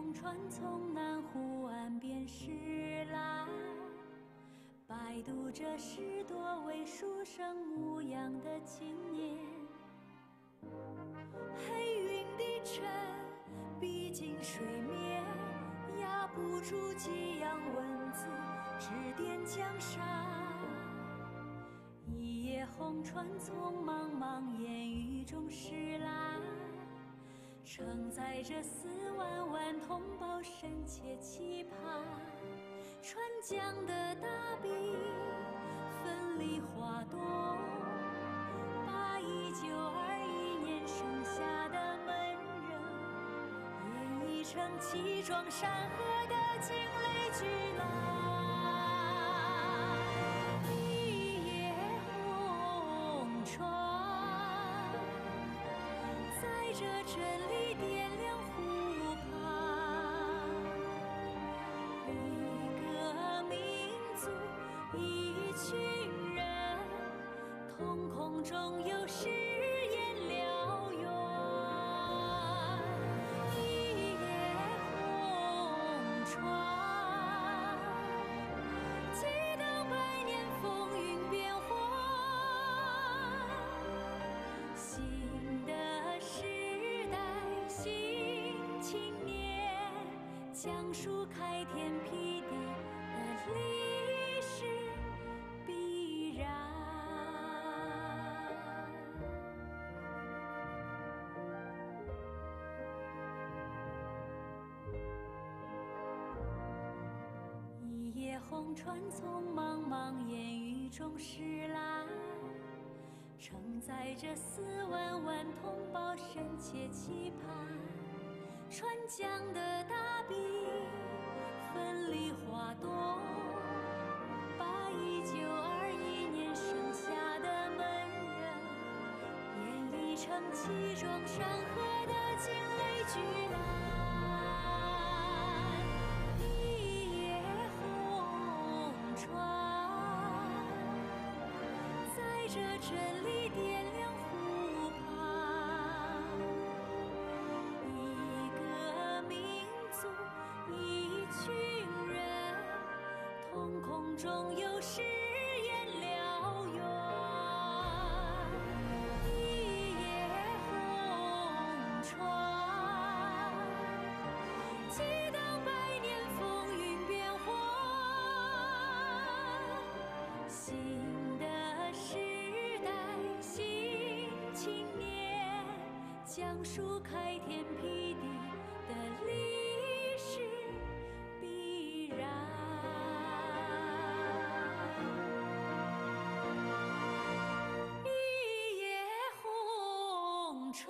红船从南湖岸边驶来，摆渡着10多位书生模样的青年。黑云低沉，逼近水面，压不住激扬文字，指点江山。一叶红船从茫茫烟雨中驶来，承载着4万万同胞深切期盼。川江的大笔奋力划动，把1921年生下的门人演绎成气壮山河的惊雷巨浪。一叶红船载着真理点亮湖畔，一个民族，一群人，瞳孔中有誓言燎原。一叶红船，激荡百年风云变幻。新的时代，新青年，讲述开天辟地的历史必然。一叶红船从茫茫烟雨中驶来，承载着4万万同胞深切期盼。川江的大笔奋力划动，把1921年生下的门人演绎成气壮山河的惊雷巨浪。一叶红船载着真理点亮湖畔，一个民族，一群人，瞳孔中有誓言燎原。一叶红船，激荡百年风云变幻。新的时代，新青年，讲述开天辟地的历史必然。一叶红船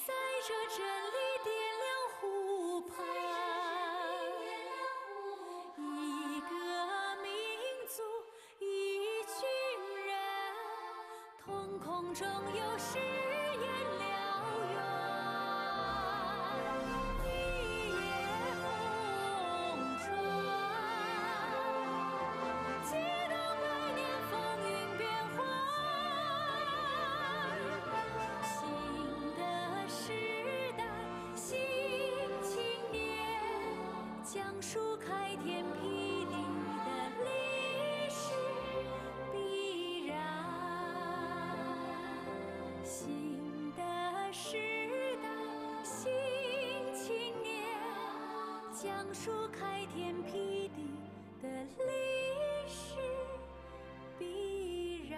载着真理点亮湖畔，一个民族，一群人，瞳孔中有誓言燎原。一叶红船，激荡百年风云变幻。新的时代，新青年，讲述开天辟地的历史必然。新的时代，新青年，讲述开天辟地的历史必然。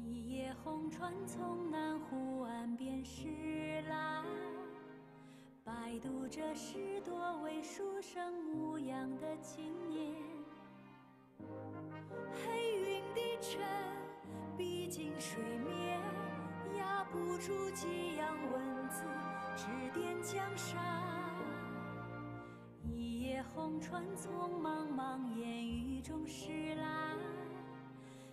一叶红船从南湖岸边驶来，摆摆渡着10多位书生模样的青年。黑云的尘逼近水面，压不住激扬文字，指点江山。一叶红船从茫茫烟雨中驶来，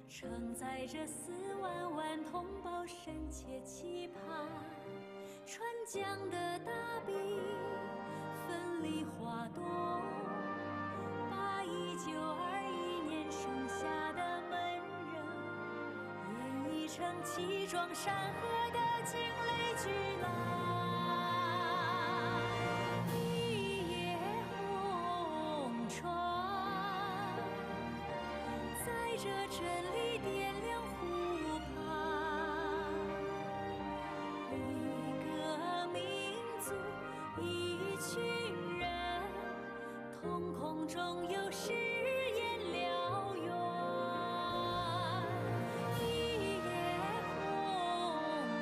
承载着4万万同胞深切期盼。川江的大笔奋力划动，把1921年生下的门人演绎成气壮山河的惊雷巨浪。一叶红船载着真理点亮湖畔，一个民族一群人，瞳孔中有誓言燎原。一叶红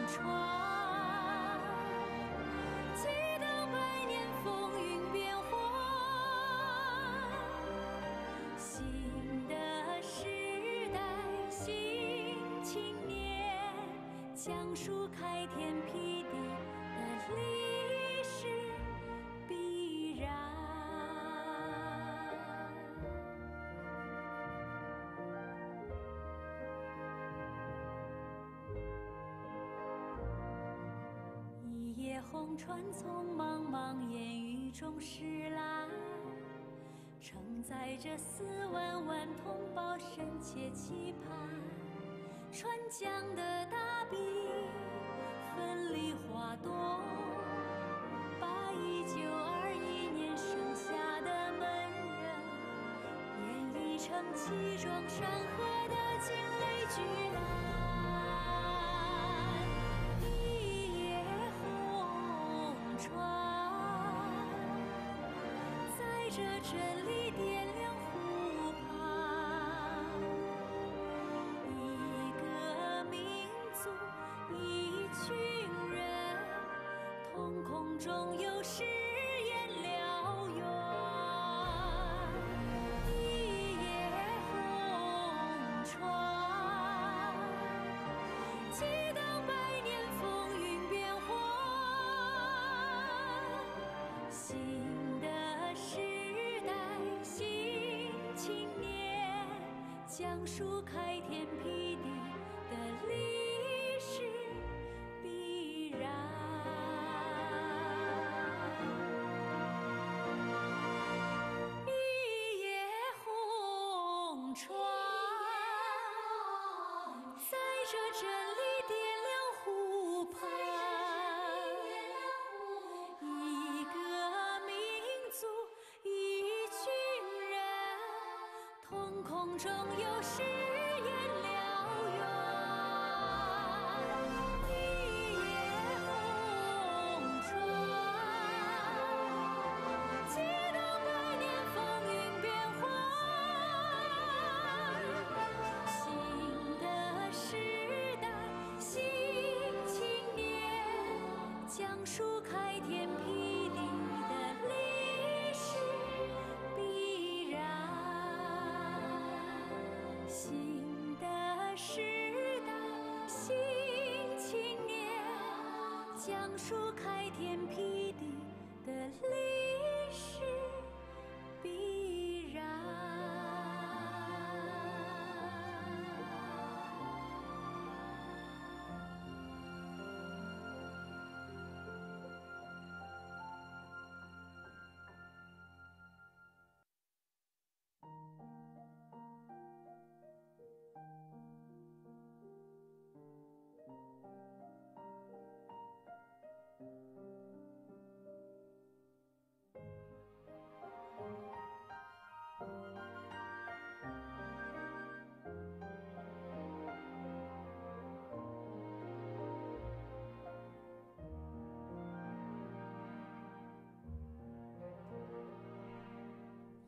船激荡百年风云变幻，新的时代新青年，讲述开天辟地的历史必然。一叶红船从茫茫烟雨中驶来，承载着4万万同胞深切期盼。川江的大笔奋力划动，把1921年生下的门人演绎成气壮山河的惊雷巨浪。一叶红船载着真理点亮湖畔，一个民族一群人，瞳孔中有誓言燎原。一叶红船激荡百年风云变幻，新的时代新青年，讲述开天辟地的历史必然。一叶红船载着真理点亮湖畔，一个民族一群人，瞳孔中有誓言燎原。一叶红船激荡百年风云变幻，新的时代新青年，讲述开天辟地的历史必然。新的时代新青年，讲述开天辟地的历史必然。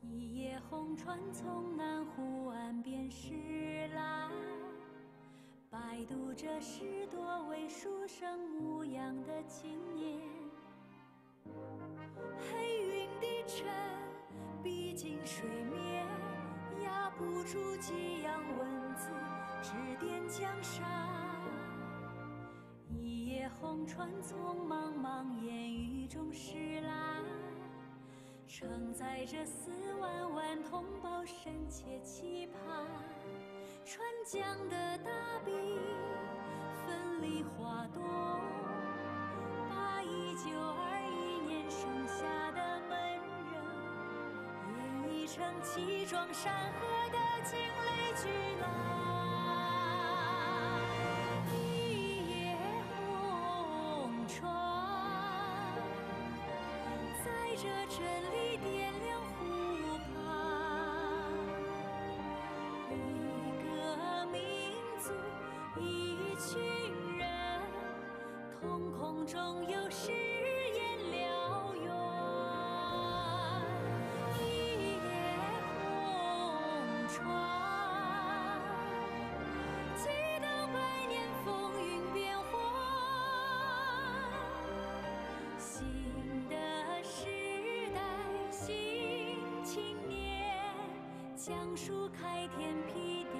一叶红船从南湖岸边驶来，摆渡着10多位书生模样的青年。沉，毕竟水面压不住激扬文字，指点江山。一叶红船从茫茫烟雨中驶来，承载着4万万同胞深切期盼。川江的大笔奋力划动，把1921年生下的门人演绎成气壮山河的惊雷巨浪。一叶红船载着真理点亮湖畔，一个民族一群人，瞳孔中有誓言燎原。一叶红船激荡百年风云变幻，新的时代新青年，讲述开天辟地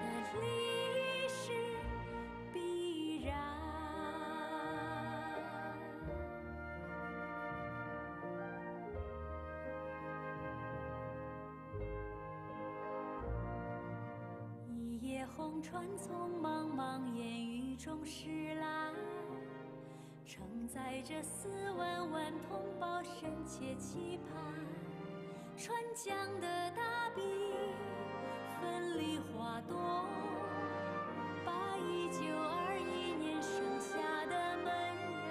的历史必然。一叶红船从茫茫烟雨中驶来，承载着4万万同胞深切期盼。川江的大笔奋力划动，把1921年生下的门人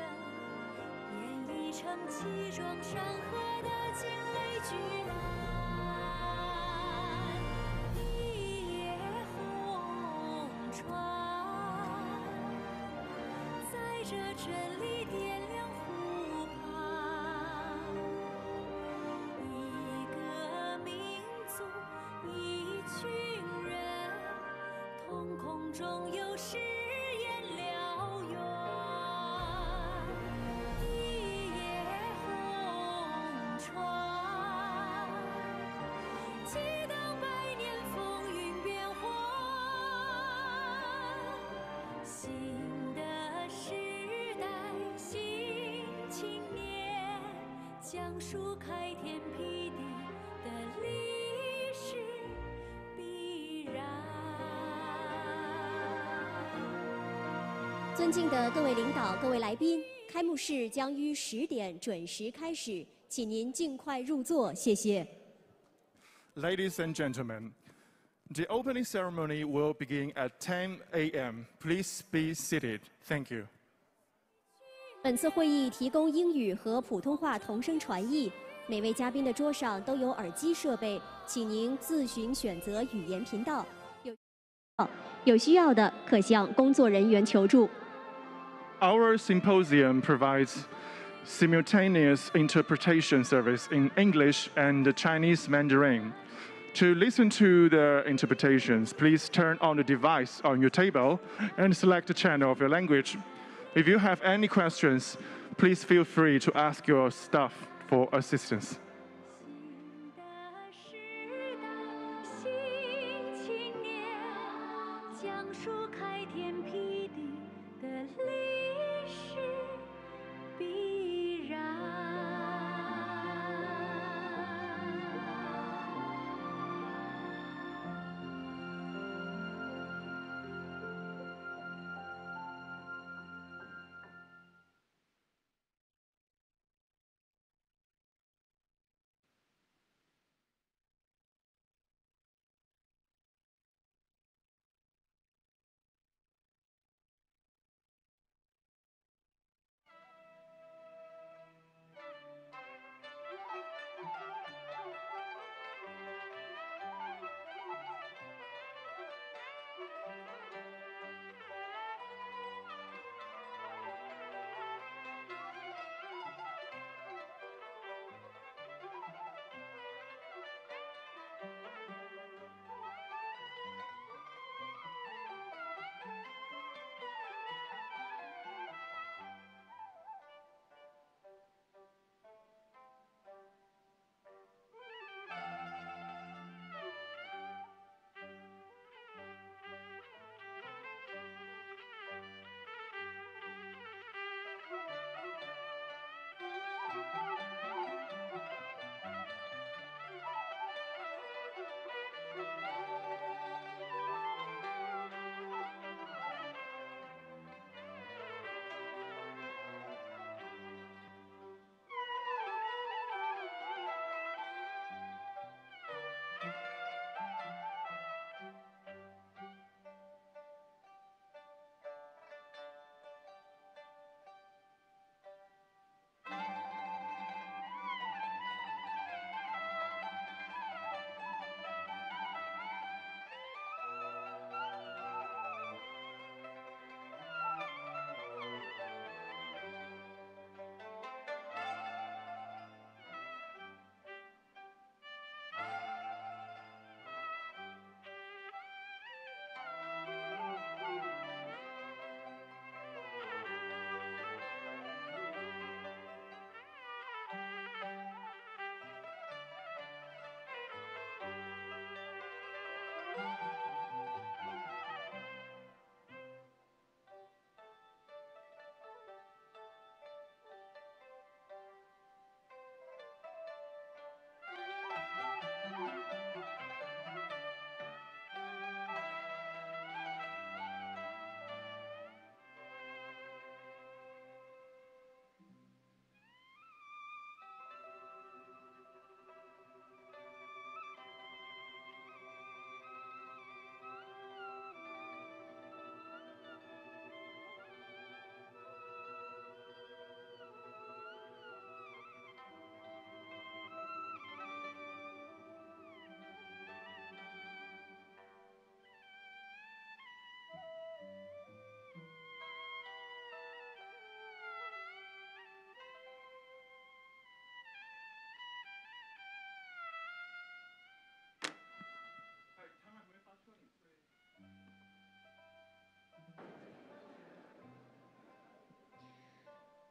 演绎成气壮山河的惊雷巨浪。一叶红船载着真理点亮湖畔，一个民族一群人，瞳孔中有誓言燎原。一叶红船激荡百年风云变幻，新的时代新青年，讲述开天辟地的历史必然。尊敬的各位领导、各位来宾，开幕式将于10点准时开始，请您尽快入座，谢谢。 Ladies and gentlemen, the opening ceremony will begin at 10 a.m. Please be seated. Thank you. 本次会议提供英语和普通话同声传译，每位嘉宾的桌上都有耳机设备，请您自行选择语言频道。有需要的可向工作人员求助。 Our symposium provides simultaneous interpretation service in English and Chinese Mandarin. To listen to the interpretations, please turn on the device on your table and select the channel of your language. If you have any questions, please feel free to ask your staff for assistance. 新的时代新青年，讲述开天辟地的历史必然。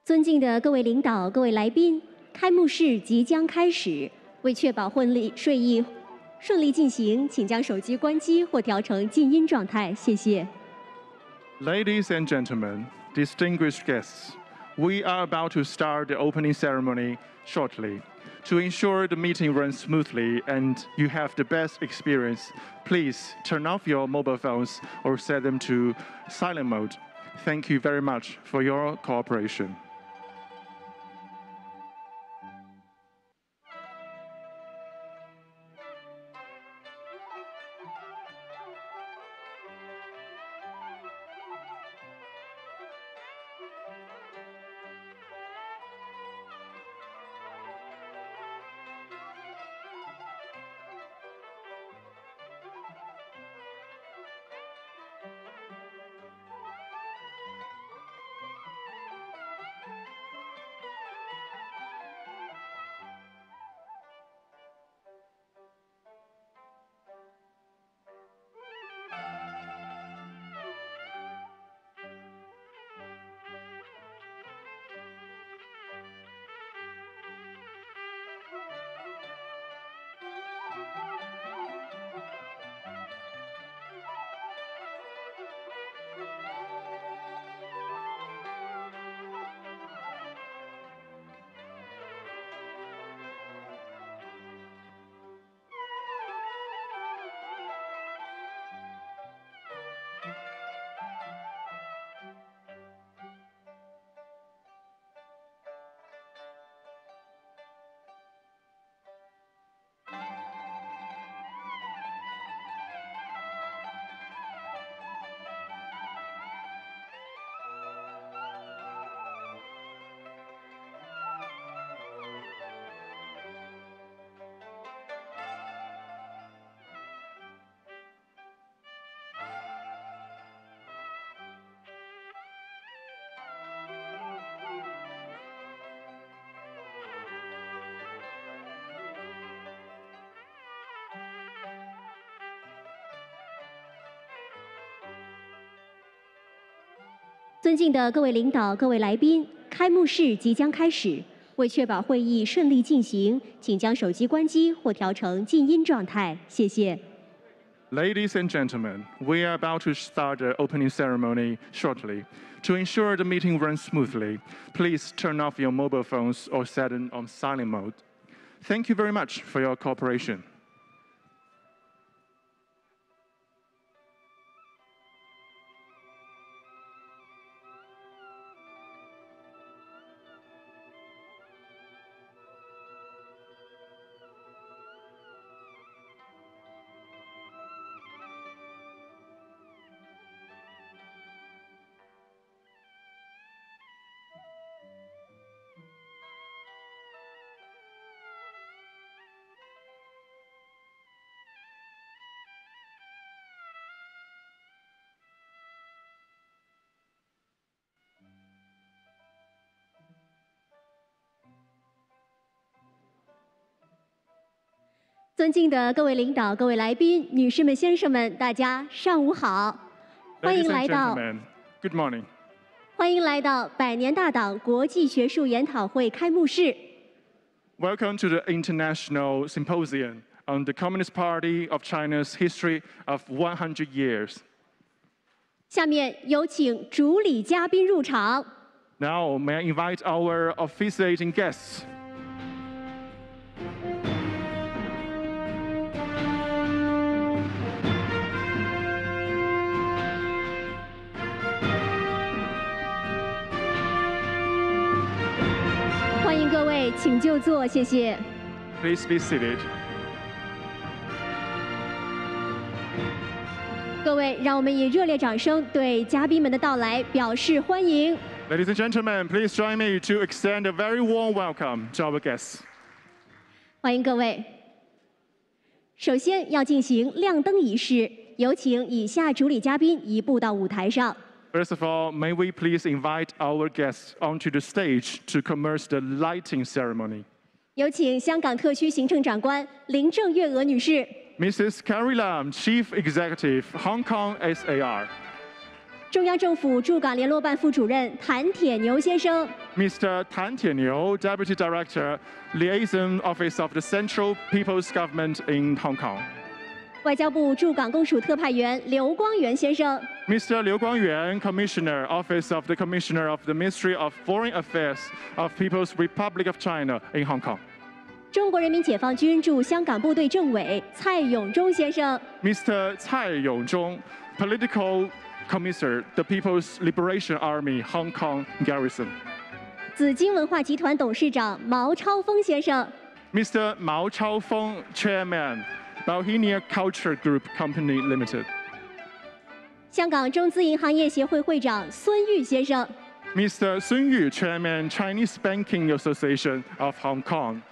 尊敬的各位领导、各位来宾，开幕式即将开始。为确保会议顺利进行，请将手机关机或调成静音状态，谢谢。Ladies and gentlemen, distinguished guests, we are about to start the opening ceremony shortly. To ensure the meeting runs smoothly and you have the best experience, please turn off your mobile phones or set them to silent mode. Thank you very much for your cooperation.尊敬的各位领导、各位来宾，开幕式即将开始。为确保会议顺利进行，请将手机关机或调成静音状态，谢谢。Ladies and gentlemen, we are about to start the opening ceremony shortly. To ensure the meeting runs smoothly, please turn off your mobile phones or set them on silent mode. Thank you very much for your cooperation.尊敬的各位领导、各位来宾、女士们、先生们，大家上午好，欢迎来到 Good morning. 欢迎来到百年大党国际学术研讨会开幕式。Welcome to the International Symposium on the Communist Party of China's history of 100 years. 下面有请主礼嘉宾入场。Now, may I invite our officiating guests.各位，请就座，谢谢。Please be seated. 各位，让我们以热烈掌声对嘉宾们的到来表示欢迎。Ladies and gentlemen, please join me to extend a very warm welcome to our guests. 欢迎各位。首先要进行亮灯仪式，有请以下主礼嘉宾移步到舞台上。First of all, may we please invite our guests onto the stage to commence the lighting ceremony. 有请香港特区行政长官林郑月娥女士。Mrs. Carrie Lam, Chief Executive, Hong Kong SAR. 中央政府驻港联络办副主任谭铁牛先生， Mr. Tan Tianniu, Deputy Director, Liaison Office of the Central People's Government in Hong Kong. 外交部驻港公署特派员刘光源先生， Mr. Liu Guangyuan, Commissioner, Office of the Commissioner of the Ministry of Foreign Affairs of People's Republic of China in Hong Kong. 中国人民解放军驻香港部队政委蔡永忠先生， Mr. Cai Yongzhong, Political Commissar, the People's Liberation Army, Hong Kong Garrison. 紫金文化集团董事长毛超峰先生， Mr. Mao Chaofeng, Chairman, Bauhinia Culture Group Company Limited. 香港中资银行业协会会长孙玉先生， Mr. Sun Yu, Chairman, Chinese Banking Association of Hong Kong.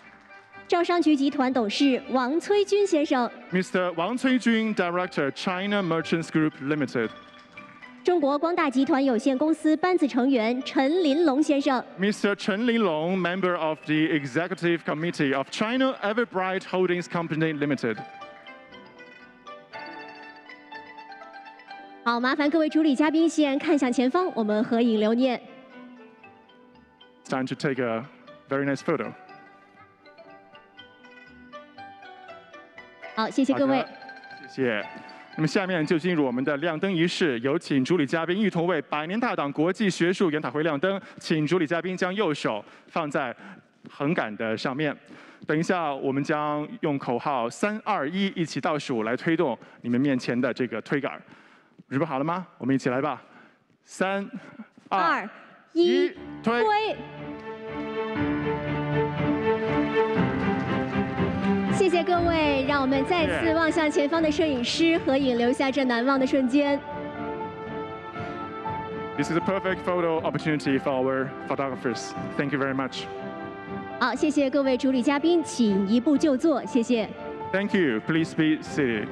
招商局集团董事王崔军先生， Mr. Wang Cuijun, Director, China Merchants Group Limited. 中国光大集团有限公司班子成员陈林龙先生， Mr. Chen Linlong, Member of the Executive Committee of China Everbright Holdings Company Limited. 好，麻烦各位主礼嘉宾先看向前方，我们合影留念。 It's time to take a very nice photo. 好，谢谢各位。好的，谢谢。那么下面就进入我们的亮灯仪式，有请主礼嘉宾一同为百年大党国际学术研讨会亮灯。请主礼嘉宾将右手放在横杆的上面。等一下，我们将用口号3、2、1一起倒数来推动你们面前的这个推杆。准备好了吗？我们一起来吧。3、2、1，推！谢谢各位，让我们再次望向前方的摄影师合影，留下这难忘的瞬间。 This is a perfect photo opportunity for our photographers. Thank you very much. 好，谢谢各位主礼嘉宾，请移步就座，谢谢。 Thank you. Please be seated.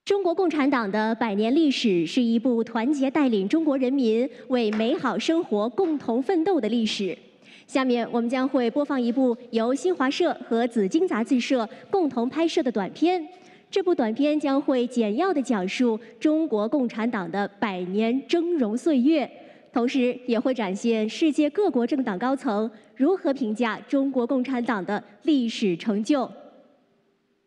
中国共产党的100年历史是一部团结带领中国人民为美好生活共同奋斗的历史。下面我们将会播放一部由新华社和紫荆杂志社共同拍摄的短片。这部短片将会简要地讲述中国共产党的100年峥嵘岁月，同时也会展现世界各国政党高层如何评价中国共产党的历史成就。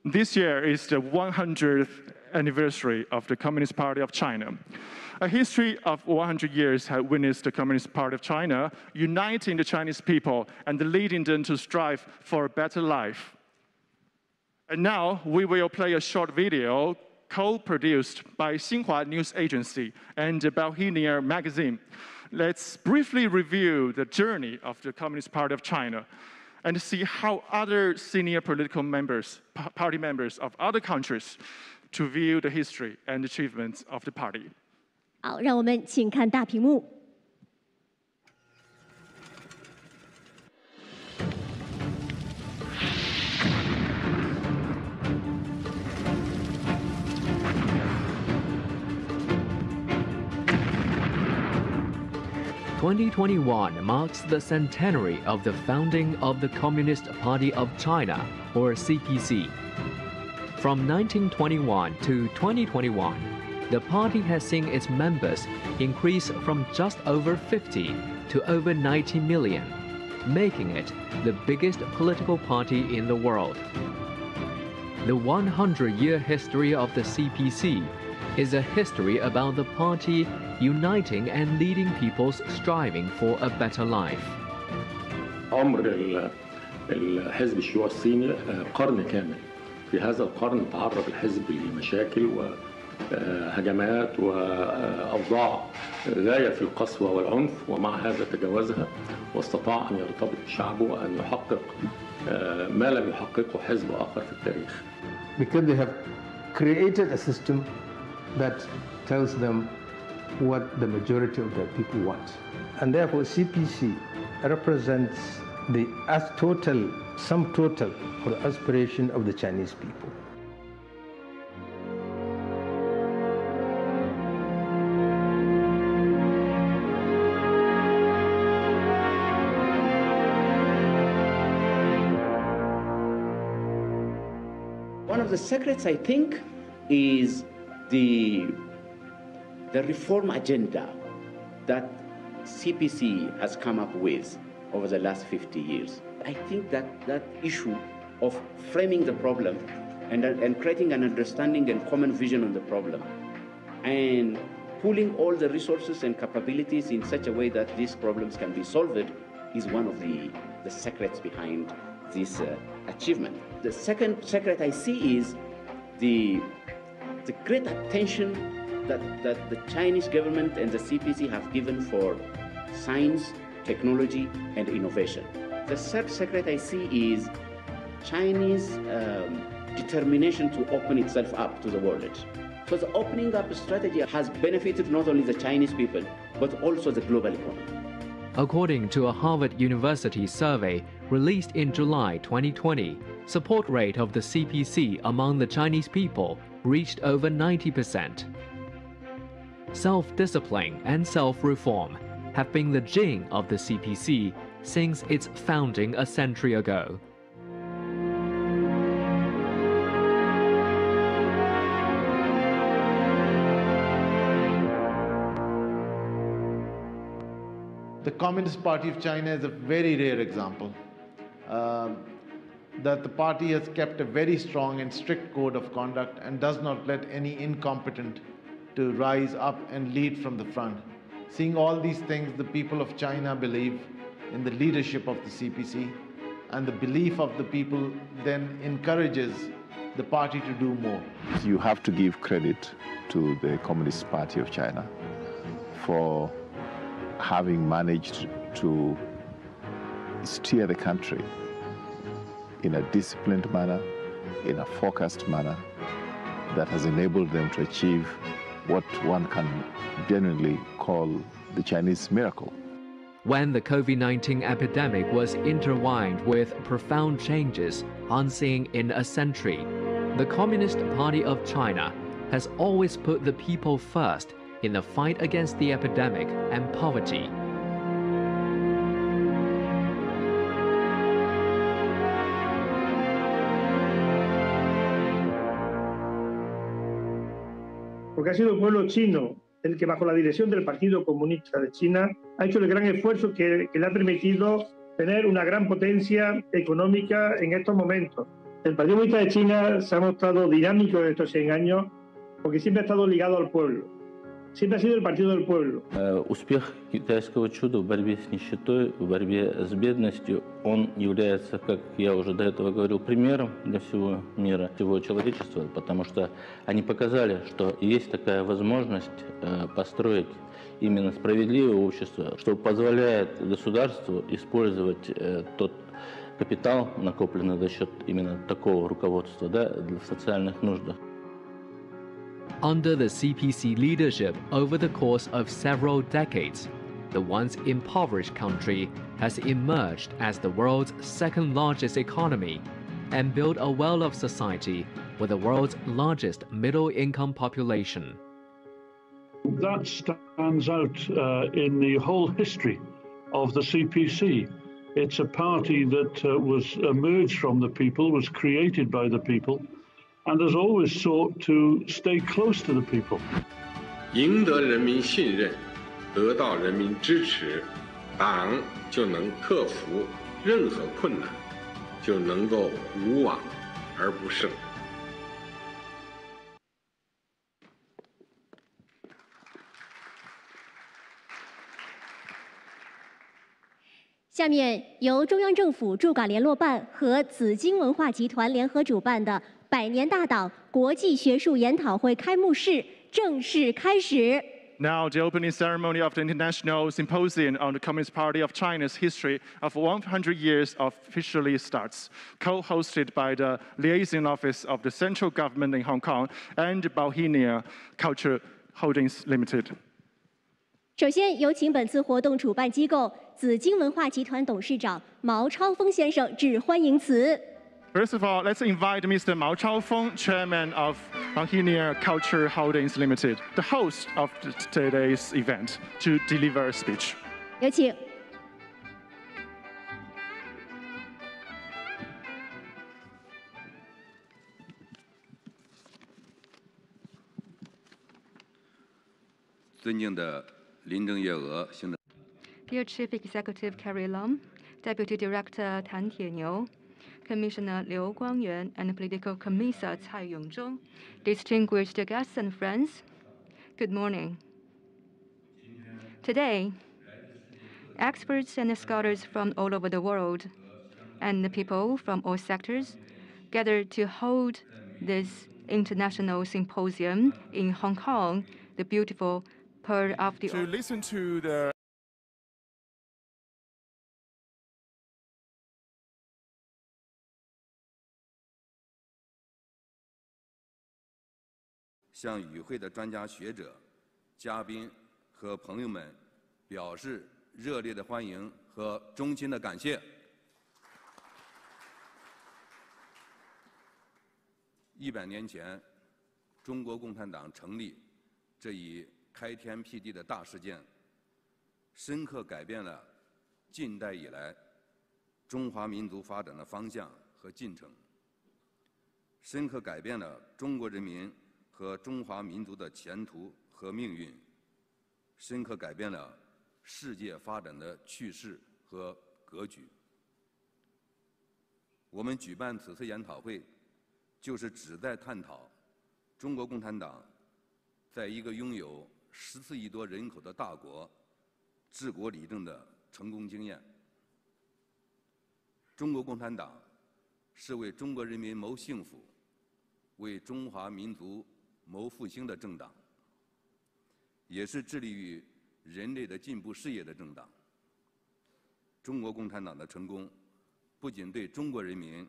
This year is the 100th anniversary of the Communist Party of China. A history of 100 years has witnessed the Communist Party of China uniting the Chinese people and leading them to strive for a better life. And now we will play a short video co-produced by Xinhua News Agency and the Bauhinia magazine. Let's briefly review the journey of the Communist Party of China and see how other senior political members, party members of other countries to view the history and achievements of the party. 好，让我们请看大屏幕。 2021 marks the centenary of the founding of the Communist Party of China, or CPC. From 1921 to 2021, the party has seen its members increase from just over 50 to over 90 million, making it the biggest political party in the world. The 100-year history of the CPC is a history about the party uniting and leading people's striving for a better life. عمر الحزب الشيوعي الصيني قرن كامل. في هذا القرن تعرض الحزب لمشاكل وهجمات وأوضاع غاية في القسوة والعنف، ومع هذا تجاوزها واستطاع أن يرتبط بشعبه وأن يحقق ما لم يحققه حزب آخر في التاريخ. Because they have created a system that tells them what the majority of the people want. And therefore CPC represents the sum total for the aspiration of the Chinese people. of the secrets, I think, is the reform agenda that CPC has come up with over the last 50 years. I think that issue of framing the problem and creating an understanding and common vision on the problem and pooling all the resources and capabilities in such a way that these problems can be solved is one of the secrets behind this achievement. The second secret I see is the great attention that the Chinese government and the CPC have given for science, technology, and innovation. The third secret I see is Chinese determination to open itself up to the world. So the opening up strategy has benefited not only the Chinese people, but also the global economy. According to a Harvard University survey released in July 2020, support rate of the CPC among the Chinese people reached over 90%. Self-discipline and self-reform have been the gene of the CPC since its founding a century ago. The Communist Party of China is a very rare example that the party has kept a very strong and strict code of conduct and does not let any incompetent to rise up and lead from the front. Seeing all these things, the people of China believe in the leadership of the CPC, and the belief of the people then encourages the party to do more. You have to give credit to the Communist Party of China for having managed to steer the country in a disciplined manner, in a focused manner, that has enabled them to achieve what one can genuinely call the Chinese miracle. When the COVID-19 epidemic was intertwined with profound changes unseen in a century, the Communist Party of China has always put the people first in the fight against the epidemic and poverty. Porque ha sido el pueblo chino el que, bajo la dirección del Partido Comunista de China, ha hecho el gran esfuerzo que le ha permitido tener una gran potencia económica en estos momentos. El Partido Comunista de China se ha mostrado dinámico en estos 100 años porque siempre ha estado ligado al pueblo. Siempre ha sido el partido del pueblo. Успех китайского чуда в борьбе с нищетой, в борьбе с бедностью, он является, как я уже до этого говорил, примером для всего мира, всего человечества, потому что они показали, что есть такая возможность построить именно справедливое общество, что позволяет государству использовать тот капитал, накопленный за счет именно такого руководства, да, для социальных нужд. Under the CPC leadership over the course of several decades, the once impoverished country has emerged as the world's second largest economy and built a well-off society with the world's largest middle-income population. That stands out in the whole history of the CPC. It's a party that was emerged from the people, was created by the people, and has always sought to stay close to the people. 赢得人民信任，得到人民支持，党就能克服任何困难，就能够无往而不胜。下面由中央政府驻港联络办和紫荆文化集团联合主办的百年大党国际学术研讨会开幕式正式开始。 Now, the opening ceremony of the International Symposium on the Communist Party of China's history of 100 years officially starts, co-hosted by the Liaison Office of the Central Government in Hong Kong and Bauhinia Culture Holdings Limited. 首先，有请本次活动主办机构紫荆文化集团董事长毛超峰先生致欢迎词。 First of all, let's invite Mr. Mao Chaofeng, Chairman of Bauhinia Culture Holdings Limited, the host of today's event, to deliver a speech. 有请。尊敬的林郑月娥行政 Dear Chief Executive Carrie Lam, Deputy Director Tan Tianyou, Commissioner Liu Guangyuan, and Political Commissar Cai Yongzhong, distinguished guests and friends, good morning. Today, experts and scholars from all over the world and the people from all sectors gathered to hold this international symposium in Hong Kong, the beautiful pearl of the to listen to the向与会的专家学者、嘉宾和朋友们表示热烈的欢迎和衷心的感谢。100年前，中国共产党成立这一开天辟地的大事件，深刻改变了近代以来中华民族发展的方向和进程，深刻改变了中国人民和中华民族的前途和命运，深刻改变了世界发展的趋势和格局。我们举办此次研讨会，就是旨在探讨中国共产党在一个拥有14亿多人口的大国治国理政的成功经验。中国共产党是为中国人民谋幸福、为中华民族谋复兴的政党，也是致力于人类的进步事业的政党。中国共产党的成功，不仅对中国人民、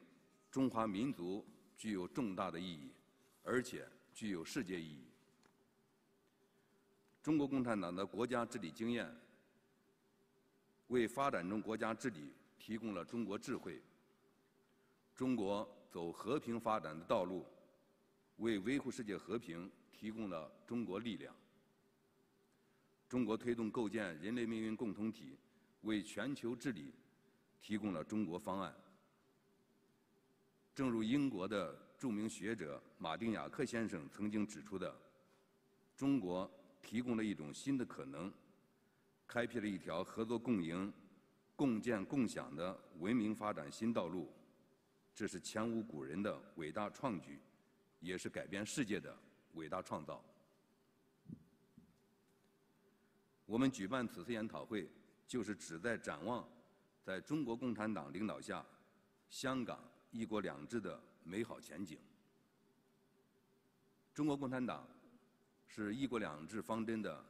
中华民族具有重大的意义，而且具有世界意义。中国共产党的国家治理经验，为发展中国家治理提供了中国智慧。中国走和平发展的道路，为维护世界和平提供了中国力量。中国推动构建人类命运共同体，为全球治理提供了中国方案。正如英国的著名学者马丁·雅克先生曾经指出的，中国提供了一种新的可能，开辟了一条合作共赢、共建共享的文明发展新道路。这是前无古人的伟大创举，也是改变世界的伟大创造。我们举办此次研讨会，就是旨在展望在中国共产党领导下香港一国两制的美好前景。中国共产党是一国两制方针的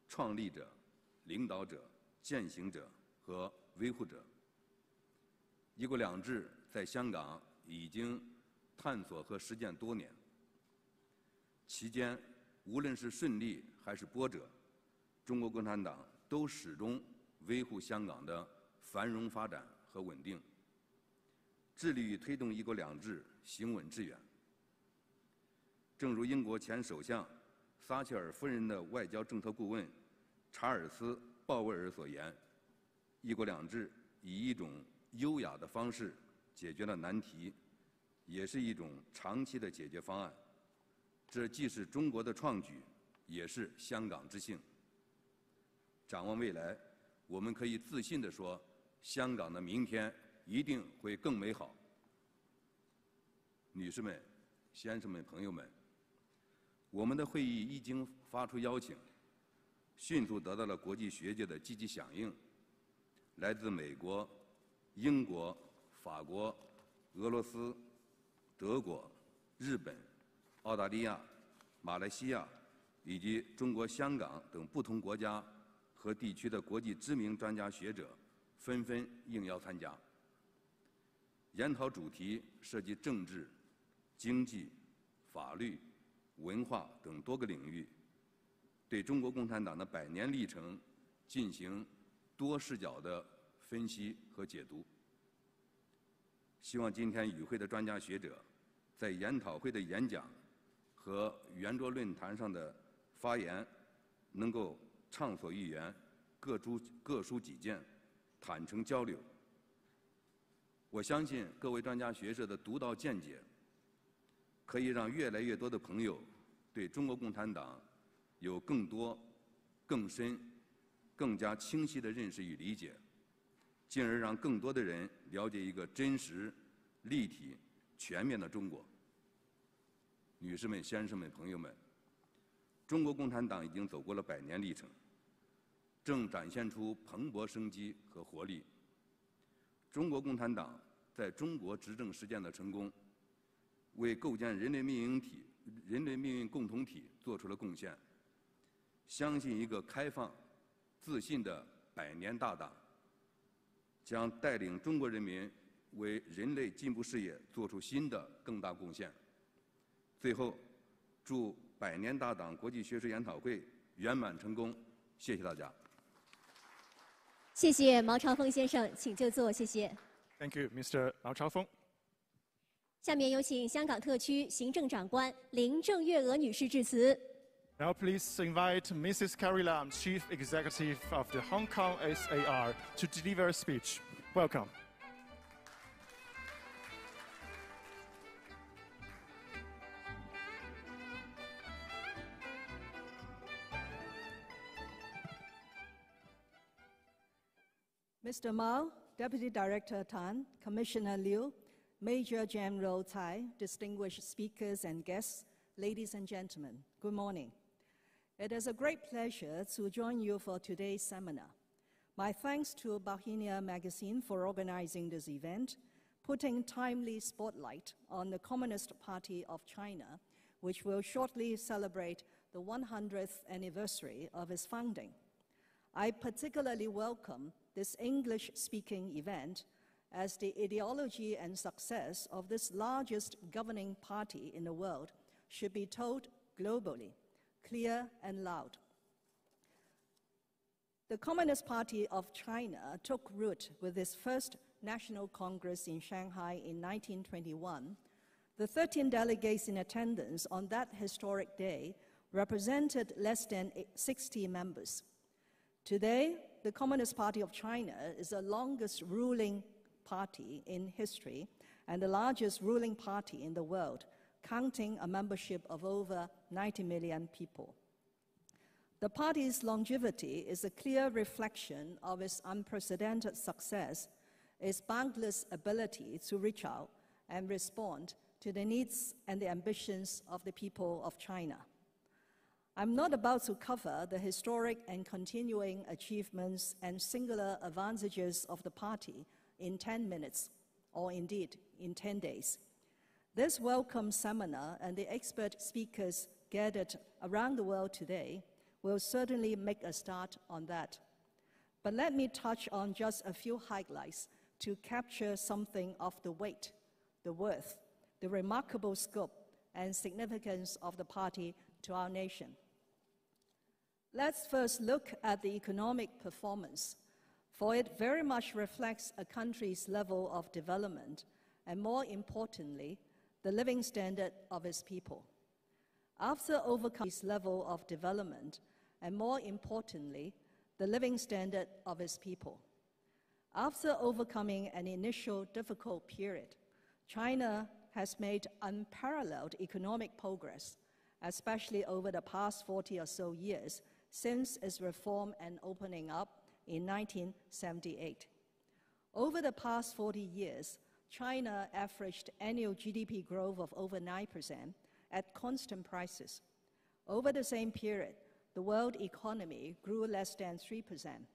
创立者、领导者、践行者和维护者。一国两制在香港已经探索和实践多年，期间无论是顺利还是波折，中国共产党都始终维护香港的繁荣发展和稳定，致力于推动一国两制行稳致远。正如英国前首相撒切尔夫人的外交政策顾问查尔斯·鲍威尔所言，一国两制以一种优雅的方式解决了难题，也是一种长期的解决方案。这既是中国的创举，也是香港之幸。展望未来，我们可以自信地说，香港的明天一定会更美好。女士们、先生们、朋友们，我们的会议一经发出邀请，迅速得到了国际学界的积极响应。来自美国、英国、法国、俄罗斯、德国、日本、澳大利亚、马来西亚以及中国香港等不同国家和地区的国际知名专家学者纷纷应邀参加。研讨主题涉及政治、经济、法律、文化等多个领域，对中国共产党的100年历程进行多视角的分析和解读。希望今天与会的专家学者在研讨会的演讲和圆桌论坛上的发言能够畅所欲言，各抒己见，坦诚交流。我相信各位专家学者的独到见解，可以让越来越多的朋友对中国共产党有更多、更深、更加清晰的认识与理解，进而让更多的人了解一个真实、立体、全面的中国。女士们、先生们、朋友们，中国共产党已经走过了100年历程，正展现出蓬勃生机和活力。中国共产党在中国执政实践的成功，为构建人类命运共同体做出了贡献。相信一个开放、自信的100年大党，将带领中国人民为人类进步事业做出新的更大贡献。最后，祝100年大党国际学术研讨会圆满成功，谢谢大家。谢谢毛朝凤先生，请就座，谢谢。Thank you, Mr. Mao Chaofeng. 下面有请香港特区行政长官林郑月娥女士致辞。Now please invite Mrs. Carrie Lam, Chief Executive of the Hong Kong HKSAR, to deliver a speech. Welcome. Mr. Mao, Deputy Director Tan, Commissioner Liu, Major General Tsai, distinguished speakers and guests, ladies and gentlemen, good morning. It is a great pleasure to join you for today's seminar. My thanks to Bauhinia magazine for organizing this event, putting timely spotlight on the Communist Party of China, which will shortly celebrate the 100th anniversary of its founding. I particularly welcome this English-speaking event as the ideology and success of this largest governing party in the world should be told globally, clear and loud. The Communist Party of China took root with its first National Congress in Shanghai in 1921. The 13 delegates in attendance on that historic day represented less than 60 members. Today, the Communist Party of China is the longest ruling party in history and the largest ruling party in the world, counting a membership of over 90 million people. The party's longevity is a clear reflection of its unprecedented success, its boundless ability to reach out and respond to the needs and the ambitions of the people of China. I'm not about to cover the historic and continuing achievements and singular advantages of the party in 10 minutes, or indeed in 10 days. This welcome seminar and the expert speakers gathered around the world today will certainly make a start on that. But let me touch on just a few highlights to capture something of the weight, the worth, the remarkable scope and significance of the party to our nation. Let's first look at the economic performance, for it very much reflects a country's level of development and, more importantly, the living standard of its people. After overcoming this level of development and, more importantly, the living standard of its people. After overcoming an initial difficult period, China has made unparalleled economic progress, especially over the past 40 or so years, since its reform and opening up in 1978. Over the past 40 years, China averaged annual GDP growth of over 9% at constant prices. Over the same period, the world economy grew less than 3%.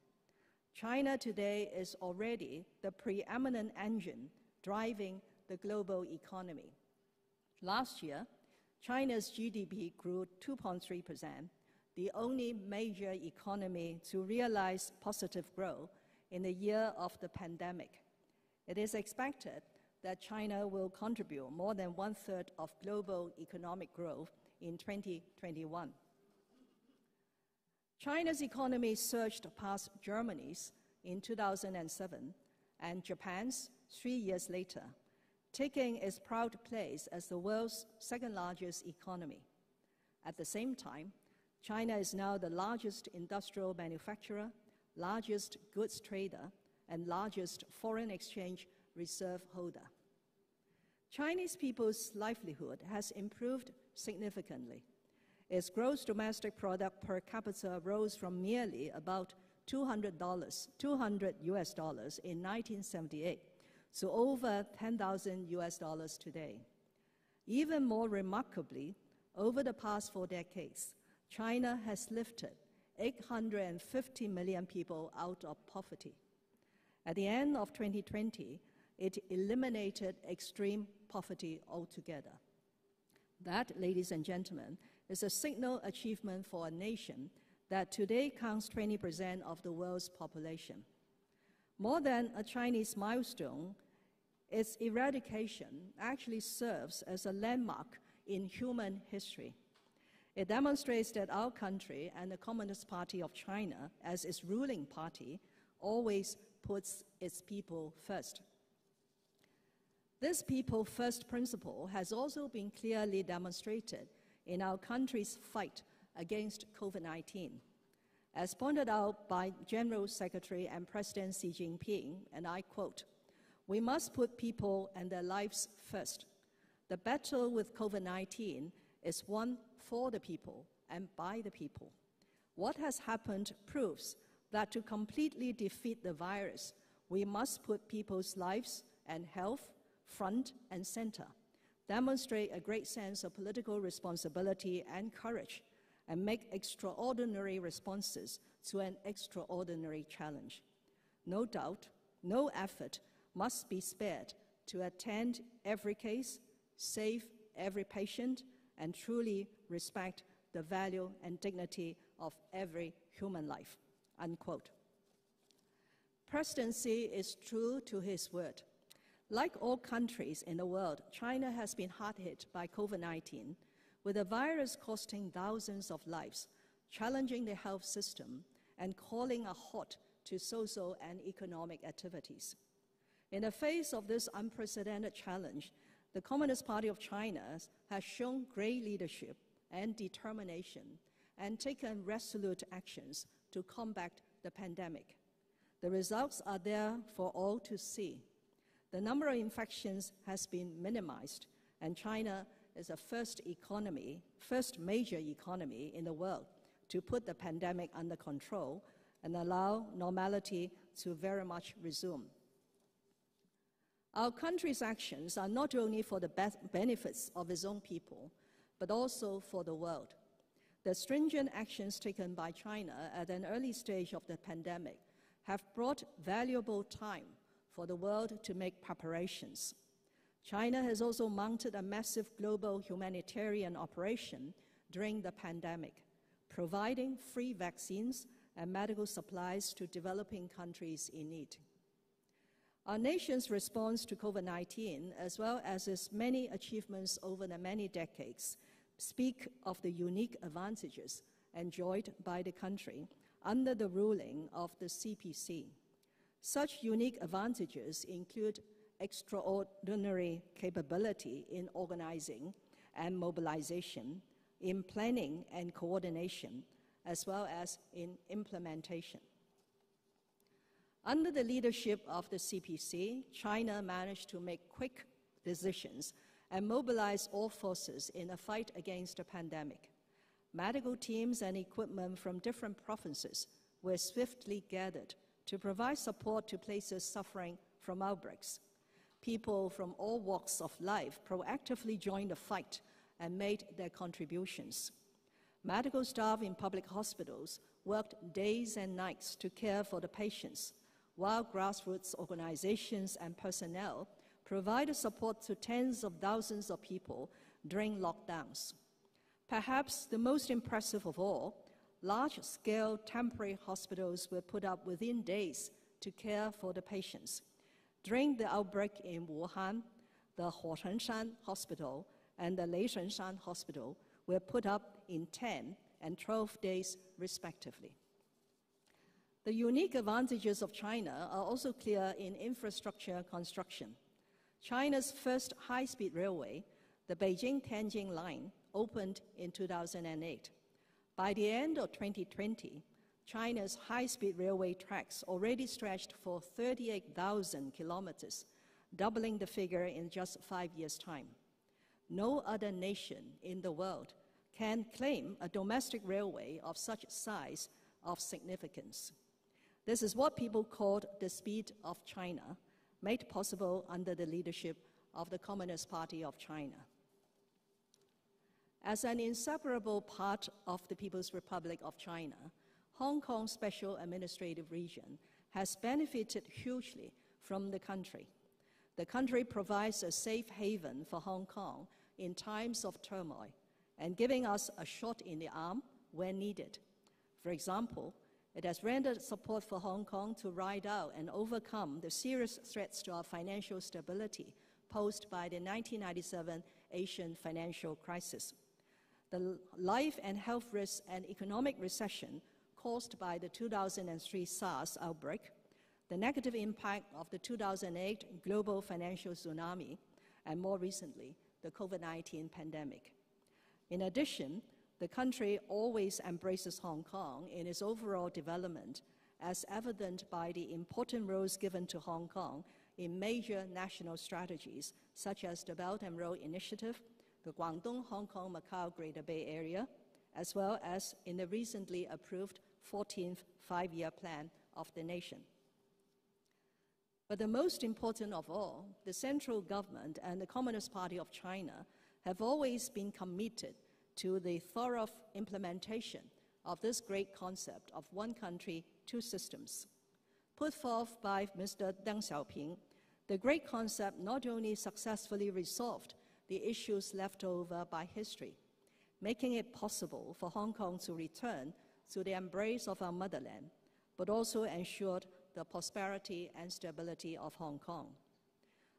China today is already the preeminent engine driving the global economy. Last year, China's GDP grew 2.3%, the only major economy to realize positive growth in the year of the pandemic. It is expected that China will contribute more than 1/3 of global economic growth in 2021. China's economy surged past Germany's in 2007 and Japan's 3 years later, taking its proud place as the world's second-largest economy. At the same time, China is now the largest industrial manufacturer, largest goods trader, and largest foreign exchange reserve holder. Chinese people's livelihood has improved significantly. Its gross domestic product per capita rose from merely about $200 US dollars in 1978 to over $10,000 US dollars today. Even more remarkably, over the past 4 decades, China has lifted 850 million people out of poverty. At the end of 2020, it eliminated extreme poverty altogether. That, ladies and gentlemen, is a signal achievement for a nation that today counts 20% of the world's population. More than a Chinese milestone, its eradication actually serves as a landmark in human history. It demonstrates that our country and the Communist Party of China, as its ruling party, always puts its people first. This people-first principle has also been clearly demonstrated in our country's fight against COVID-19. As pointed out by General Secretary and President Xi Jinping, and I quote, "We must put people and their lives first. The battle with COVID-19 is won for the people and by the people. What has happened proves that to completely defeat the virus, we must put people's lives and health front and center, demonstrate a great sense of political responsibility and courage, and make extraordinary responses to an extraordinary challenge. No doubt, no effort must be spared to attend every case, save every patient, and truly respect the value and dignity of every human life," unquote. President Xi is true to his word. Like all countries in the world, China has been hard hit by COVID-19, with the virus costing thousands of lives, challenging the health system, and calling a halt to social and economic activities. In the face of this unprecedented challenge, the Communist Party of China has shown great leadership and determination and taken resolute actions to combat the pandemic. The results are there for all to see. The number of infections has been minimized, and China is the first major economy in the world to put the pandemic under control and allow normality to very much resume. Our country's actions are not only for the benefits of its own people, but also for the world. The stringent actions taken by China at an early stage of the pandemic have brought valuable time for the world to make preparations. China has also mounted a massive global humanitarian operation during the pandemic, providing free vaccines and medical supplies to developing countries in need. Our nation's response to COVID-19, as well as its many achievements over the many decades, speak of the unique advantages enjoyed by the country under the ruling of the CPC. Such unique advantages include extraordinary capability in organizing and mobilization, in planning and coordination, as well as in implementation. Under the leadership of the CPC, China managed to make quick decisions and mobilize all forces in the fight against the pandemic. Medical teams and equipment from different provinces were swiftly gathered to provide support to places suffering from outbreaks. People from all walks of life proactively joined the fight and made their contributions. Medical staff in public hospitals worked days and nights to care for the patients, while grassroots organizations and personnel provided support to tens of thousands of people during lockdowns. Perhaps the most impressive of all, large-scale temporary hospitals were put up within days to care for the patients. During the outbreak in Wuhan, the Huochengshan Hospital and the Leishanshan Hospital were put up in 10 and 12 days, respectively. The unique advantages of China are also clear in infrastructure construction. China's first high-speed railway, the Beijing-Tianjin line, opened in 2008. By the end of 2020, China's high-speed railway tracks already stretched for 38,000 kilometers, doubling the figure in just 5 years' time. No other nation in the world can claim a domestic railway of such size of significance. This is what people called the speed of China, made possible under the leadership of the Communist Party of China. As an inseparable part of the People's Republic of China, Hong Kong Special Administrative Region has benefited hugely from the country. The country provides a safe haven for Hong Kong in times of turmoil and giving us a shot in the arm when needed. For example, it has rendered support for Hong Kong to ride out and overcome the serious threats to our financial stability posed by the 1997 Asian financial crisis. The life and health risks and economic recession caused by the 2003 SARS outbreak, the negative impact of the 2008 global financial tsunami, and more recently, the COVID-19 pandemic. In addition, the country always embraces Hong Kong in its overall development, as evident by the important roles given to Hong Kong in major national strategies, such as the Belt and Road Initiative, the Guangdong, Hong Kong, Macau Greater Bay Area, as well as in the recently approved 14th Five-Year Plan of the nation. But the most important of all, the central government and the Communist Party of China have always been committed to the thorough implementation of this great concept of one country, two systems. Put forth by Mr. Deng Xiaoping, the great concept not only successfully resolved the issues left over by history, making it possible for Hong Kong to return to the embrace of our motherland, but also ensured the prosperity and stability of Hong Kong.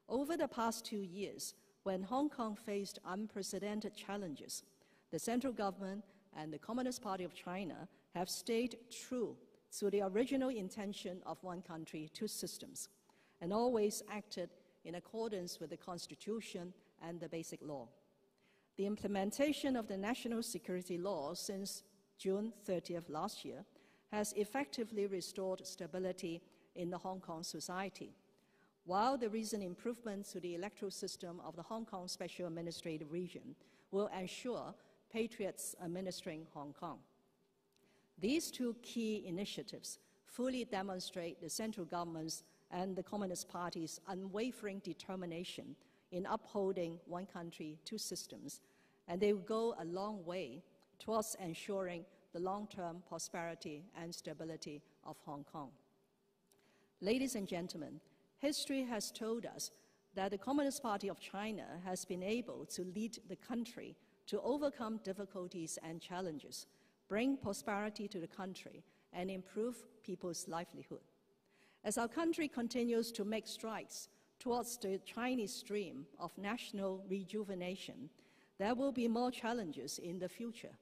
Over the past 2 years, when Hong Kong faced unprecedented challenges, the central government and the Communist Party of China have stayed true to the original intention of one country, two systems, and always acted in accordance with the Constitution and the Basic Law. The implementation of the national security law since June 30th last year has effectively restored stability in the Hong Kong society, while the recent improvements to the electoral system of the Hong Kong Special Administrative Region will ensure patriots administering Hong Kong. These two key initiatives fully demonstrate the central government's and the Communist Party's unwavering determination in upholding one country, two systems, and they will go a long way towards ensuring the long-term prosperity and stability of Hong Kong. Ladies and gentlemen, history has told us that the Communist Party of China has been able to lead the country to overcome difficulties and challenges, bring prosperity to the country, and improve people's livelihood. As our country continues to make strides towards the Chinese dream of national rejuvenation, there will be more challenges in the future,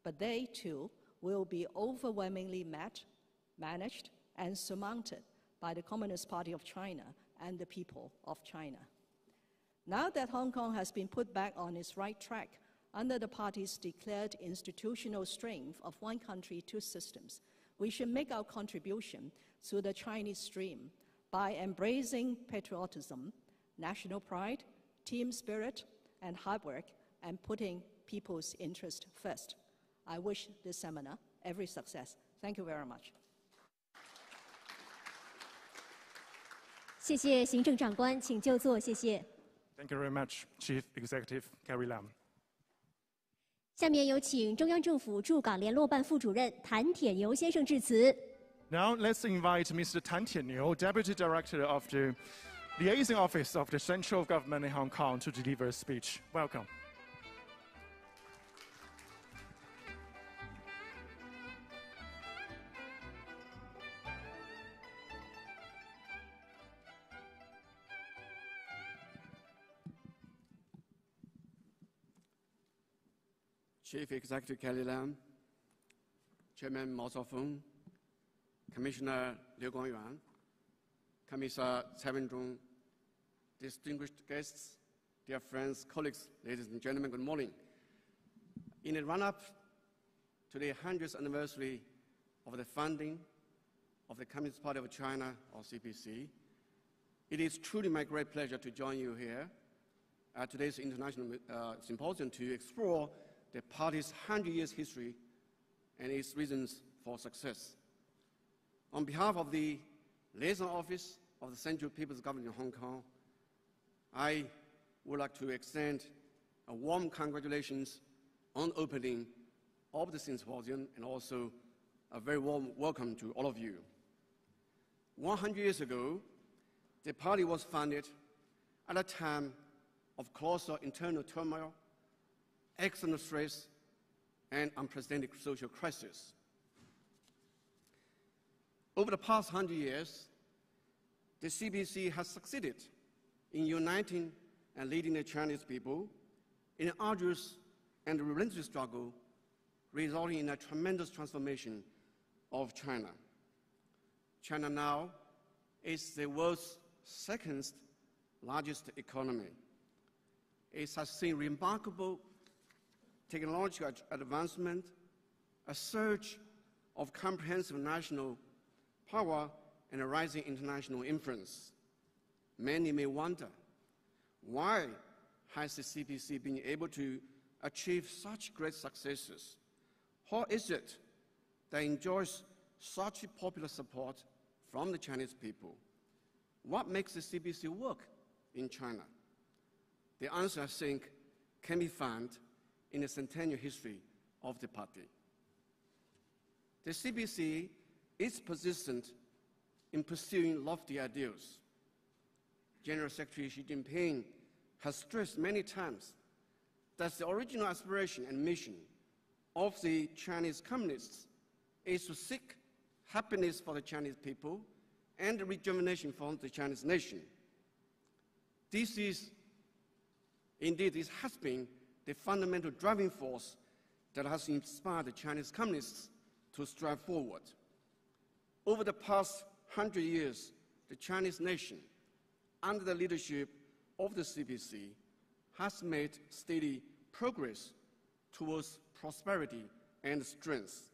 but they too will be overwhelmingly met, managed, and surmounted by the Communist Party of China and the people of China. Now that Hong Kong has been put back on its right track under the party's declared institutional strength of one country, two systems, we should make our contribution to the Chinese dream by embracing patriotism, national pride, team spirit, and hard work, and putting people's interest first. I wish this seminar every success. Thank you very much. 谢谢行政长官，请就座，谢谢。 Thank you very much, Chief Executive Carrie Lam. 下面有请中央政府驻港联络办副主任谭铁牛先生致辞。 Now let's invite Mr. Tan Tianniu, Deputy Director of the Liaison Office of the Central Government in Hong Kong, to deliver a speech. Welcome. Chief Executive Carrie Lam, Chairman Mao Zedong, Commissioner Liu Guangyuan, Commissar Cai Wen-zhong, distinguished guests, dear friends, colleagues, ladies and gentlemen, good morning. In the run-up to the 100th anniversary of the founding of the Communist Party of China, or CPC, it is truly my great pleasure to join you here at today's International Symposium to explore the party's 100 years history and its reasons for success. On behalf of the Liaison Office of the Central People's Government in Hong Kong, I would like to extend a warm congratulations on opening of the Symposium and also a very warm welcome to all of you. 100 years ago, the party was founded at a time of colossal internal turmoil, external stress, and unprecedented social crisis. Over the past 100 years, the CPC has succeeded in uniting and leading the Chinese people in an arduous and relentless struggle, resulting in a tremendous transformation of China. China now is the world's second largest economy. It has seen remarkable technological advancement, a surge of comprehensive national power, and a rising international influence. Many may wonder, why has the CPC been able to achieve such great successes? How is it that it enjoys such popular support from the Chinese people? What makes the CPC work in China? The answer, I think, can be found in the centennial history of the party. The CPC is persistent in pursuing lofty ideals. General Secretary Xi Jinping has stressed many times that the original aspiration and mission of the Chinese communists is to seek happiness for the Chinese people and rejuvenation for the Chinese nation. This has been the fundamental driving force that has inspired the Chinese communists to strive forward. Over the past 100 years, the Chinese nation, under the leadership of the CPC, has made steady progress towards prosperity and strength.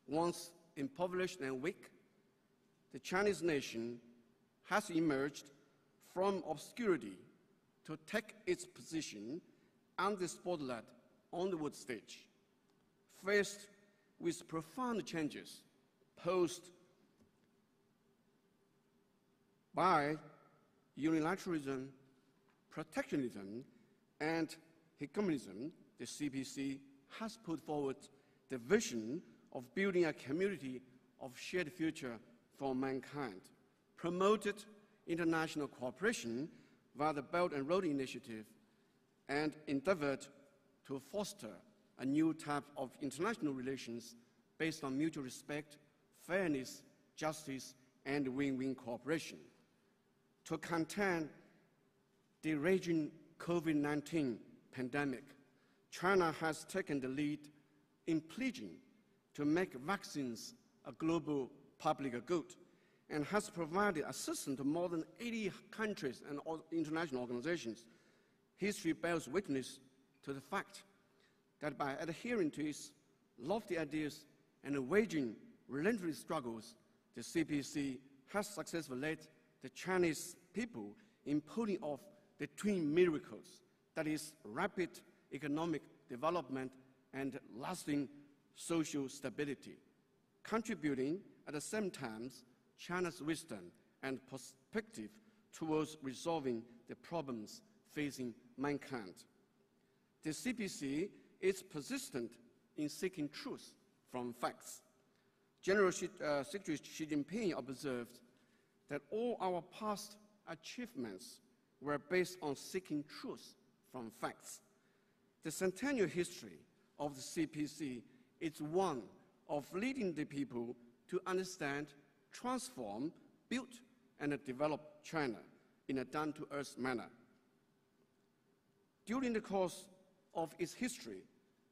Once impoverished and weak, the Chinese nation has emerged from obscurity to take its position under the spotlight on the world stage. Faced with profound changes posed by unilateralism, protectionism, and hegemonism, the CPC has put forward the vision of building a community of shared future for mankind, promoted international cooperation via the Belt and Road Initiative, and endeavored to foster a new type of international relations based on mutual respect, fairness, justice, and win-win cooperation. To contain the raging COVID-19 pandemic, China has taken the lead in pledging to make vaccines a global public good and has provided assistance to more than 80 countries and international organizations. History bears witness to the fact that by adhering to its lofty ideas and waging relentless struggles, the CPC has successfully led the Chinese people in pulling off the twin miracles, that is, rapid economic development and lasting social stability, contributing at the same time China's wisdom and perspective towards resolving the problems facing mankind. The CPC is persistent in seeking truth from facts. General Secretary Xi Jinping observed that all our past achievements were based on seeking truth from facts. The centennial history of the CPC is one of leading the people to understand, transform, build, and develop China in a down-to-earth manner. During the course of its history,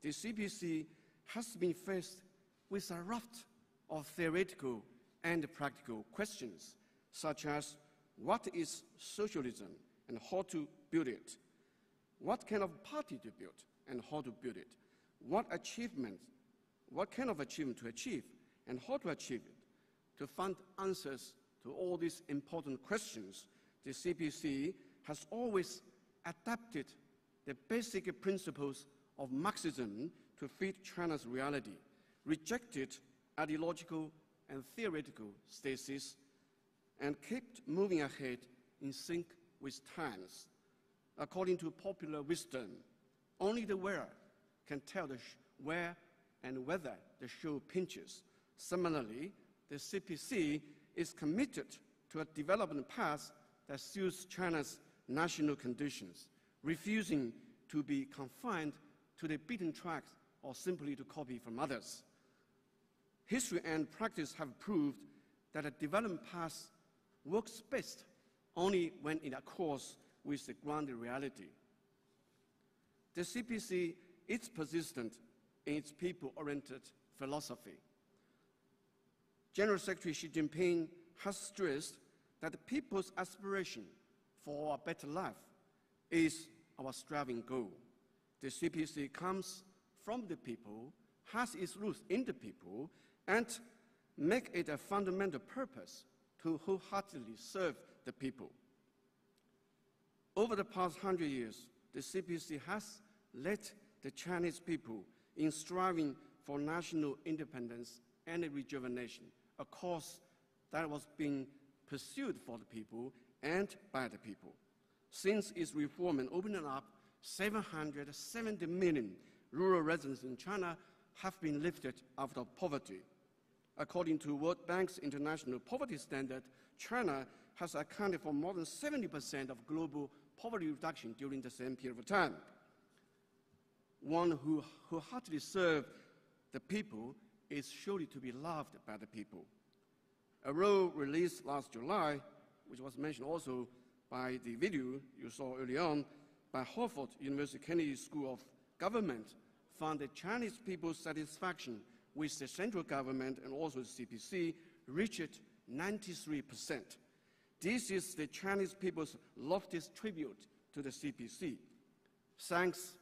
the CPC has been faced with a raft of theoretical and practical questions, such as what is socialism and how to build it, what kind of party to build and how to build it, what kind of achievement to achieve and how to achieve it. To find answers to all these important questions, the CPC has always adapted the basic principles of Marxism to fit China's reality, rejected ideological and theoretical stasis, and kept moving ahead in sync with times. According to popular wisdom, only the wearer can tell where and whether the shoe pinches. Similarly, the CPC is committed to a development path that suits China's national conditions, refusing to be confined to the beaten tracks or simply to copy from others. History and practice have proved that a development path works best only when in accord with the grounded reality. The CPC is persistent in its people-oriented philosophy. General Secretary Xi Jinping has stressed that the people's aspiration for a better life is our striving goal. The CPC comes from the people, has its roots in the people, and make it a fundamental purpose to wholeheartedly serve the people. Over the past 100 years, the CPC has led the Chinese people in striving for national independence and rejuvenation, a cause that was being pursued for the people and by the people. Since its reform and opening up, 770 million rural residents in China have been lifted out of poverty. According to World Bank's International Poverty Standard, China has accounted for more than 70% of global poverty reduction during the same period of time. One who wholeheartedly serves the people is surely to be loved by the people. A role released last July, which was mentioned also by the video you saw early on, by Harvard University Kennedy School of Government, found that Chinese people's satisfaction with the central government and also the CPC reached 93%. This is the Chinese people's loftiest tribute to the CPC. Thanks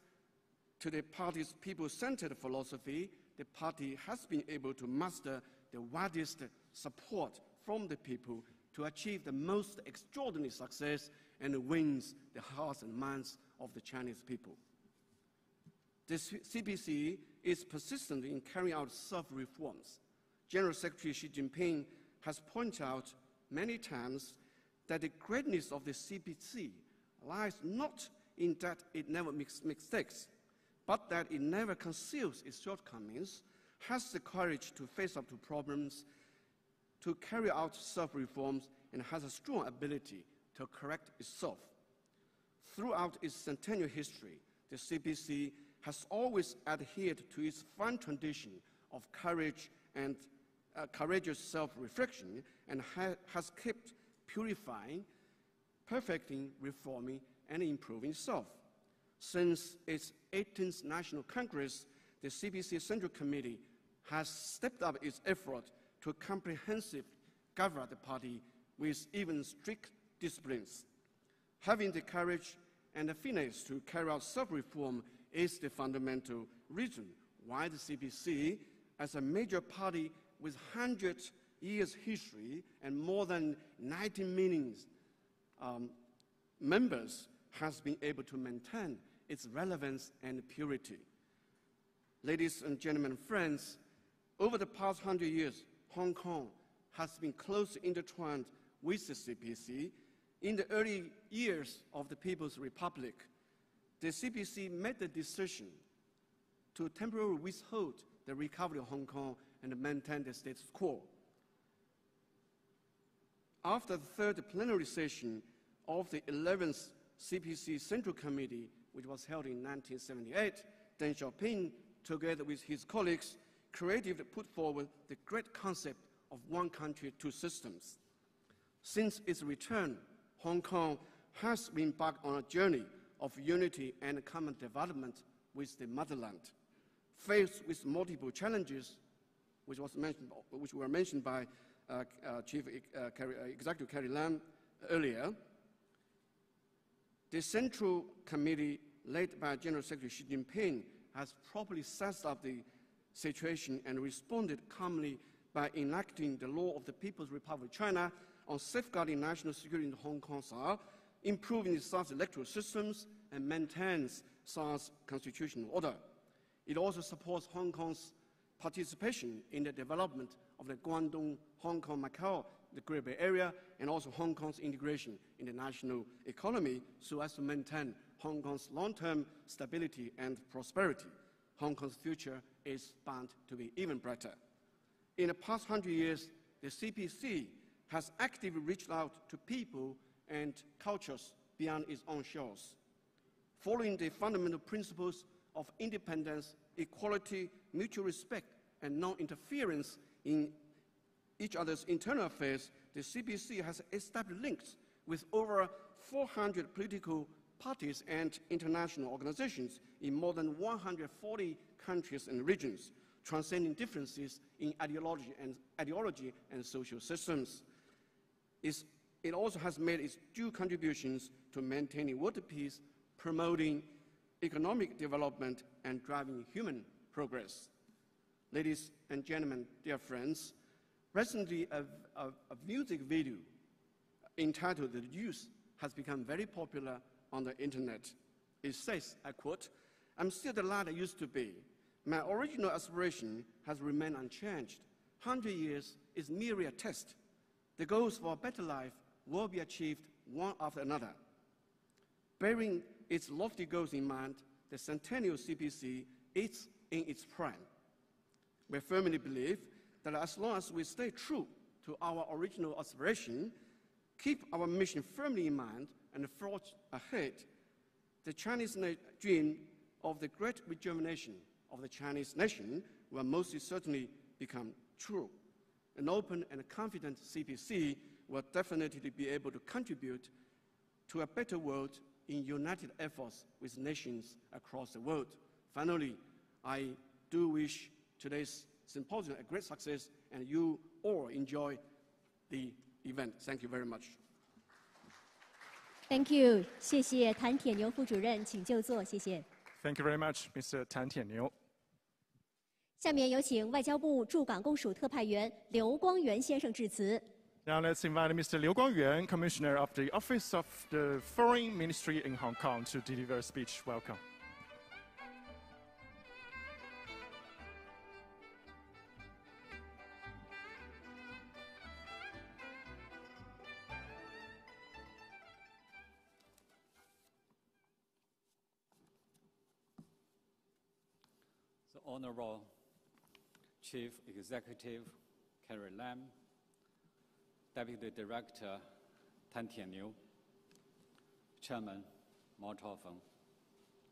to the party's people-centered philosophy, the party has been able to muster the widest support from the people to achieve the most extraordinary success and wins the hearts and minds of the Chinese people. The CPC is persistent in carrying out self-reforms. General Secretary Xi Jinping has pointed out many times that the greatness of the CPC lies not in that it never makes mistakes, but that it never conceals its shortcomings, has the courage to face up to problems, to carry out self-reforms, and has a strong ability to correct itself. Throughout its centennial history, the CPC has always adhered to its fine tradition of courage and courageous self-reflection, and has kept purifying, perfecting, reforming, and improving itself. Since its 18th National Congress, the CPC Central Committee has stepped up its effort to comprehensively govern the party with even strict disciplines. Having the courage and the finesse to carry out self-reform is the fundamental reason why the CPC, as a major party with 100 years history and more than 90 million members, has been able to maintain its relevance and purity. Ladies and gentlemen, friends, over the past 100 years, Hong Kong has been closely intertwined with the CPC. In the early years of the People's Republic, the CPC made the decision to temporarily withhold the recovery of Hong Kong and maintain the status quo. After the third plenary session of the 11th CPC Central Committee, which was held in 1978, Deng Xiaoping, together with his colleagues, creatively put forward the great concept of one country, two systems. Since its return, Hong Kong has been embarked on a journey of unity and common development with the motherland. Faced with multiple challenges, which were mentioned by Chief Executive Carrie Lam earlier, the Central Committee, led by General Secretary Xi Jinping, has properly assessed up the situation and responded calmly by enacting the law of the People's Republic of China on safeguarding national security in Hong Kong, HKSAR, improving the SAR's electoral systems, and maintains HKSAR's constitutional order. It also supports Hong Kong's participation in the development of the Guangdong, Hong Kong, Macau, the Great Bay Area, and also Hong Kong's integration in the national economy so as to maintain Hong Kong's long-term stability and prosperity. Hong Kong's future is bound to be even brighter. In the past 100 years, the CPC has actively reached out to people and cultures beyond its own shores. Following the fundamental principles of independence, equality, mutual respect, and non-interference in each other's internal affairs, the CPC has established links with over 400 political parties and international organizations in more than 140 countries and regions, transcending differences in ideology and social systems. It also has made its due contributions to maintaining world peace, promoting economic development, and driving human progress. Ladies and gentlemen, dear friends, recently a music video entitled "The Youth" has become very popular on the internet. It says, I quote, "I'm still the lad I used to be. My original aspiration has remained unchanged. 100 years is merely a test. The goals for a better life will be achieved one after another." Bearing its lofty goals in mind, the Centennial CPC is in its prime. We firmly believe that as long as we stay true to our original aspiration, keep our mission firmly in mind, and forge ahead, the Chinese dream of the great rejuvenation of the Chinese nation will most certainly become true. An open and confident CPC will definitely be able to contribute to a better world in united efforts with nations across the world. Finally, I do wish today's symposium a great success, and you all enjoy the event. Thank you very much. Thank you， 谢谢谭铁牛副主任，请就座，谢谢。Thank you very much, Mr. Tan Tianniu. 下面有请外交部驻港公署特派员刘光源先生致辞。Now let's invite Mr. Liu Guangyuan, Commissioner of the Office of the Foreign Ministry in Hong Kong, to deliver a speech. Welcome. The Honorable Chief Executive Carrie Lam, Deputy Director Tan Tianniu, Chairman Mao Chaofeng,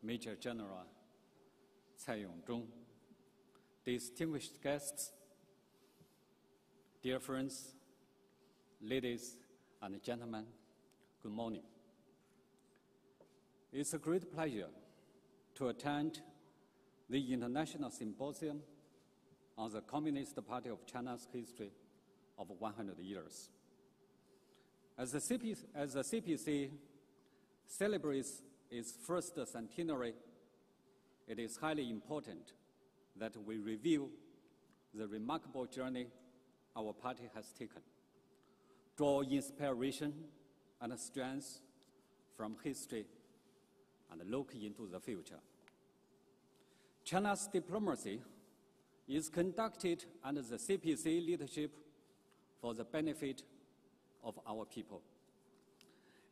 Major General Cai Yongzhong, distinguished guests, dear friends, ladies and gentlemen, good morning. It's a great pleasure to attend the International Symposium on the Communist Party of China's history of 100 years. As the CPC celebrates its first centenary, it is highly important that we review the remarkable journey our party has taken, draw inspiration and strength from history, and look into the future. China's diplomacy is conducted under the CPC leadership for the benefit of our people.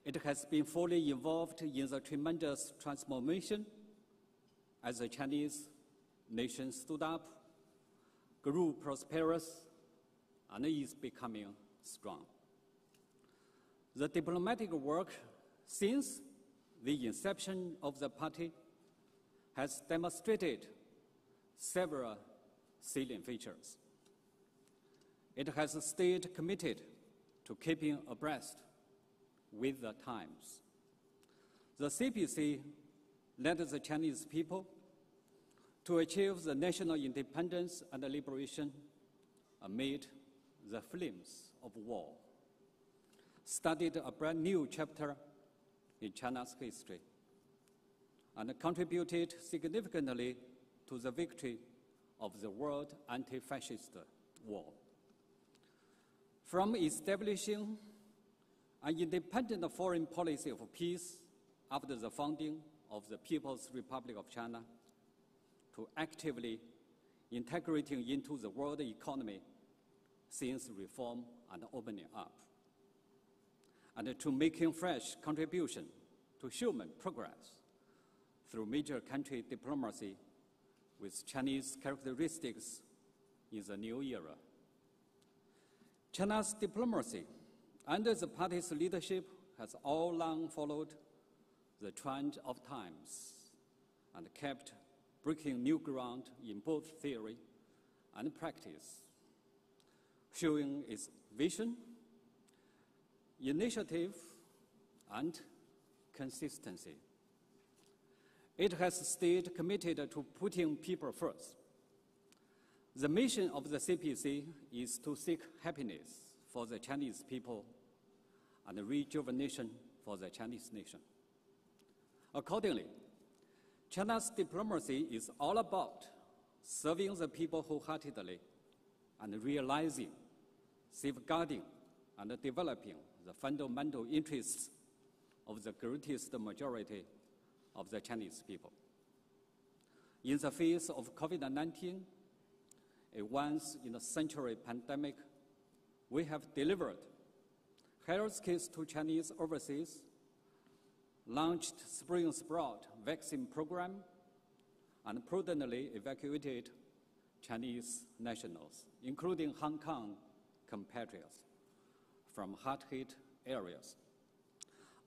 It has been fully involved in the tremendous transformation as the Chinese nation stood up, grew prosperous, and is becoming strong. The diplomatic work since the inception of the party has demonstrated several salient features. It has stayed committed to keeping abreast with the times. The CPC led the Chinese people to achieve the national independence and liberation amid the flames of war, started a brand new chapter in China's history, and contributed significantly to the victory of the world anti-fascist war. From establishing an independent foreign policy of peace after the founding of the People's Republic of China to actively integrating into the world economy since reform and opening up, and to making fresh contribution to human progress through major country diplomacy with Chinese characteristics in the new era. China's diplomacy under the party's leadership has all along followed the trend of times and kept breaking new ground in both theory and practice, showing its vision, initiative, and consistency. It has stayed committed to putting people first. The mission of the CPC is to seek happiness for the Chinese people and rejuvenation for the Chinese nation. Accordingly, China's diplomacy is all about serving the people wholeheartedly and realizing, safeguarding, and developing the fundamental interests of the greatest majority of the Chinese people. In the face of COVID-19, a once-in-a-century pandemic, we have delivered health kits to Chinese overseas, launched spring sprout vaccine program, and prudently evacuated Chinese nationals, including Hong Kong compatriots, from hard-hit areas.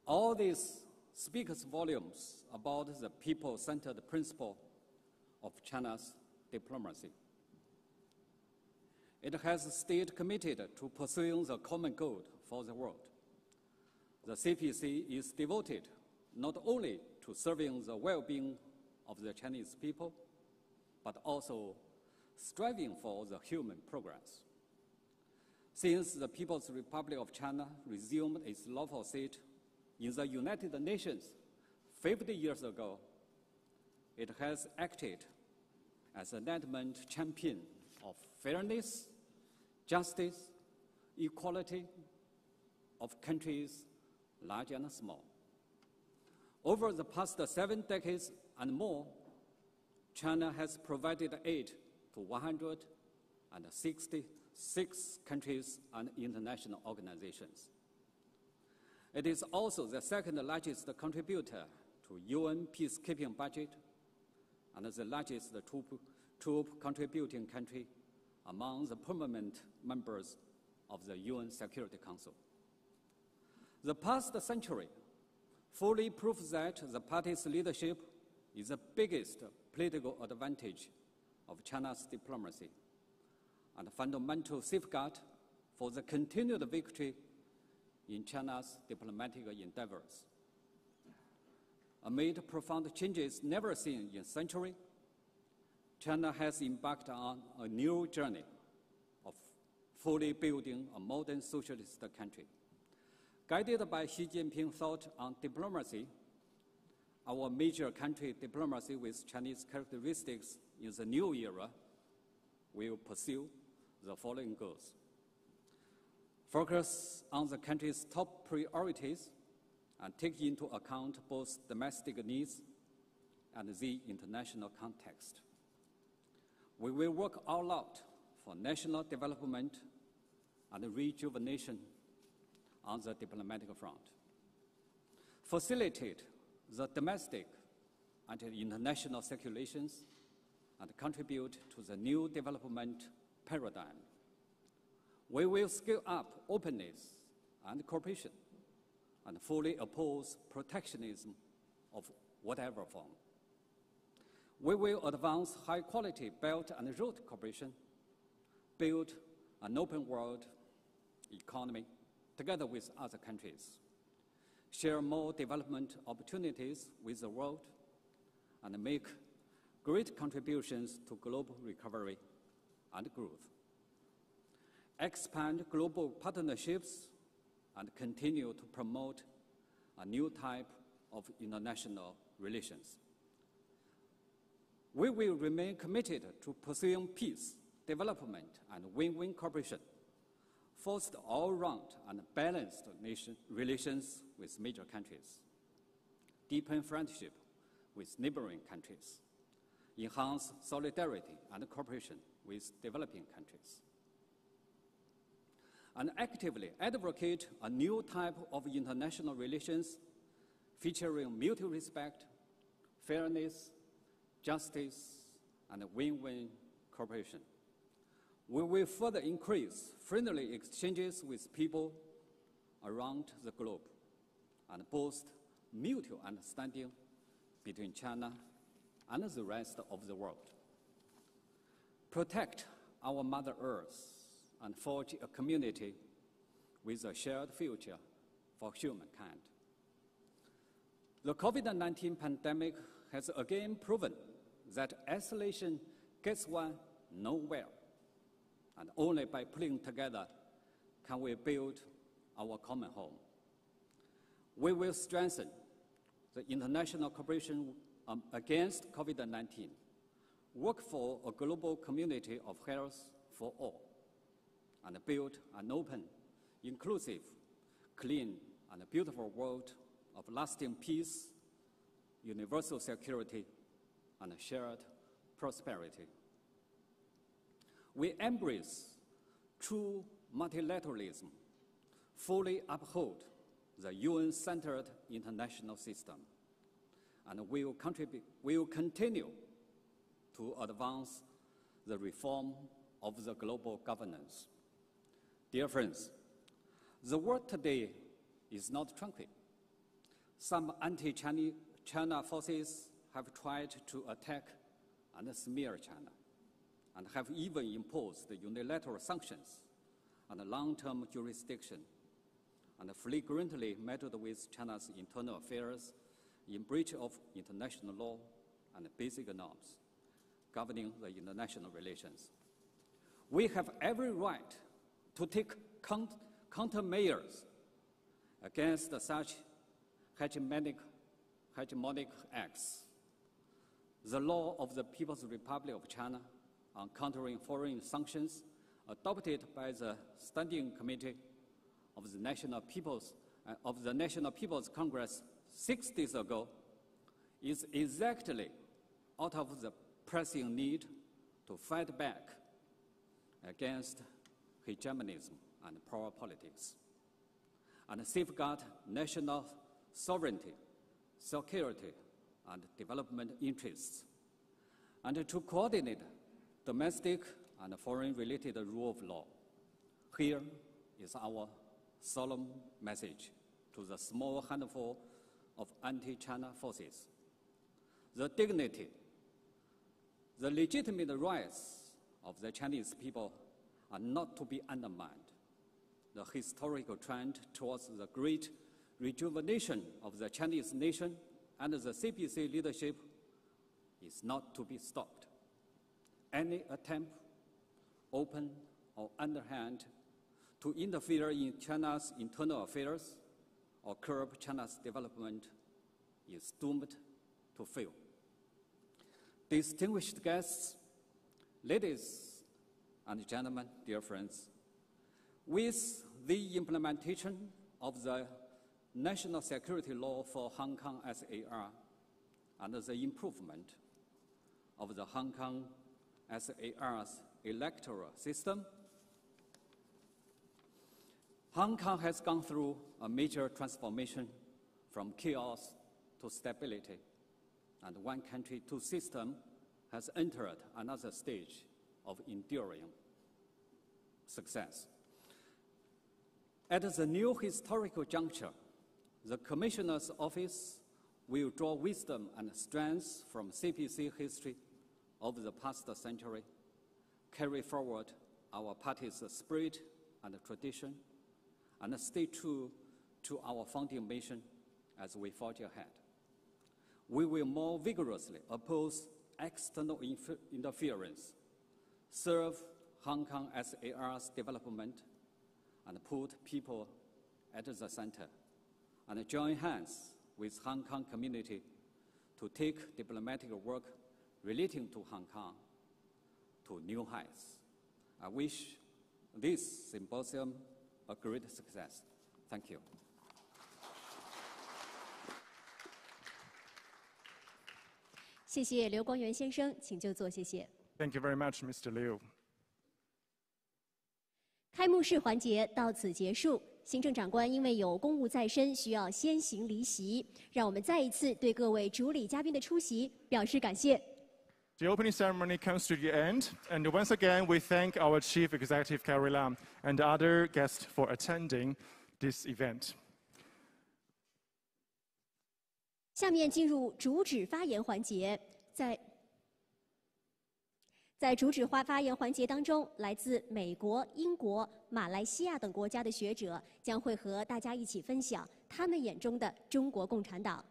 All this speaks volumes about the people-centered principle of China's diplomacy. It has stayed committed to pursuing the common good for the world. The CPC is devoted not only to serving the well-being of the Chinese people, but also striving for the human progress. Since the People's Republic of China resumed its lawful seat in the United Nations 50 years ago, it has acted as an adamant champion of fairness, justice, equality of countries large and small. Over the past 7 decades and more, China has provided aid to 166 countries and international organizations. It is also the second largest contributor to UN peacekeeping budget and the largest troop contributing country among the permanent members of the UN Security Council. The past century fully proves that the party's leadership is the biggest political advantage of China's diplomacy and a fundamental safeguard for the continued victory in China's diplomatic endeavors. Amid profound changes never seen in a century, China has embarked on a new journey of fully building a modern socialist country. Guided by Xi Jinping's thought on diplomacy, our major country diplomacy with Chinese characteristics in the new era will pursue the following goals. Focus on the country's top priorities and take into account both domestic needs and the international context. We will work all out for national development and rejuvenation on the diplomatic front. Facilitate the domestic and international circulations and contribute to the new development paradigm. We will scale up openness and cooperation and fully oppose protectionism of whatever form. We will advance high-quality Belt and Road cooperation, build an open world economy together with other countries, share more development opportunities with the world, and make great contributions to global recovery and growth. Expand global partnerships and continue to promote a new type of international relations. We will remain committed to pursuing peace, development, and win-win cooperation, foster all-round and balanced relations with major countries, deepen friendship with neighboring countries, enhance solidarity and cooperation with developing countries, and actively advocate a new type of international relations featuring mutual respect, fairness, justice, and win-win cooperation. We will further increase friendly exchanges with people around the globe and boost mutual understanding between China and the rest of the world. Protect our Mother Earth and forge a community with a shared future for humankind. The COVID-19 pandemic has again proven that isolation gets one nowhere, and only by pulling together can we build our common home. We will strengthen the international cooperation against COVID-19, work for a global community of health for all, and build an open, inclusive, clean, and beautiful world of lasting peace, universal security, and shared prosperity. We embrace true multilateralism, fully uphold the UN-centered international system, and will continue to advance the reform of the global governance. Dear friends, the world today is not tranquil. Some anti-China forces have tried to attack and smear China, and have even imposed unilateral sanctions and long-term jurisdiction, and flagrantly meddled with China's internal affairs in breach of international law and basic norms governing the international relations. We have every right to take countermeasures against such hegemonic acts. The law of the People's Republic of China on countering foreign sanctions, adopted by the Standing Committee of the National People's Congress 6 days ago, is exactly out of the pressing need to fight back against hegemonism and power politics, and safeguard national sovereignty, security, and development interests, and to coordinate domestic and foreign-related rule of law. Here is our solemn message to the small handful of anti-China forces. The dignity, the legitimate rights of the Chinese people are not to be undermined. The historical trend towards the great rejuvenation of the Chinese nation and the CPC leadership is not to be stopped. Any attempt, open or underhand, to interfere in China's internal affairs or curb China's development is doomed to fail. Distinguished guests, ladies and gentlemen, dear friends, with the implementation of the National Security Law for Hong Kong SAR and the improvement of the Hong Kong SAR's electoral system, Hong Kong has gone through a major transformation from chaos to stability, and one country, two systems has entered another stage of enduring success. At the new historical juncture, the Commissioner's Office will draw wisdom and strength from CPC history of the past century, carry forward our party's spirit and tradition, and stay true to our founding mission as we forge ahead. We will more vigorously oppose external interference, serve Hong Kong SAR's development, and put people at the center, and join hands with Hong Kong community to take diplomatic work relating to Hong Kong to new heights. I wish this symposium a great success. Thank you. 谢谢刘光源先生，请就座，谢谢。Thank you very much, Mr. Liu. 开幕式环节到此结束。行政长官因为有公务在身，需要先行离席。让我们再一次对各位主礼嘉宾的出席表示感谢。The opening ceremony comes to the end, and once again we thank our Chief Executive Carrie Lam and other guests for attending this event. 下面进入主旨发言环节，在主旨发言环节当中，来自美国、英国、马来西亚等国家的学者将会和大家一起分享他们眼中的中国共产党。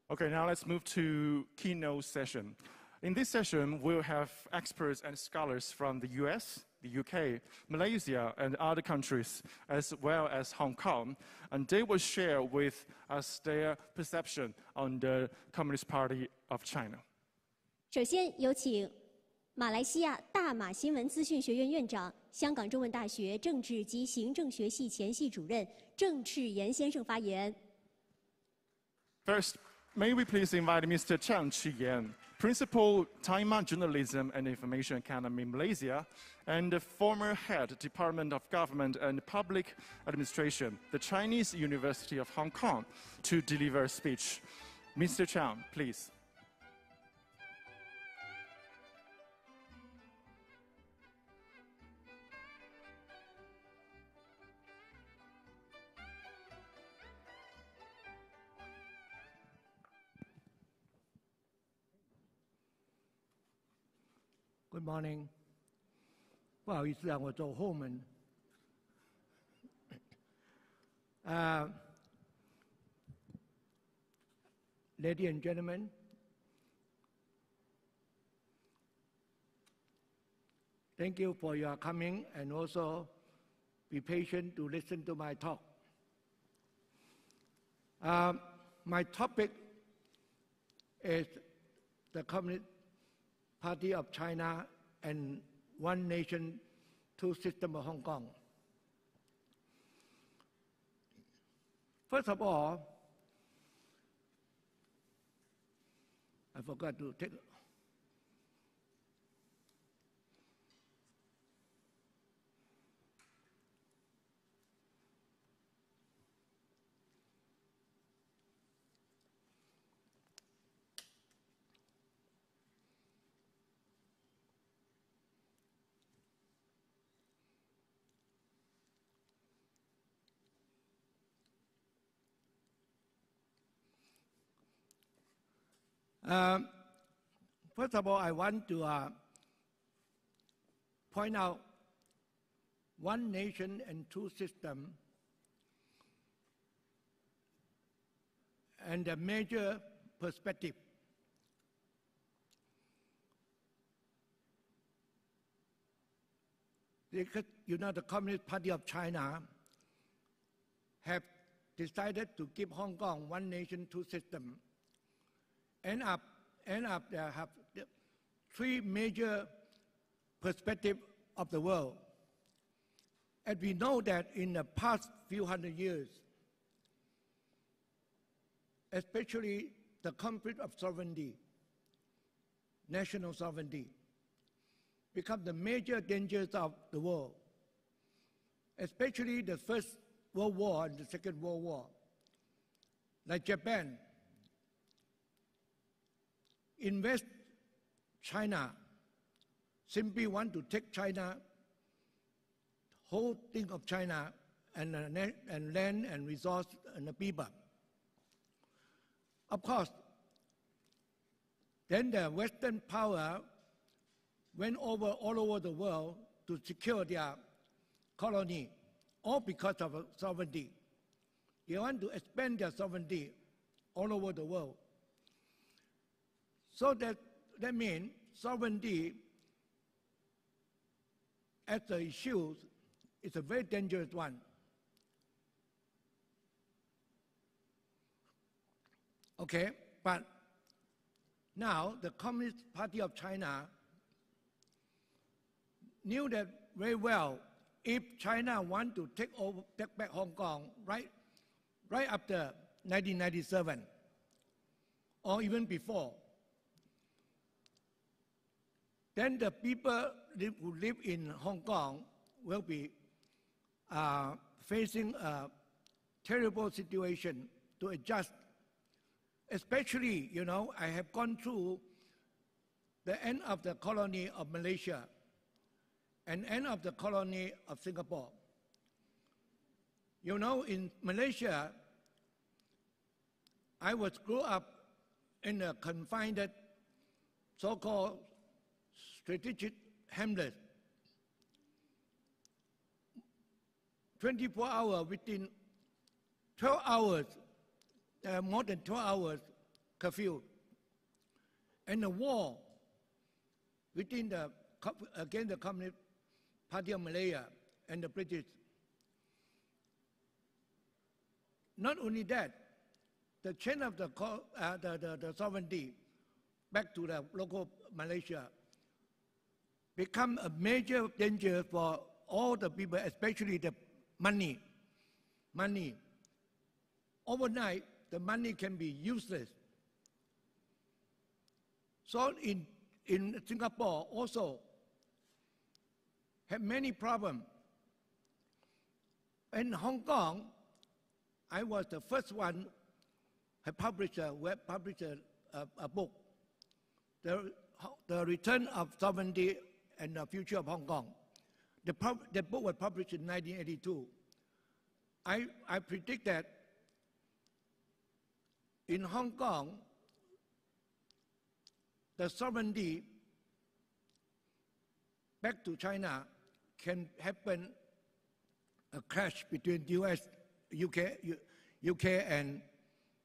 Okay, now let's move to keynote session. In this session, we'll have experts and scholars from the US, the UK, Malaysia, and other countries, as well as Hong Kong, and they will share with us their perception on the Communist Party of China. 首先有请马来西亚大马新闻资讯学院院长、香港中文大学政治及行政学系前系主任郑赤岩先生发言。First, may we please invite Mr. Chang Chi-yan, Principal Taiwan Journalism and Information Academy Malaysia, and the former head Department of Government and Public Administration, the Chinese University of Hong Kong, to deliver a speech. Mr. Chang, please. Good morning. 不好意思啊，我走后门。Ladies and gentlemen, thank you for your coming and also be patient to listen to my talk. My topic is the Communist Party of China and One Nation, Two Systems of Hong Kong. First of all, I forgot to take. First of all, I want to point out one nation and two systems and the major perspective. The Communist Party of China have decided to give Hong Kong one nation, two systems. End up there have three major perspectives of the world. And we know that in the past few hundred years, especially the conflict of sovereignty, national sovereignty, become the major dangers of the world, especially the First World War and the Second World War. Like Japan, invest China, simply want to take China, whole thing of China, and land and resource and the people. Of course, then the Western power went over all over the world to secure their colony, all because of sovereignty. They want to expand their sovereignty all over the world. So that means sovereignty as an issue is a very dangerous one. Okay, but now the Communist Party of China knew that very well. If China want to take back Hong Kong right after 1997, or even before, then the people who live in Hong Kong will be facing a terrible situation to adjust. Especially, you know, I have gone through the end of the colony of Malaysia and end of the colony of Singapore. You know, in Malaysia, I grew up in a confined, so-called strategic hamlet. 24 hours within 12 hours, more than 12 hours curfew, and the war within against the Communist Party of Malaya and the British. Not only that, the change of the sovereignty back to the local Malaysia become a major danger for all the people, especially the money. Overnight, the money can be useless. So in Singapore also have many problems. In Hong Kong, I was the first one who published a book, The Return of Sovereignty and the Future of Hong Kong. The book was published in 1982. I predict that in Hong Kong, the sovereignty back to China can happen a clash between US, UK and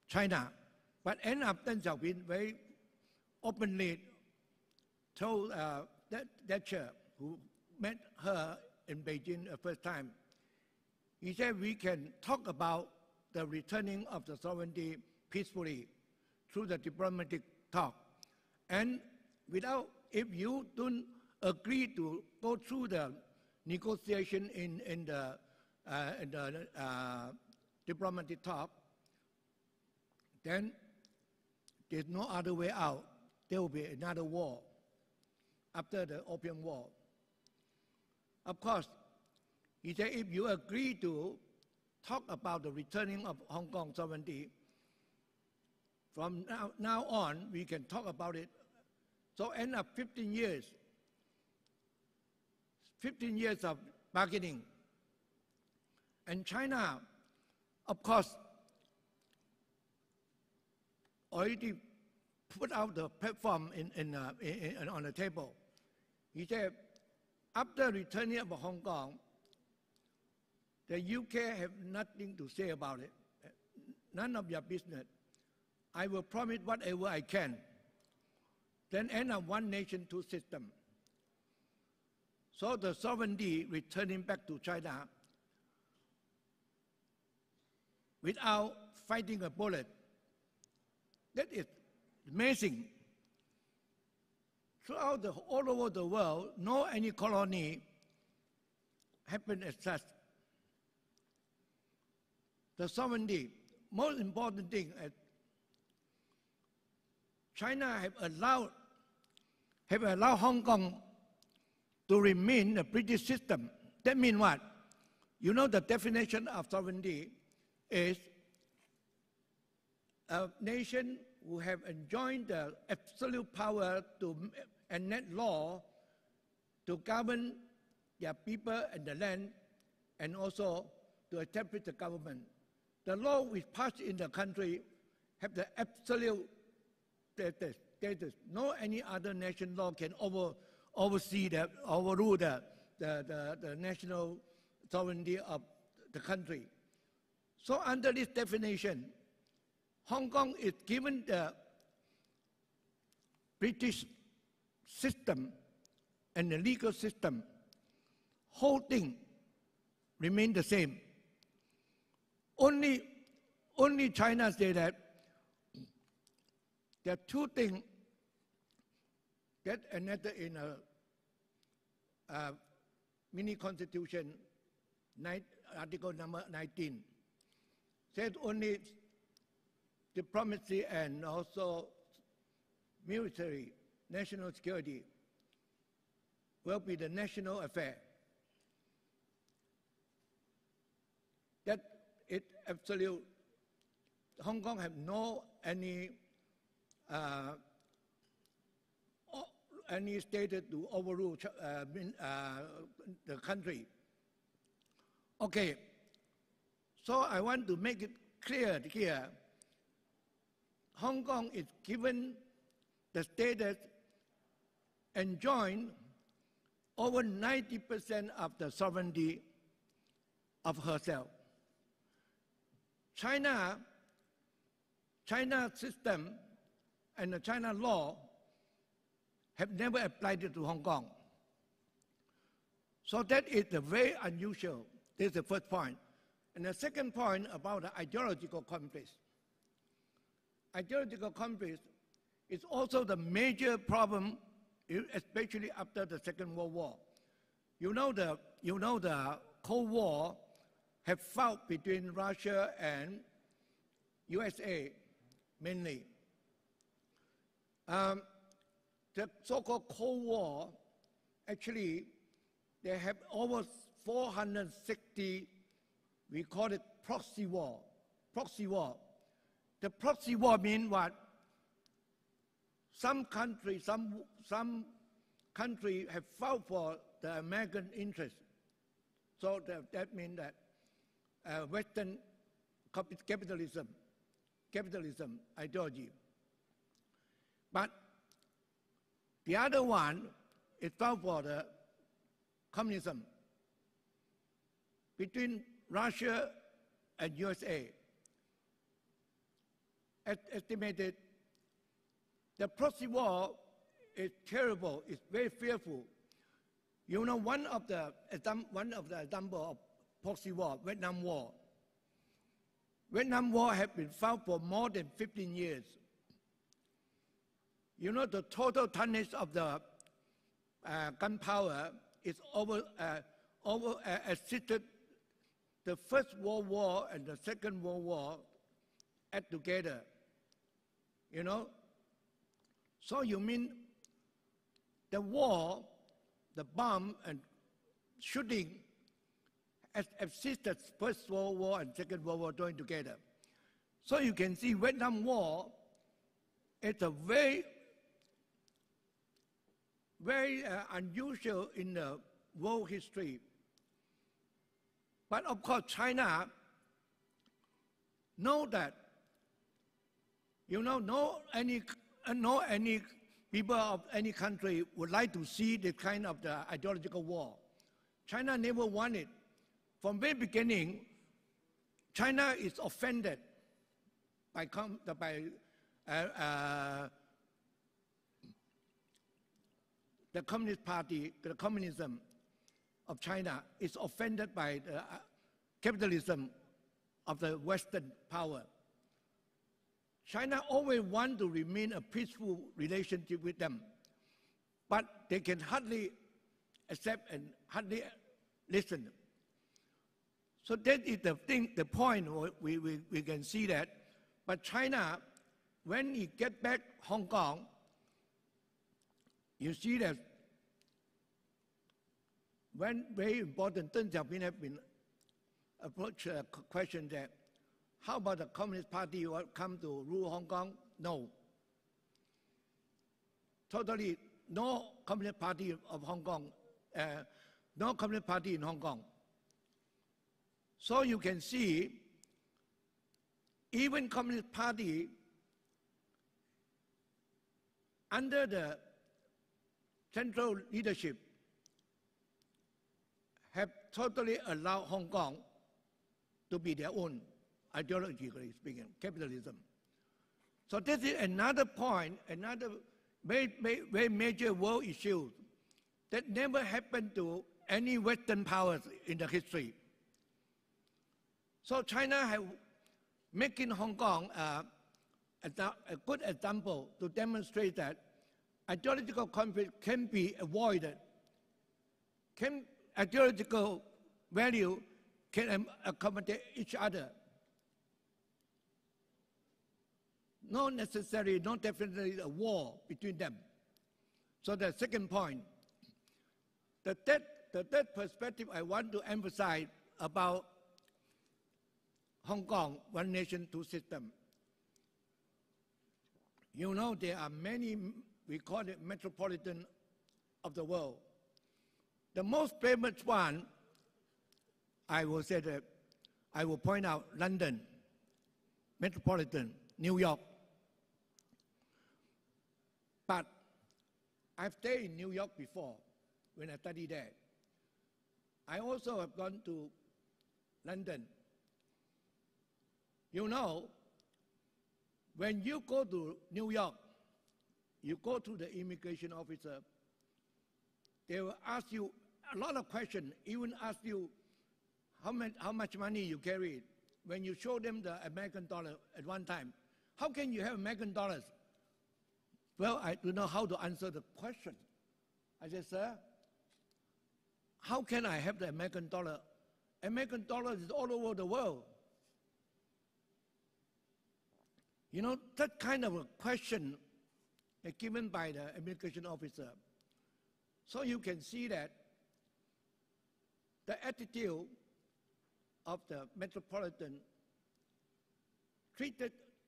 China. But end up Deng Xiaoping very openly told Thatcher, who met her in Beijing the first time, he said we can talk about the returning of the sovereignty peacefully through the diplomatic talk. And if you don't agree to go through the negotiation in the diplomatic talk, then there's no other way out. There will be another war after the Opium War. Of course, he said if you agree to talk about the returning of Hong Kong sovereignty, from now on, we can talk about it. So end up 15 years of bargaining. And China, of course, already put out the platform on the table. He said, after returning of Hong Kong, the UK have nothing to say about it. None of your business. I will promise whatever I can. Then end up one nation, two systems. So the sovereignty returning back to China without fighting a bullet. That is amazing. Throughout all over the world, no any colony happened as such. The sovereignty, most important thing, China have allowed Hong Kong to remain a British system. That means what? You know the definition of sovereignty is a nation who have enjoyed the absolute power to enact law to govern their people and the land, and also to establish the government. The law which passed in the country have the absolute status. No any other nation law can overrule the national sovereignty of the country. So under this definition, Hong Kong is given the British system and the legal system. Whole thing remain the same. Only China say that there are two things that enacted in a mini constitution, article number 19, said only diplomacy and also military, national security. will be the national affair. That it absolutely, Hong Kong have no any status to overrule the country. Okay, so I want to make it clear here. Hong Kong is given the status enjoying over 90% of the sovereignty of herself. China system and the China law have never applied it to Hong Kong. So that is very unusual. This is the first point. And the second point about the ideological conflict. Ideological conflict is also the major problem, especially after the Second World War. You know the Cold War have fought between Russia and USA mainly. The so-called Cold War, actually, they have over 460, we call it proxy war. Proxy war. The proxy war means what? Some country have fought for the American interest. So that means that Western capitalism ideology. But the other one is fought for the communism between Russia and USA. Estimated, the proxy war is terrible, it's very fearful. You know, one of the example of proxy war, Vietnam War. Vietnam War has been fought for more than 15 years. You know, the total tonnage of the gunpowder is exceeded the First World War and the Second World War add together. You know? So you mean the war, the bomb and shooting has exceeded First World War and Second World War joined together. So you can see Vietnam War is a very unusual in the world history. But of course, China know that, you know, no any people of any country would like to see the kind of the ideological war. China never wanted. From very beginning, China is offended by the Communist Party, the communism of China is offended by the capitalism of the Western power. China always wants to remain a peaceful relationship with them, but they can hardly accept and hardly listen. So that is the thing, the point we can see that. But China, when he get back Hong Kong, you see that when very important, Deng Xiaoping have been approached a question that, how about the Communist Party will come to rule Hong Kong? No. Totally no Communist Party of Hong Kong, no Communist Party in Hong Kong. So you can see, even Communist Party under the central leadership have totally allowed Hong Kong to be their own, ideologically speaking, capitalism. So this is another point, another very major world issue that never happened to any Western powers in the history. So China have making Hong Kong a good example to demonstrate that ideological conflict can be avoided. Ideological value can accommodate each other. Not necessarily, not definitely a war between them. So the second point. The third perspective I want to emphasize about Hong Kong, one nation, two systems. You know, there are many, we call it metropolitan of the world. The most famous one, I will say that, I will point out London, metropolitan, New York. But I've stayed in New York before when I studied there. I also have gone to London. You know, when you go to New York, you go to the immigration officer, they will ask you a lot of questions, even ask you how much money you carry. When you show them the American dollar at one time, how can you have American dollars? Well, I don't know how to answer the question. I said, sir, how can I have the American dollar? American dollar is all over the world. You know, that kind of a question is given by the immigration officer. So you can see that the attitude of the metropolitan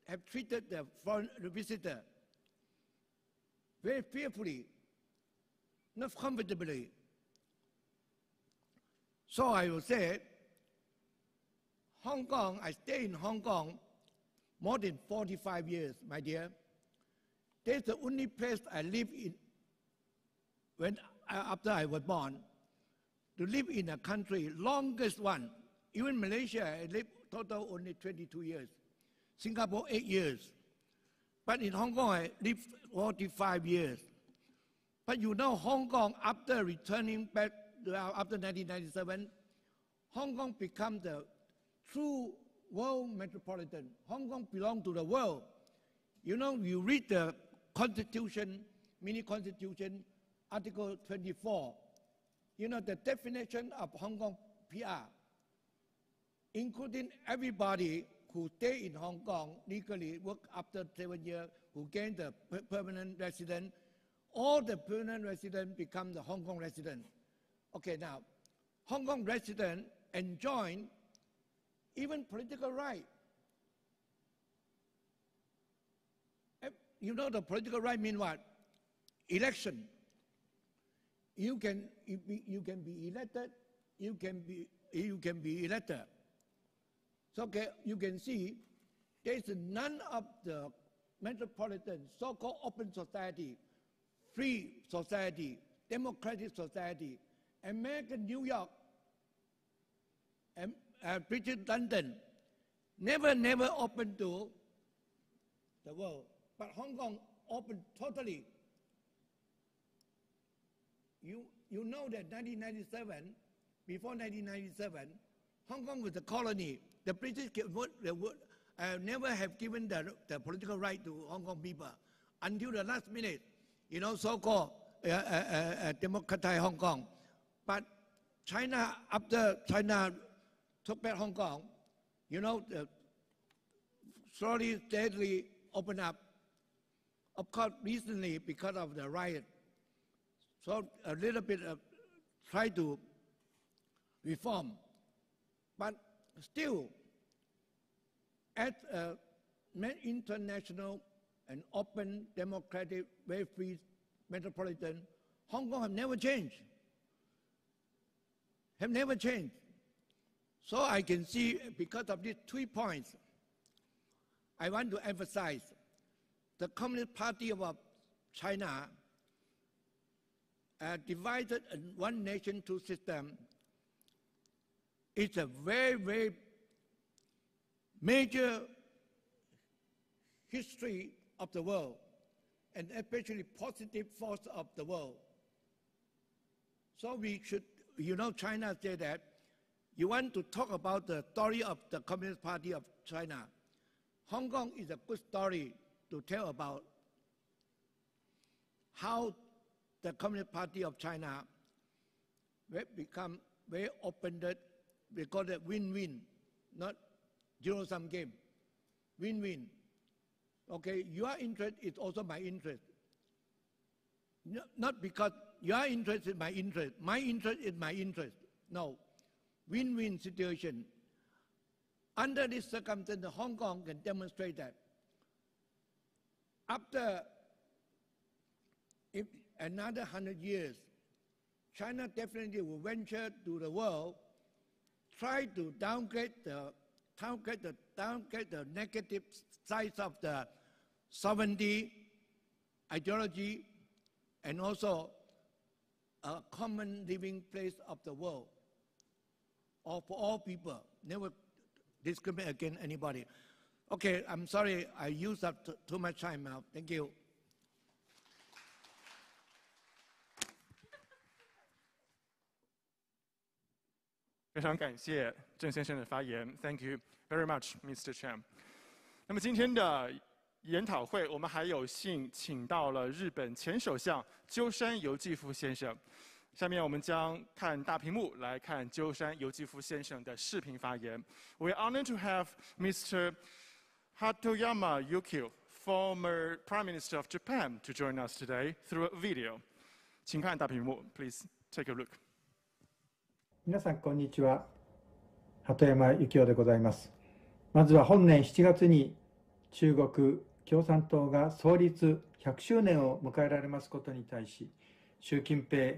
have treated the foreign visitor very fearfully, not comfortably. So I will say, Hong Kong, I stay in Hong Kong more than 45 years, my dear. That's the only place I live in after I was born, to live in a country, longest one. Even Malaysia, I lived total only 22 years. Singapore, 8 years. But in Hong Kong, I lived 45 years. But you know, Hong Kong, after returning back after 1997, Hong Kong became the true world metropolitan. Hong Kong belongs to the world. You know, you read the Constitution, mini Constitution, Article 24. You know, the definition of Hong Kong PR, including everybody who stay in Hong Kong legally, work after 7 years, who gain the permanent resident, all the permanent residents become the Hong Kong resident. Okay, now, Hong Kong residents enjoy even political right. You know the political right mean what? Election. You can be elected, you can be elected. So okay, you can see there is none of the metropolitan so-called open society, free society, democratic society, American New York, and British London, never open to the world. But Hong Kong open totally. You know that 1997, before 1997, Hong Kong was a colony. The British never have given the political right to Hong Kong people until the last minute, you know, so-called democratized Hong Kong. But China, after China took back Hong Kong, you know, slowly, steadily opened up. Of course, recently, because of the riot, so a little bit try to reform. But still, as a international and open, democratic, very free metropolitan, Hong Kong have never changed. Have never changed. So I can see, because of these 3 points, I want to emphasize the Communist Party of China divided in one nation, two systems. It's a very, very major history of the world, and especially positive force of the world. So we should, you know, China said that you want to talk about the story of the Communist Party of China. Hong Kong is a good story to tell about how the Communist Party of China will become very open-ended. We call it win-win, not zero-sum game. Win-win. Okay, your interest is also my interest. Not because your interest is my interest, my interest is my interest. No, win-win situation. Under this circumstance, Hong Kong can demonstrate that. After if another 100 years, China definitely will venture to the world, try to downgrade the negative sides of the sovereignty, ideology, and also a common living place of the world, or for all people, never discriminate against anybody. Okay, I'm sorry, I used up too much time now. Thank you. 非常感谢郑先生的发言 ，Thank you very much, Mr. Chen。那么今天的研讨会，我们还有幸请到了日本前首相鸠山由纪夫先生。下面我们将看大屏幕来看鸠山由纪夫先生的视频发言。We're honored to have Mr. Hatoyama Yukio, former Prime Minister of Japan, to join us today through a video. 请看大屏幕 ，Please take a look. 皆さんこんにちは。鳩山幸夫でございます。まずは本年7月に中国共産党が創立100周年を迎えられますことに対し、習近平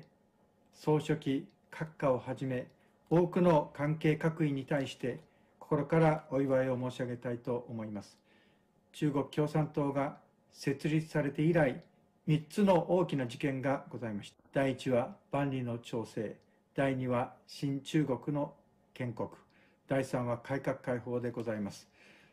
総書記閣下をはじめ多くの関係各位に対して心からお祝いを申し上げたいと思います。中国共産党が設立されて以来、3つの大きな事件がございました。第1は万里の長征、第2は新中国の建国、第3は改革開放でございます。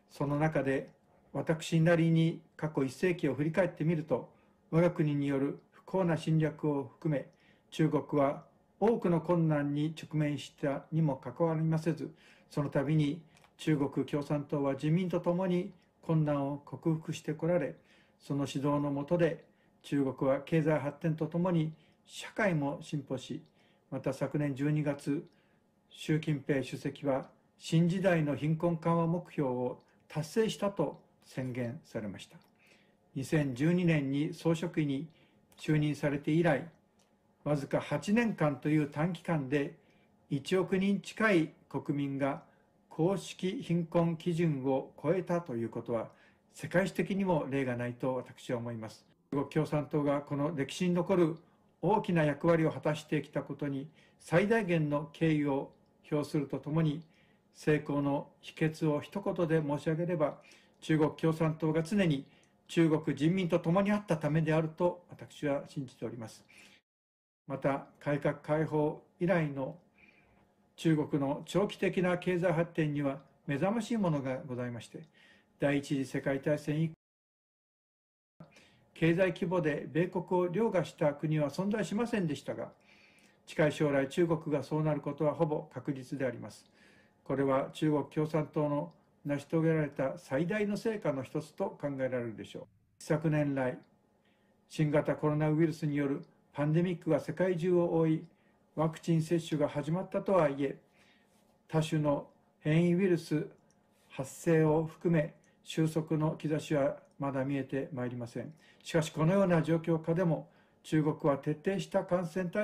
その中で私なりに過去1世紀を振り返ってみると、我が国による不幸な侵略を含め、中国は多くの困難に直面したにもかかわりませず、その度に中国共産党は人民とともに困難を克服してこられ、その指導の下で中国は経済発展とともに社会も進歩し、また昨年12月、習近平主席は新時代の貧困緩和目標を達成したと宣言されました。2012年に総書記に就任されて以来、わずか8年間という短期間で1億人近い国民が公式貧困基準を超えたということは、世界史的にも例がないと私は思います。中国共産党がこの歴史に残る大きな役割を果たしてきたことに最大限の敬意を表するとともに、成功の秘訣を一言で申し上げれば、中国共産党が常に中国人民と共にあったためであると私は信じております。また、改革開放以来の中国の長期的な経済発展には目覚ましいものがございまして、第一次世界大戦以降、経済規模で米国を凌駕した国は存在しませんでしたが、近い将来中国がそうなることはほぼ確実であります。これは中国共産党の成し遂げられた最大の成果の一つと考えられるでしょう。一昨年来、新型コロナウイルスによるパンデミックが世界中を覆い、ワクチン接種が始まったとはいえ、多種の変異ウイルス発生を含め収束の兆しはまだ見えてまいりません。しかしこのような状況下でも中国は徹底した感染対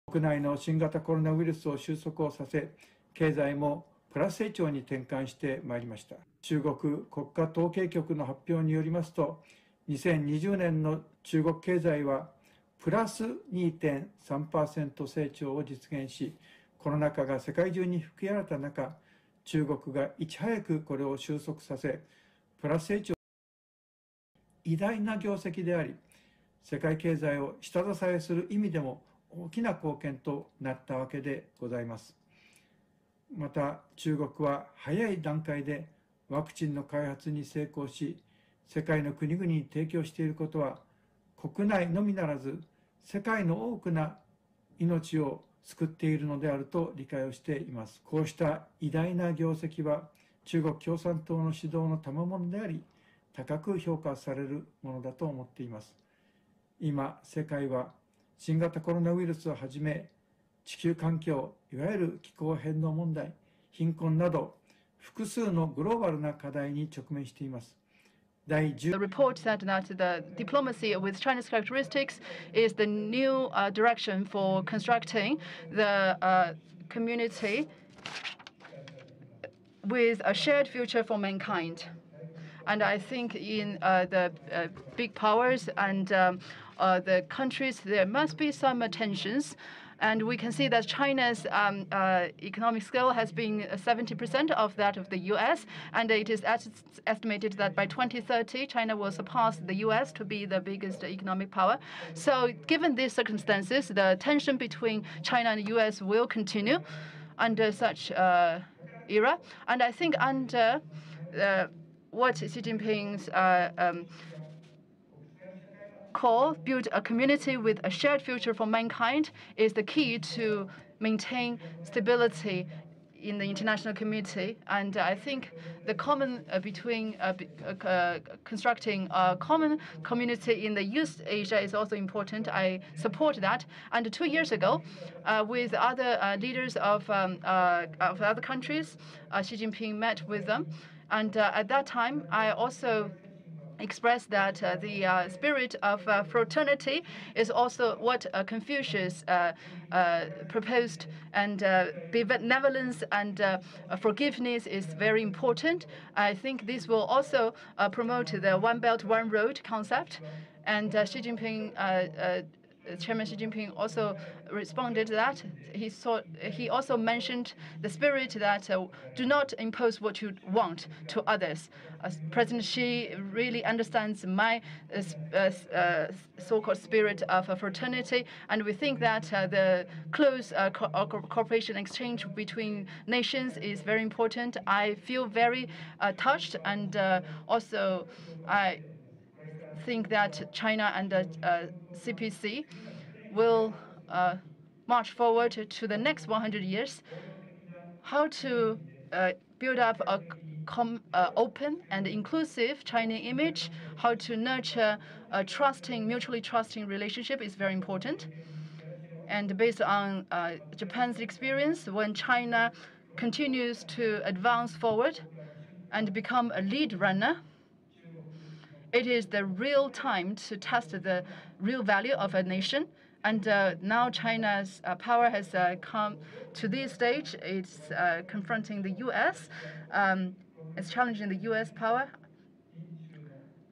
策、国内の新型コロナウイルスを収束をさせ、経済もプラス成長に転換してまいりました。中国国家統計局の発表によりますと、2020年の中国経済はプラス 2.3% 成長を実現し、コロナ禍が世界中に吹き荒れた中、中国がいち早くこれを収束させ、プラス成長、偉大な業績であり、世界経済を下支えする意味でも大きな貢献となったわけでございます。また、中国は早い段階でワクチンの開発に成功し、世界の国々に提供していることは、国内のみならず、世界の多くな命を救っているのであると理解をしています。こうした偉大な業績は、中国共産党の指導の賜物であり、高く評価されるものだと思っています。今、世界は新型コロナウイルスをはじめ、地球環境、いわゆる気候変動問題、貧困など、複数のグローバルな課題に直面しています。The report said that the diplomacy with China's characteristics is the new direction for constructing the community with a shared future for mankind. And I think in the big powers and the countries, there must be some tensions. And we can see that China's economic scale has been 70% of that of the U.S. And it is estimated that by 2030, China will surpass the U.S. to be the biggest economic power. So given these circumstances, the tension between China and the U.S. will continue under such era. And I think under what Xi Jinping's call, build a community with a shared future for mankind, is the key to maintain stability in the international community. And I think the common between constructing a common community in the East Asia is also important. I support that. And 2 years ago, with other leaders of other countries, Xi Jinping met with them. And at that time, I also expressed that the spirit of fraternity is also what Confucius proposed, and benevolence and forgiveness is very important. I think this will also promote the One Belt, One Road concept. And Xi Jinping, Chairman Xi Jinping also responded that he also mentioned the spirit that do not impose what you want to others. President Xi really understands my so-called spirit of fraternity, and we think that the close cooperation exchange between nations is very important. I feel very touched, and also I think that China and CPC will march forward to the next 100 years. How to build up a open and inclusive China image, how to nurture a mutually trusting relationship is very important. And based on Japan's experience, when China continues to advance forward and become a lead runner, it is the real time to test the real value of a nation. And now China's power has come to this stage. It's confronting the U.S. It's challenging the U.S. power.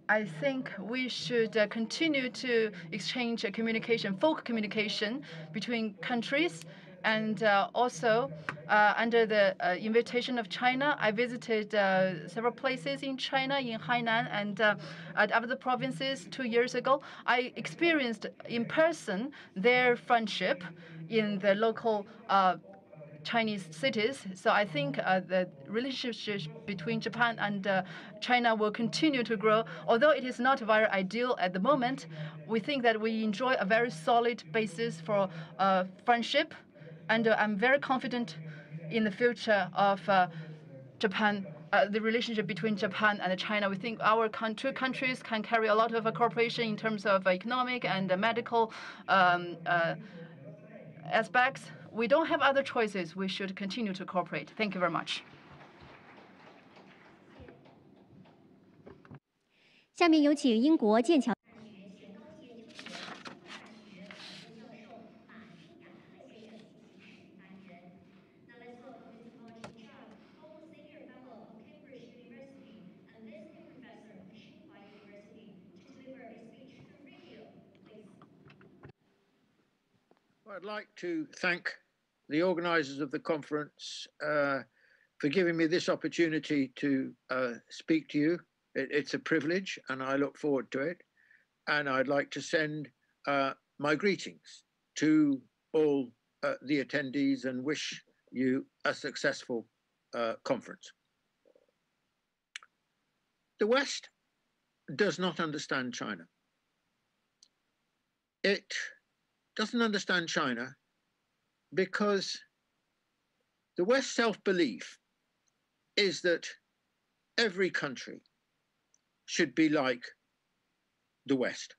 I think we should continue to exchange communication, folk communication between countries. And also, under the invitation of China, I visited several places in China, in Hainan and at other provinces 2 years ago. I experienced in person their friendship in the local Chinese cities. So I think the relationship between Japan and China will continue to grow. Although it is not very ideal at the moment, we think that we enjoy a very solid basis for friendship. And I'm very confident in the future of Japan, the relationship between Japan and China. We think our two countries can carry a lot of cooperation in terms of economic and medical aspects. We don't have other choices. We should continue to cooperate. Thank you very much. 下面有请英国剑桥。I'd like to thank the organisers of the conference for giving me this opportunity to speak to you. It's a privilege and I look forward to it. And I'd like to send my greetings to all the attendees and wish you a successful conference. The West does not understand China. It doesn't understand China because the West's self-belief is that every country should be like the West.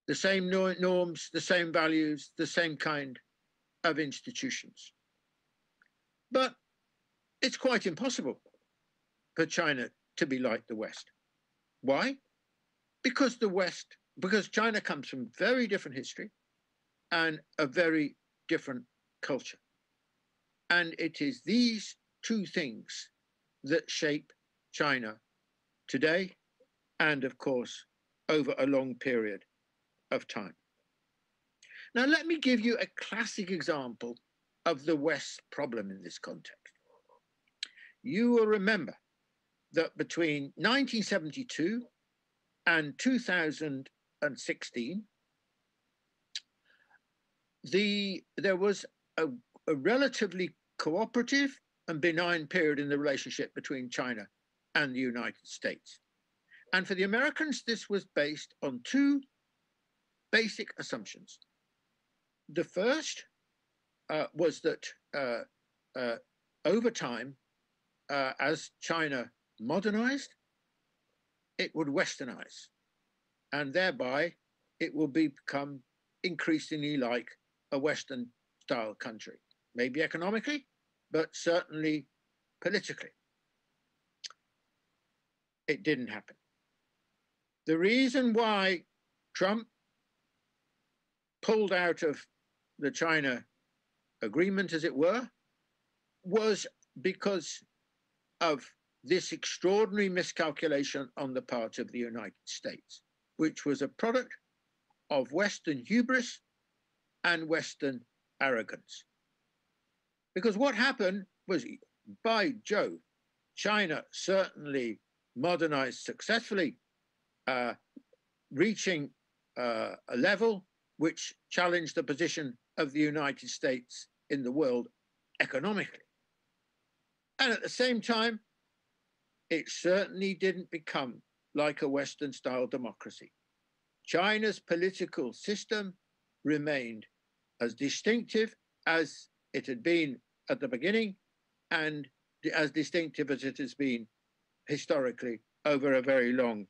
The same norms, the same values, the same kind of institutions. But it's quite impossible for China to be like the West. Why? Because because China comes from very different history and a very different culture. And it is these two things that shape China today and, of course, over a long period of time. Now, let me give you a classic example of the West's problem in this context. You will remember that between 1972 and 2016, there was a relatively cooperative and benign period in the relationship between China and the United States. And for the Americans, this was based on two basic assumptions. The first was that over time, as China modernized, it would westernize, and thereby it will become increasingly like a Western-style country, maybe economically, but certainly politically. It didn't happen. The reason why Trump pulled out of the China agreement, as it were, was because of this extraordinary miscalculation on the part of the United States, which was a product of Western hubris and Western arrogance. Because what happened was, by Jove, China certainly modernized successfully, reaching a level which challenged the position of the United States in the world economically. And at the same time, it certainly didn't become like a Western-style democracy. China's political system remained as distinctive as it had been at the beginning and as distinctive as it has been historically over a very long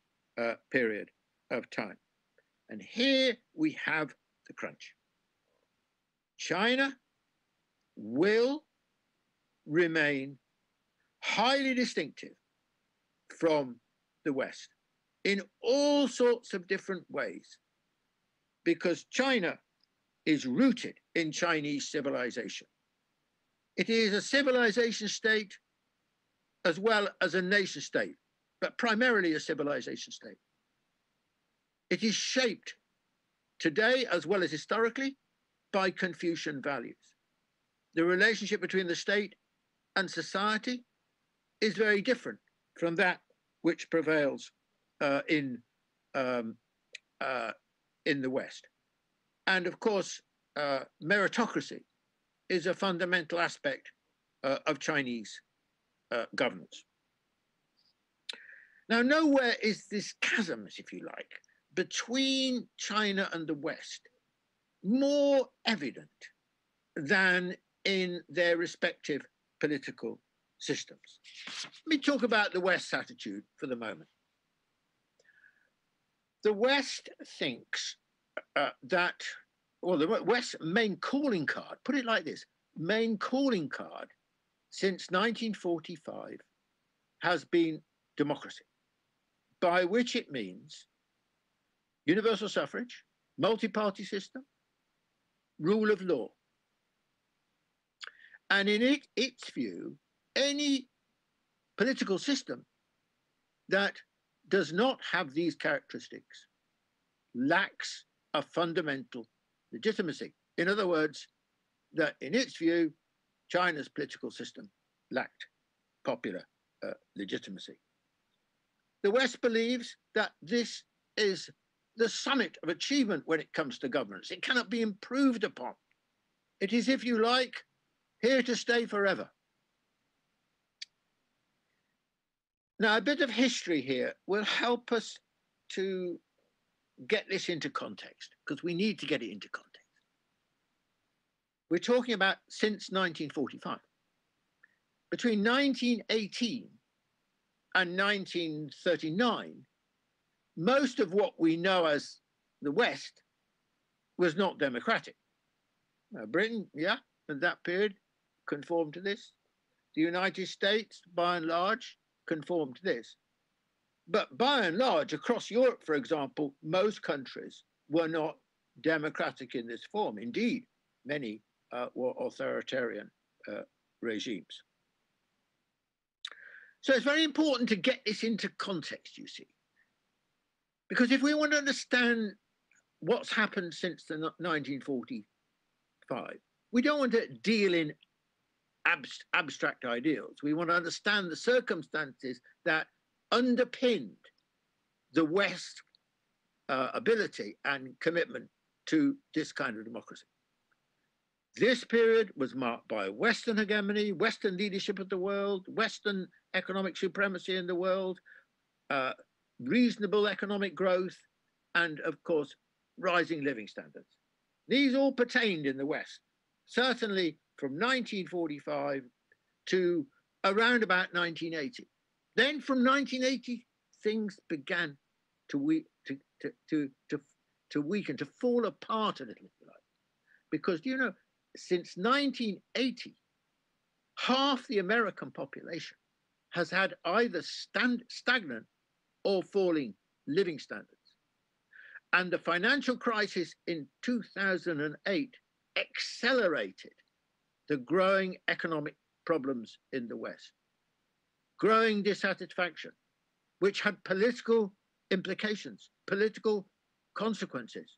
period of time. And here we have the crunch. China will remain highly distinctive from the West in all sorts of different ways, because China is rooted in Chinese civilization. It is a civilization state as well as a nation state, but primarily a civilization state. It is shaped today, as well as historically, by Confucian values. The relationship between the state and society is very different from that which prevails in the West. And of course, meritocracy is a fundamental aspect of Chinese governance. Now, nowhere is this chasm, if you like, between China and the West more evident than in their respective political systems. Let me talk about the West's attitude for the moment. The West thinks that, well, the West's main calling card, put it like this, main calling card since 1945 has been democracy, by which it means universal suffrage, multi-party system, rule of law. And in its view, any political system that does not have these characteristics lacks a fundamental legitimacy. In other words, that in its view, China's political system lacked popular legitimacy. The West believes that this is the summit of achievement when it comes to governance. It cannot be improved upon. It is, if you like, here to stay forever. Now, a bit of history here will help us to get this into context, because we need to get it into context. We're talking about since 1945. Between 1918 and 1939, most of what we know as the West was not democratic. Britain, yeah, at that period, conformed to this. The United States, by and large, conformed to this. But by and large, across Europe, for example, most countries were not democratic in this form. Indeed, many were authoritarian regimes. So it's very important to get this into context, you see. Because if we want to understand what's happened since the 1945, we don't want to deal in abstract ideals. We want to understand the circumstances that underpinned the West's ability and commitment to this kind of democracy. This period was marked by Western hegemony, Western leadership of the world, Western economic supremacy in the world, reasonable economic growth, and of course, rising living standards. These all pertained in the West, certainly from 1945 to around about 1980. Then from 1980, things began to weaken, to fall apart a little, if you like. Because, you know, since 1980, half the American population has had either stagnant or falling living standards. And the financial crisis in 2008 accelerated the growing economic problems in the West, growing dissatisfaction, which had political implications, political consequences.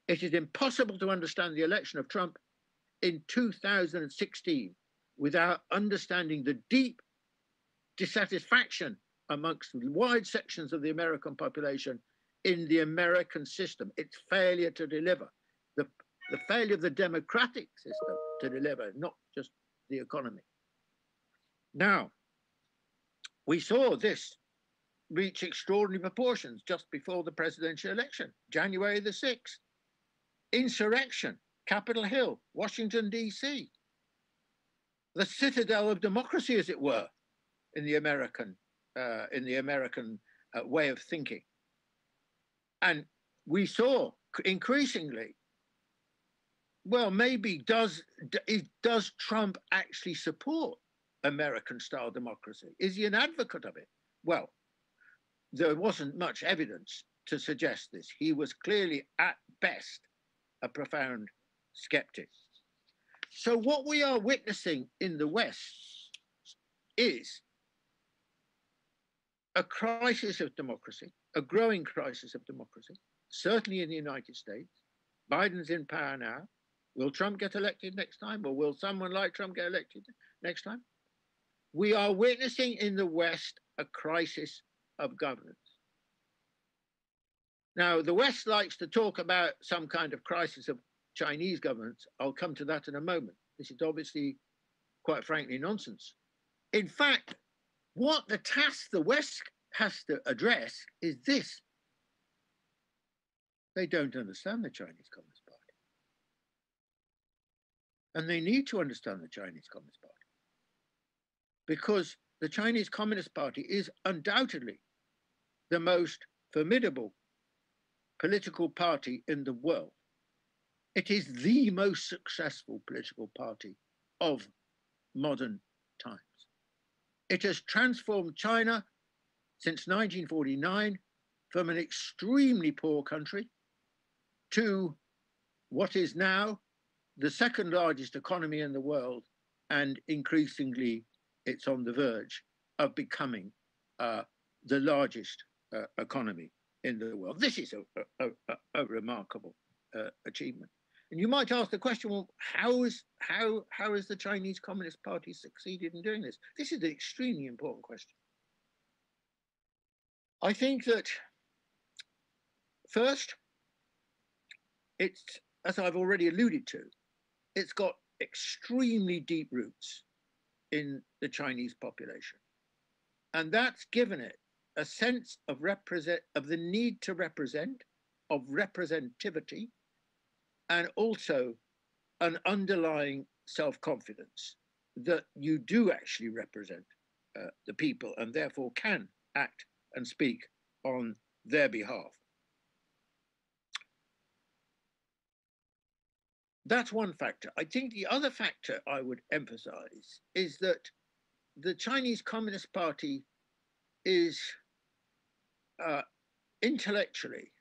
It is impossible to understand the election of Trump in 2016 without understanding the deep dissatisfaction amongst wide sections of the American population in the American system, its failure to deliver, the failure of the democratic system to deliver, not just the economy. Now, we saw this reach extraordinary proportions just before the presidential election, January the 6th. Insurrection, Capitol Hill, Washington, D.C. The citadel of democracy, as it were, in the American way of thinking. And we saw increasingly, well, maybe does Trump actually support American-style democracy? Is he an advocate of it? Well, there wasn't much evidence to suggest this. He was clearly, at best, a profound skeptic. So what we are witnessing in the West is a crisis of democracy, a growing crisis of democracy, certainly in the United States. Biden's in power now. Will Trump get elected next time, or will someone like Trump get elected next time? We are witnessing in the West a crisis of governance. Now, the West likes to talk about some kind of crisis of Chinese governance. I'll come to that in a moment. This is obviously, quite frankly, nonsense. In fact, what the task the West has to address is this. They don't understand the Chinese Communist Party. And they need to understand the Chinese Communist Party, because the Chinese Communist Party is undoubtedly the most formidable political party in the world. It is the most successful political party of modern times. It has transformed China since 1949 from an extremely poor country to what is now the second largest economy in the world, and increasingly it's on the verge of becoming the largest economy in the world. This is a remarkable achievement. And you might ask the question, well, how has the Chinese Communist Party succeeded in doing this? This is an extremely important question. I think that first, it's, as I've already alluded to, it's got extremely deep roots in the Chinese population. And that's given it a sense of the need to represent, of representativity, and also an underlying self-confidence that you do actually represent the people and therefore can act and speak on their behalf. That's one factor. I think the other factor I would emphasize is that the Chinese Communist Party is intellectually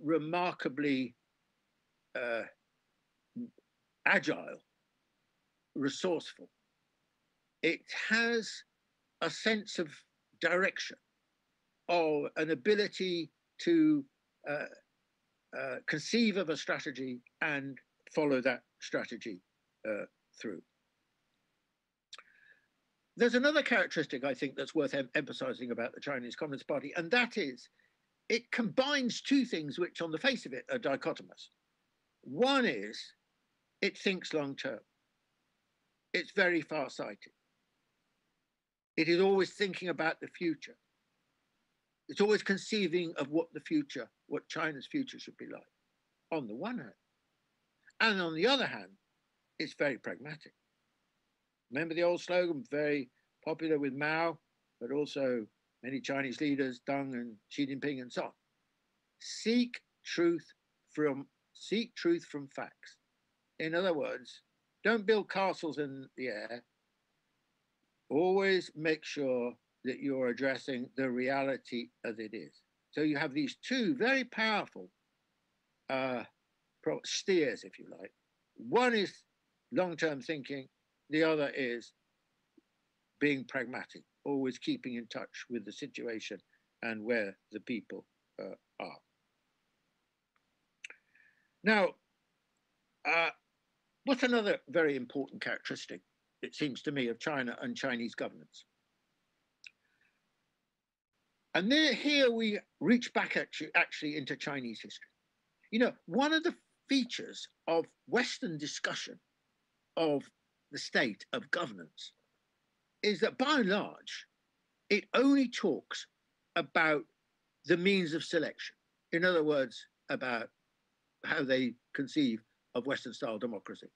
remarkably agile, resourceful. It has a sense of direction, or an ability to conceive of a strategy and follow that strategy through. There's another characteristic I think that's worth emphasizing about the Chinese Communist Party, and that is it combines two things which on the face of it are dichotomous. One is it thinks long term. It's very far-sighted. It is always thinking about the future. It's always conceiving of what the future, what China's future should be like, on the one hand. And on the other hand, it's very pragmatic. Remember the old slogan, very popular with Mao, but also many Chinese leaders, Deng and Xi Jinping and so on. Seek truth from facts. In other words, don't build castles in the air. Always make sure that you're addressing the reality as it is. So you have these two very powerful steers, if you like. One is long-term thinking. The other is being pragmatic, always keeping in touch with the situation and where the people are. Now, what's another very important characteristic, it seems to me, of China and Chinese governance? And here we reach back actually into Chinese history. You know, one of the features of Western discussion of the state of governance is that by and large, it only talks about the means of selection. In other words, about how they conceive of Western style democracy.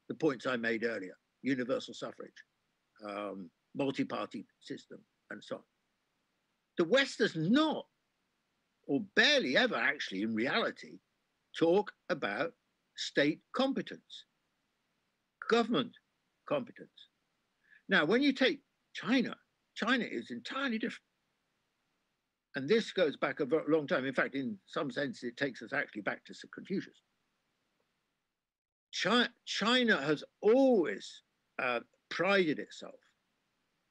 The points I made earlier, universal suffrage, multi-party system, and so on. The West does not, or barely ever actually in reality, talk about state competence, government competence. Now, when you take China, China is entirely different. And this goes back a very long time. In fact, in some sense, it takes us actually back to Confucius. China has always prided itself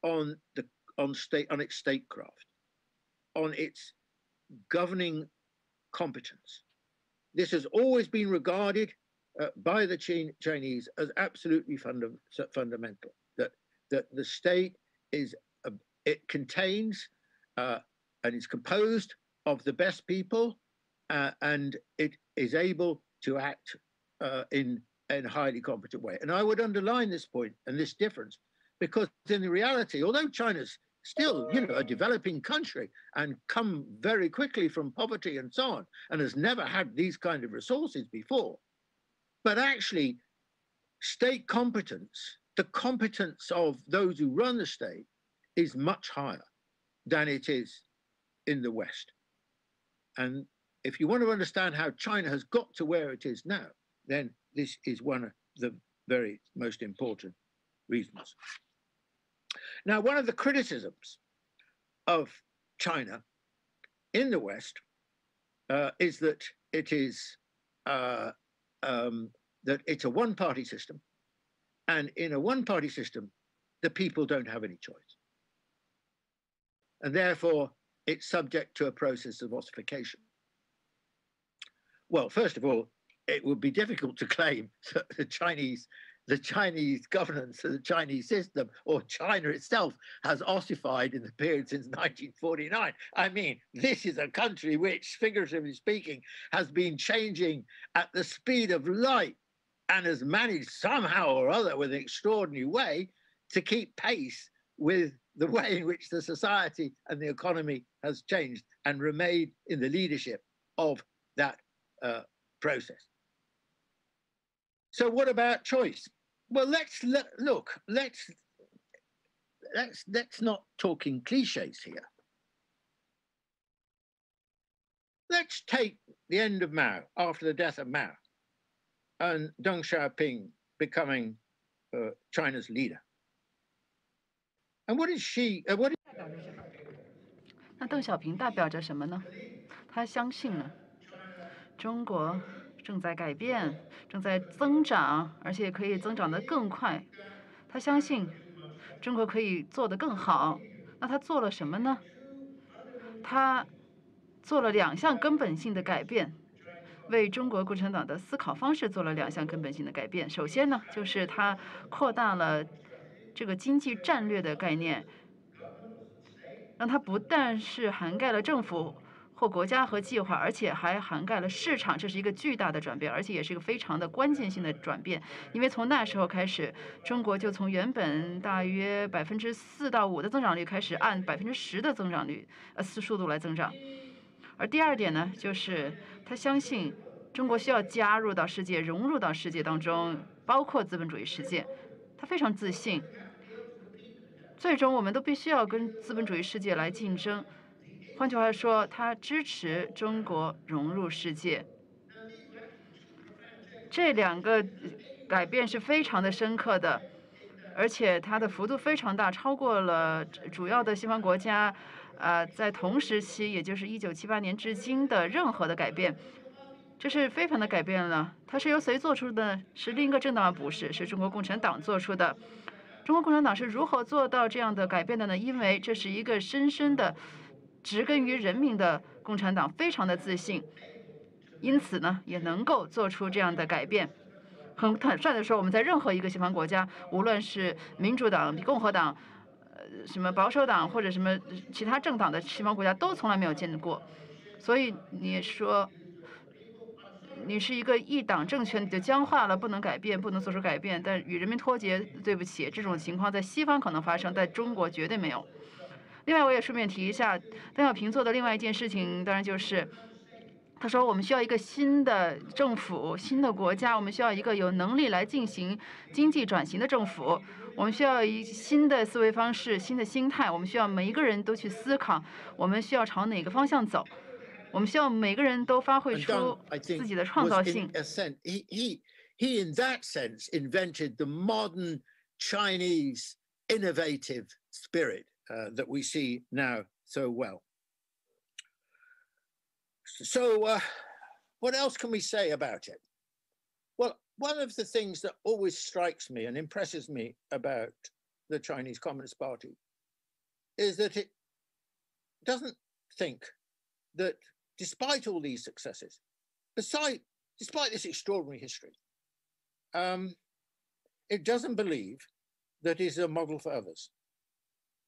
on its statecraft, on its governing competence. This has always been regarded by the Chinese as absolutely fundamental. That the state is it contains and is composed of the best people, and it is able to act in a highly competent way. And I would underline this point and this difference, because in reality, although China's still, you know, a developing country and come very quickly from poverty and so on, and has never had these kind of resources before, but actually state competence, the competence of those who run the state, is much higher than it is in the West. And if you want to understand how China has got to where it is now, then this is one of the very most important reasons. Now, one of the criticisms of China in the West is that it is that it's a one-party system, and in a one-party system, the people don't have any choice, and therefore it's subject to a process of ossification. Well, first of all, it would be difficult to claim that the Chinese governance of the Chinese system, or China itself, has ossified in the period since 1949. I mean, this is a country which, figuratively speaking, has been changing at the speed of light and has managed somehow or other, with an extraordinary way, to keep pace with the way in which the society and the economy has changed, and remained in the leadership of that process. So what about choice? Well, let's not talk in cliches here. Let's take the end of Mao, after the death of Mao, and Deng Xiaoping becoming China's leader. And what is she? 那邓小平代表着什么呢？他相信呢，中国正在改变，正在增长，而且可以增长得更快。他相信中国可以做得更好。那他做了什么呢？他做了2项根本性的改变，为中国共产党的思考方式做了2项根本性的改变。首先呢，就是他扩大了这个经济战略的概念，让它不但是涵盖了政府或国家和计划，而且还涵盖了市场，这是一个巨大的转变，而且也是一个非常的关键性的转变。因为从那时候开始，中国就从原本大约4%到5%的增长率开始按10%的增长率速度来增长。而第2点呢，就是他相信中国需要加入到世界，融入到世界当中，包括资本主义世界。他非常自信。最终，我们都必须要跟资本主义世界来竞争。换句话说，他支持中国融入世界。这2个改变是非常的深刻的，而且它的幅度非常大，超过了主要的西方国家，在同时期，也就是1978年至今的任何的改变。这是非常的改变了。它是由谁做出的？是另一个政党吗？不是，是中国共产党做出的。中国共产党是如何做到这样的改变的呢？因为这是一个深深的植根于人民的共产党，非常的自信，因此呢，也能够做出这样的改变。很坦率的说，我们在任何一个西方国家，无论是民主党、共和党、什么保守党或者什么其他政党的西方国家，都从来没有见过。所以你说，你是一个一党政权，你就僵化了，不能改变，不能做出改变，但与人民脱节。对不起，这种情况在西方可能发生，在中国绝对没有。另外，我也顺便提一下，邓小平做的另外一件事情，当然就是他说我们需要一个新的政府、新的国家，我们需要一个有能力来进行经济转型的政府，我们需要一新的思维方式、新的心态，我们需要每一个人都去思考，我们需要朝哪个方向走。我们希望每个人都发挥出自己的创造性。He in that sense invented the modern Chinese innovative spirit that we see now so well. So what else can we say about it? Well, one of the things that always strikes me and impresses me about the Chinese Communist Party is that it doesn't think that despite all these successes, despite this extraordinary history, it doesn't believe that it's a model for others.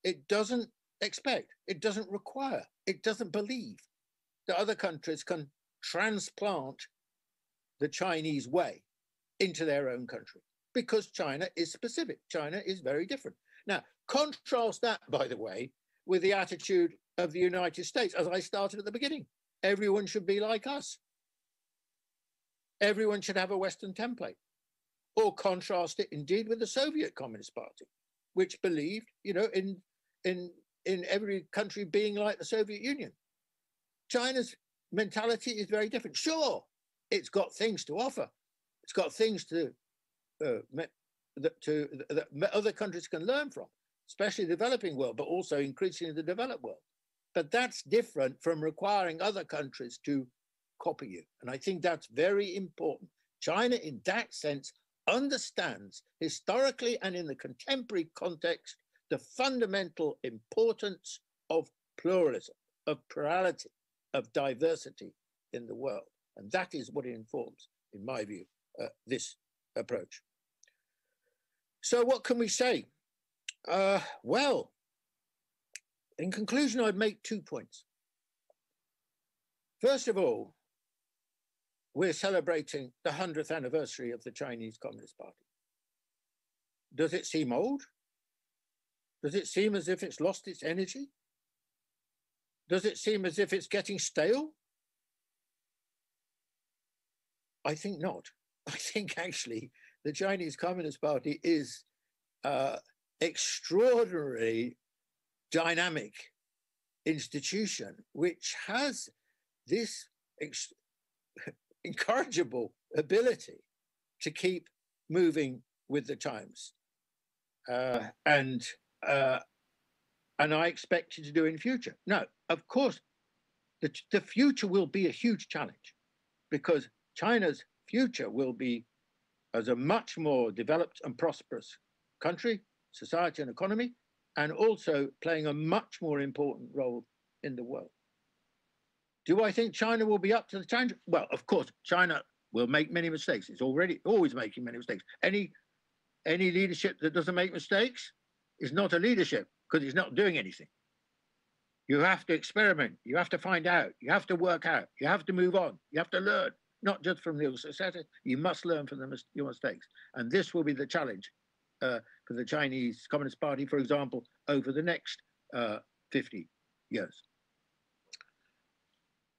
It doesn't expect, it doesn't require, it doesn't believe that other countries can transplant the Chinese way into their own country, because China is specific. China is very different. Now, contrast that, by the way, with the attitude of the United States, as I started at the beginning. Everyone should be like us. Everyone should have a Western template. Or contrast it indeed with the Soviet Communist Party, which believed, in every country being like the Soviet Union. China's mentality is very different. Sure, it's got things to offer. It's got things that other countries can learn from, especially the developing world, but also increasingly the developed world. But that's different from requiring other countries to copy you. And I think that's very important. China, in that sense, understands historically and in the contemporary context the fundamental importance of pluralism, of plurality, of diversity in the world. And that is what informs, in my view, this approach. So what can we say? Well, in conclusion, I'd make 2 points. First of all, we're celebrating the 100th anniversary of the Chinese Communist Party. Does it seem old? Does it seem as if it's lost its energy? Does it seem as if it's getting stale? I think not. I think actually the Chinese Communist Party is extraordinarily dynamic institution, which has this incorrigible ability to keep moving with the times. And I expect it to do in future. Now, of course, the future will be a huge challenge because China's future will be as a much more developed and prosperous country, society and economy, and also playing a much more important role in the world. Do I think China will be up to the challenge? Well, of course, China will make many mistakes. It's always making many mistakes. Any leadership that doesn't make mistakes is not a leadership because it's not doing anything. You have to experiment. You have to find out. You have to work out. You have to move on. You have to learn, not just from your successes. You must learn from your mistakes. And this will be the challenge for the Chinese Communist Party, for example, over the next 50 years.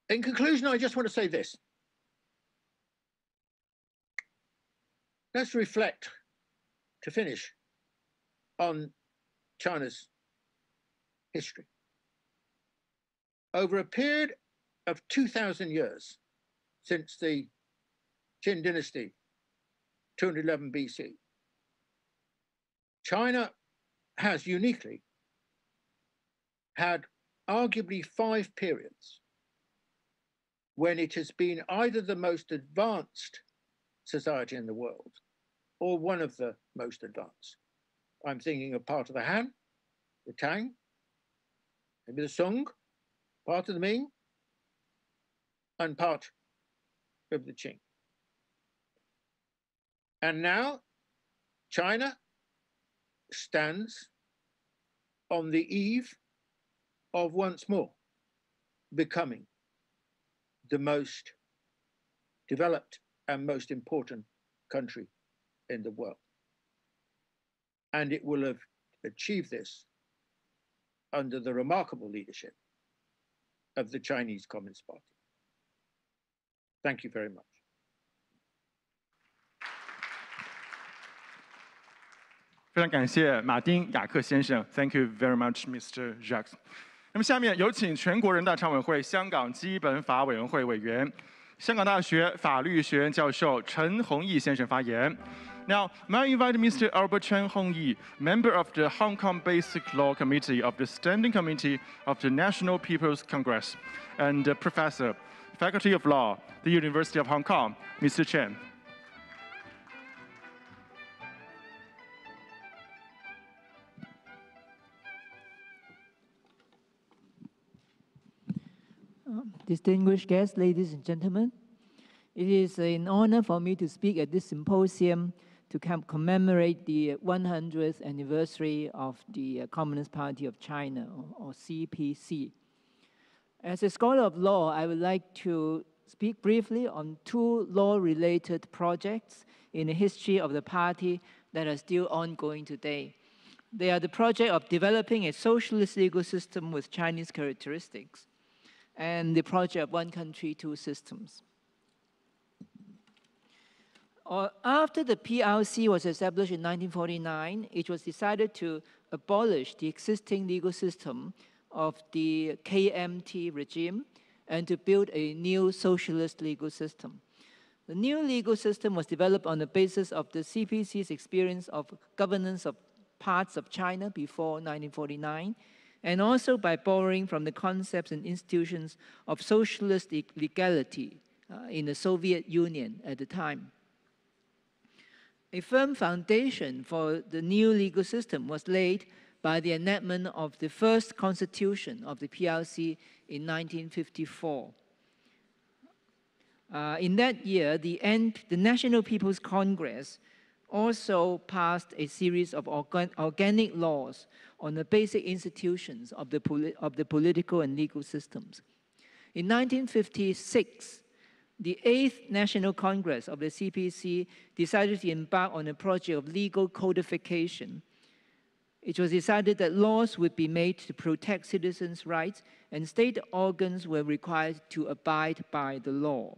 In conclusion, I just want to say this. Let's reflect, to finish, on China's history. Over a period of 2,000 years since the Qin dynasty, 211 BC, China has uniquely had arguably 5 periods when it has been either the most advanced society in the world or one of the most advanced. I'm thinking of part of the Han, the Tang, maybe the Song, part of the Ming, and part of the Qing. And now China stands on the eve of once more becoming the most developed and most important country in the world. And it will have achieved this under the remarkable leadership of the Chinese Communist Party. Thank you very much. 非常感谢马丁·雅克先生 ，Thank you very much, Mr. Jacques。那么下面有请全国人大常委会香港基本法委员会委员、香港大学法律学院教授陈弘毅先生发言。Now, may I invite Mr. Albert Chen Hongyi, member of the Hong Kong Basic Law Committee of the Standing Committee of the National People's Congress, and Professor, Faculty of Law, the University of Hong Kong, Mr. Chen. Distinguished guests, ladies and gentlemen, it is an honor for me to speak at this symposium to commemorate the 100th anniversary of the Communist Party of China, or CPC. As a scholar of law, I would like to speak briefly on 2 law-related projects in the history of the party that are still ongoing today. They are the project of developing a socialist legal system with Chinese characteristics, and the project of one country, 2 systems. After the PRC was established in 1949, it was decided to abolish the existing legal system of the KMT regime and to build a new socialist legal system. The new legal system was developed on the basis of the CPC's experience of governance of parts of China before 1949, and also by borrowing from the concepts and institutions of socialist legality in the Soviet Union at the time. A firm foundation for the new legal system was laid by the enactment of the first constitution of the PRC in 1954. In that year, the National People's Congress also passed a series of organic laws on the basic institutions of the political and legal systems. In 1956, the 8th National Congress of the CPC decided to embark on a project of legal codification. It was decided that laws would be made to protect citizens' rights, and state organs were required to abide by the law.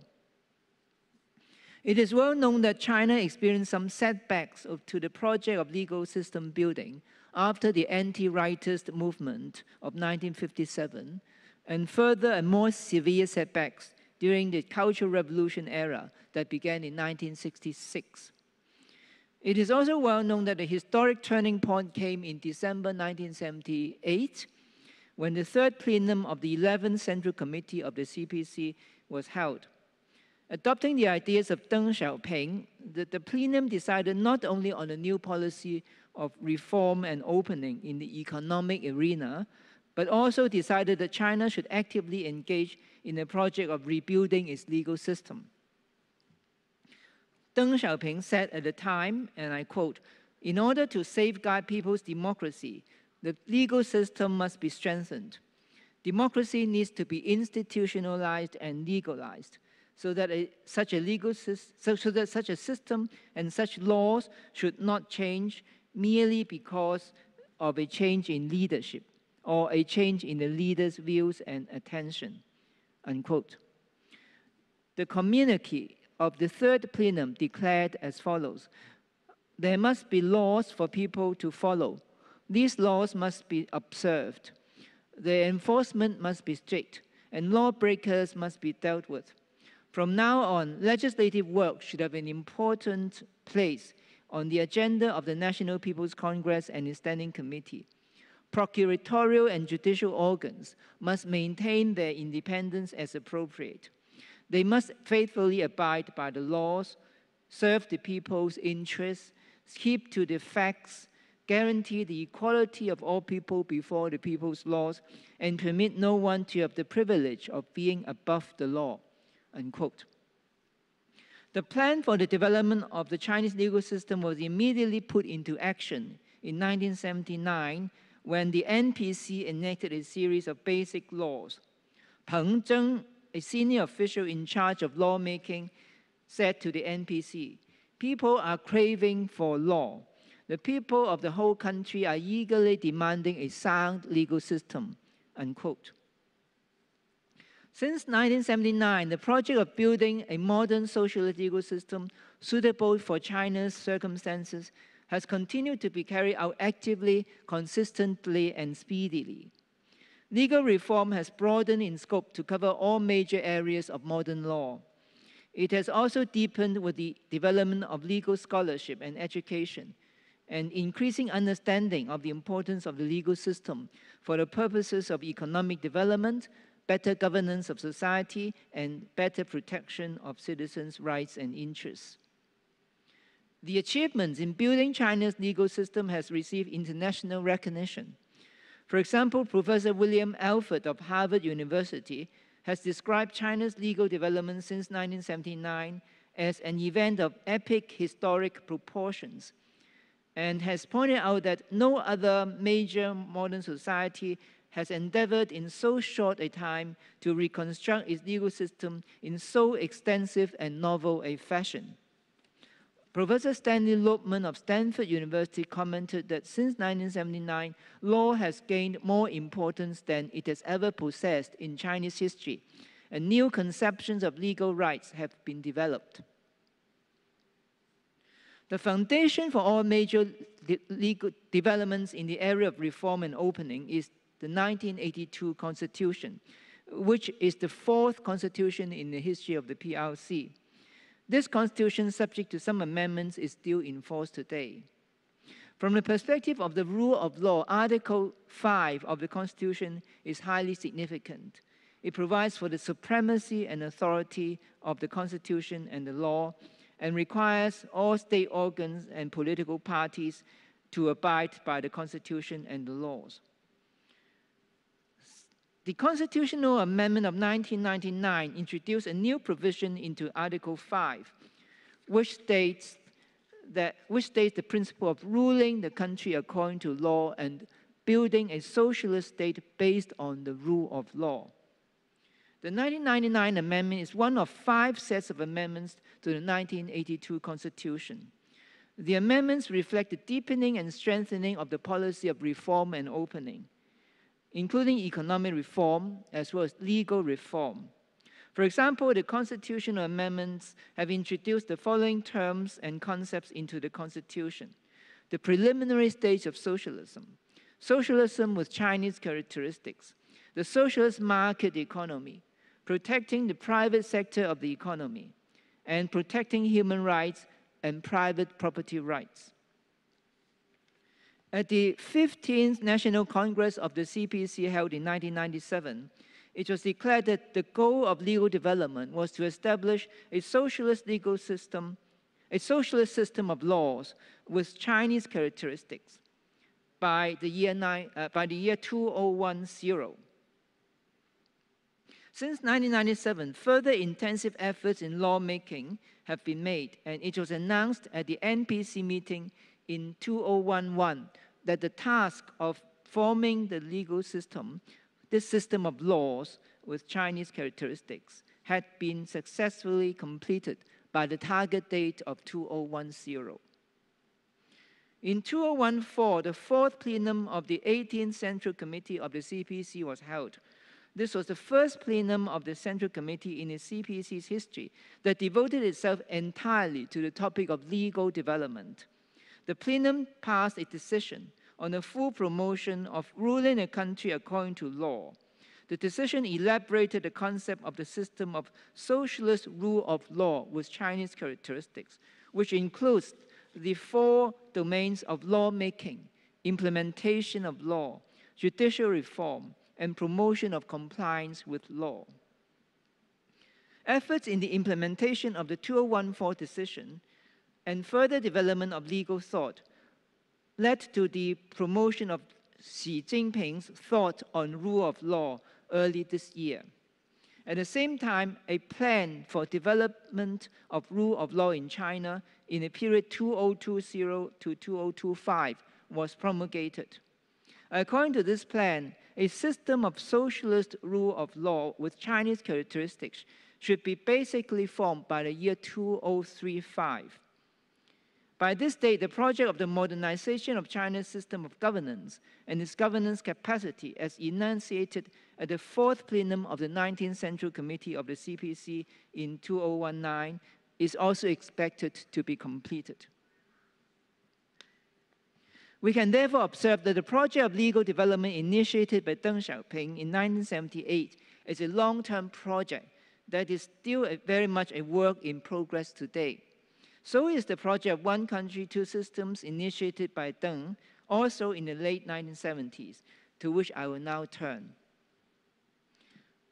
It is well known that China experienced some setbacks to the project of legal system building after the anti-rightist movement of 1957, and further and more severe setbacks during the Cultural Revolution era that began in 1966. It is also well known that the historic turning point came in December 1978, when the third plenum of the 11th Central Committee of the CPC was held. Adopting the ideas of Deng Xiaoping, the plenum decided not only on a new policy of reform and opening in the economic arena, but also decided that China should actively engage in a project of rebuilding its legal system. Deng Xiaoping said at the time, and I quote, "In order to safeguard people's democracy, the legal system must be strengthened. Democracy needs to be institutionalized and legalized, so that such a system and such laws should not change merely because of a change in leadership or a change in the leader's views and attention," unquote. The communique of the third plenum declared as follows: "There must be laws for people to follow. These laws must be observed. Their enforcement must be strict, and lawbreakers must be dealt with. From now on, legislative work should have an important place on the agenda of the National People's Congress and its Standing Committee. Procuratorial and judicial organs must maintain their independence as appropriate. They must faithfully abide by the laws, serve the people's interests, keep to the facts, guarantee the equality of all people before the people's laws, and permit no one to have the privilege of being above the law," unquote. The plan for the development of the Chinese legal system was immediately put into action in 1979 when the NPC enacted a series of basic laws. Peng Zheng, a senior official in charge of lawmaking, said to the NPC, "People are craving for law. The people of the whole country are eagerly demanding a sound legal system," unquote. Since 1979, the project of building a modern socialist legal system suitable for China's circumstances has continued to be carried out actively, consistently, and speedily. Legal reform has broadened in scope to cover all major areas of modern law. It has also deepened with the development of legal scholarship and education, and increasing understanding of the importance of the legal system for the purposes of economic development, better governance of society, and better protection of citizens' rights and interests. The achievements in building China's legal system has received international recognition. For example, Professor William Alford of Harvard University has described China's legal development since 1979 as an event of epic historic proportions, and has pointed out that no other major modern society has endeavored in so short a time to reconstruct its legal system in so extensive and novel a fashion. Professor Stanley Lopman of Stanford University commented that since 1979, law has gained more importance than it has ever possessed in Chinese history, and new conceptions of legal rights have been developed. The foundation for all major legal developments in the area of reform and opening is the 1982 Constitution, which is the fourth constitution in the history of the PRC. This constitution, subject to some amendments, is still in force today. From the perspective of the rule of law, Article 5 of the Constitution is highly significant. It provides for the supremacy and authority of the Constitution and the law, and requires all state organs and political parties to abide by the Constitution and the laws. The Constitutional Amendment of 1999 introduced a new provision into Article 5, which states the principle of ruling the country according to law and building a socialist state based on the rule of law. The 1999 amendment is one of 5 sets of amendments to the 1982 Constitution. The amendments reflect the deepening and strengthening of the policy of reform and opening, including economic reform as well as legal reform. For example, the constitutional amendments have introduced the following terms and concepts into the Constitution: the preliminary stage of socialism, socialism with Chinese characteristics, the socialist market economy, protecting the private sector of the economy, and protecting human rights and private property rights. At the 15th National Congress of the CPC held in 1997, it was declared that the goal of legal development was to establish a socialist legal system, a socialist system of laws with Chinese characteristics by the year 2010. Since 1997, further intensive efforts in lawmaking have been made, and it was announced at the NPC meeting in 2011 that the task of forming the legal system, this system of laws with Chinese characteristics, had been successfully completed by the target date of 2010. In 2014, the fourth plenum of the 18th Central Committee of the CPC was held. This was the first plenum of the Central Committee in the CPC's history that devoted itself entirely to the topic of legal development. The plenum passed a decision on the full promotion of ruling a country according to law. The decision elaborated the concept of the system of socialist rule of law with Chinese characteristics, which includes the four domains of lawmaking, implementation of law, judicial reform, and promotion of compliance with law. Efforts in the implementation of the 2014 decision and further development of legal thought led to the promotion of Xi Jinping's thought on rule of law early this year. At the same time, a plan for development of rule of law in China in the period 2020 to 2025 was promulgated. According to this plan, a system of socialist rule of law with Chinese characteristics should be basically formed by the year 2035. By this date, the project of the modernization of China's system of governance and its governance capacity, as enunciated at the fourth plenum of the 19th Central Committee of the CPC in 2019, is also expected to be completed. We can therefore observe that the project of legal development initiated by Deng Xiaoping in 1978 is a long-term project that is still very much a work in progress today. So is the project of One Country, Two Systems initiated by Deng, also in the late 1970s, to which I will now turn.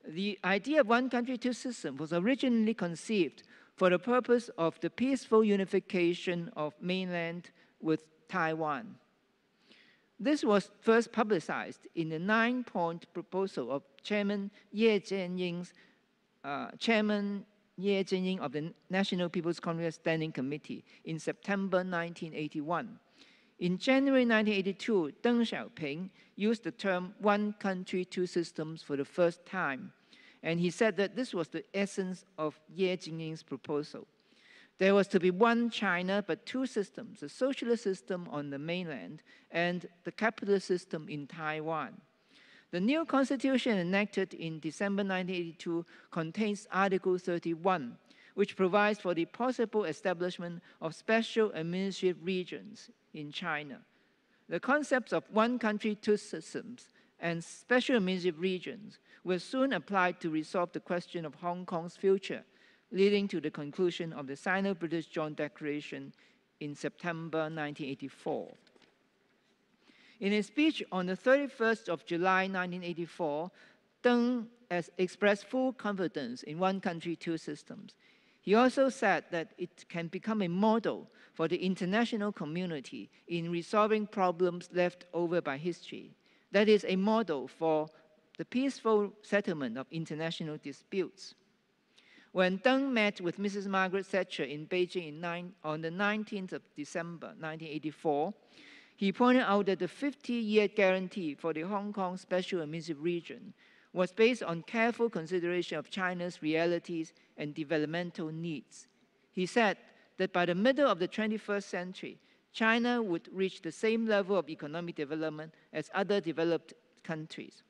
The idea of One Country, Two Systems was originally conceived for the purpose of the peaceful unification of mainland with Taiwan. This was first publicized in the 9-point proposal of Chairman Ye Jianying of the National People's Congress Standing Committee in September 1981. In January 1982, Deng Xiaoping used the term One Country, Two Systems for the first time, and he said that this was the essence of Ye Jianying's proposal. There was to be one China, but two systems, the socialist system on the mainland and the capitalist system in Taiwan. The new constitution enacted in December 1982 contains Article 31, which provides for the possible establishment of special administrative regions in China. The concepts of one country, two systems and special administrative regions were soon applied to resolve the question of Hong Kong's future, leading to the conclusion of the Sino-British Joint Declaration in September 1984. In a speech on the 31st of July 1984, Deng has expressed full confidence in one country, two systems. He also said that it can become a model for the international community in resolving problems left over by history. That is, a model for the peaceful settlement of international disputes. When Deng met with Mrs. Margaret Thatcher in Beijing on the 19th of December 1984, he pointed out that the 50-year guarantee for the Hong Kong Special Administrative Region was based on careful consideration of China's realities and developmental needs. He said that by the middle of the 21st century, China would reach the same level of economic development as other developed countries.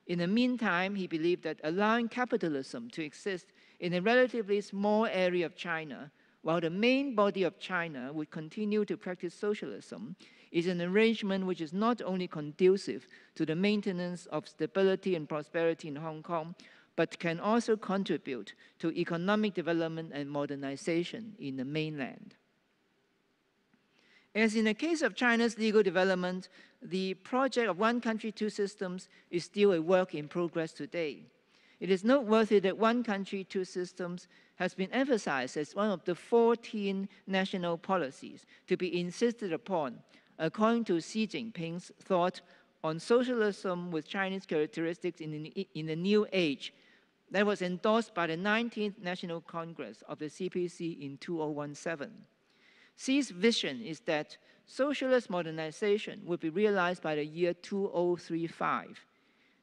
In the meantime, he believed that allowing capitalism to exist in a relatively small area of China, while the main body of China would continue to practice socialism, is an arrangement which is not only conducive to the maintenance of stability and prosperity in Hong Kong, but can also contribute to economic development and modernization in the mainland. As in the case of China's legal development, the project of one country, two systems is still a work in progress today. It is noteworthy that one country, two systems has been emphasized as one of the 14 national policies to be insisted upon, according to Xi Jinping's thought on socialism with Chinese characteristics in the new age that was endorsed by the 19th National Congress of the CPC in 2017. Xi's vision is that socialist modernization will be realized by the year 2035.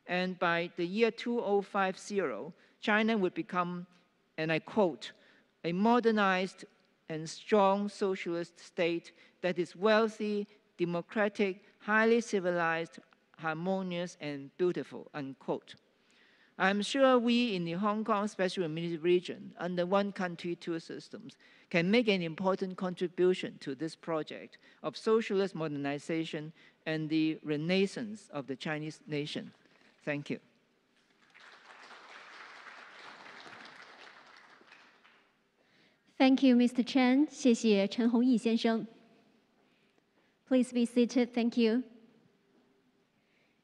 And by the year 2050, China would become, and I quote, a modernized and strong socialist state that is wealthy, democratic, highly civilized, harmonious, and beautiful, unquote. I'm sure we in the Hong Kong Special Administrative Region, under one country, two systems, can make an important contribution to this project of socialist modernization and the renaissance of the Chinese nation. Thank you. Thank you, Mr. Chen. 谢谢陈弘毅先生. Please be seated. Thank you.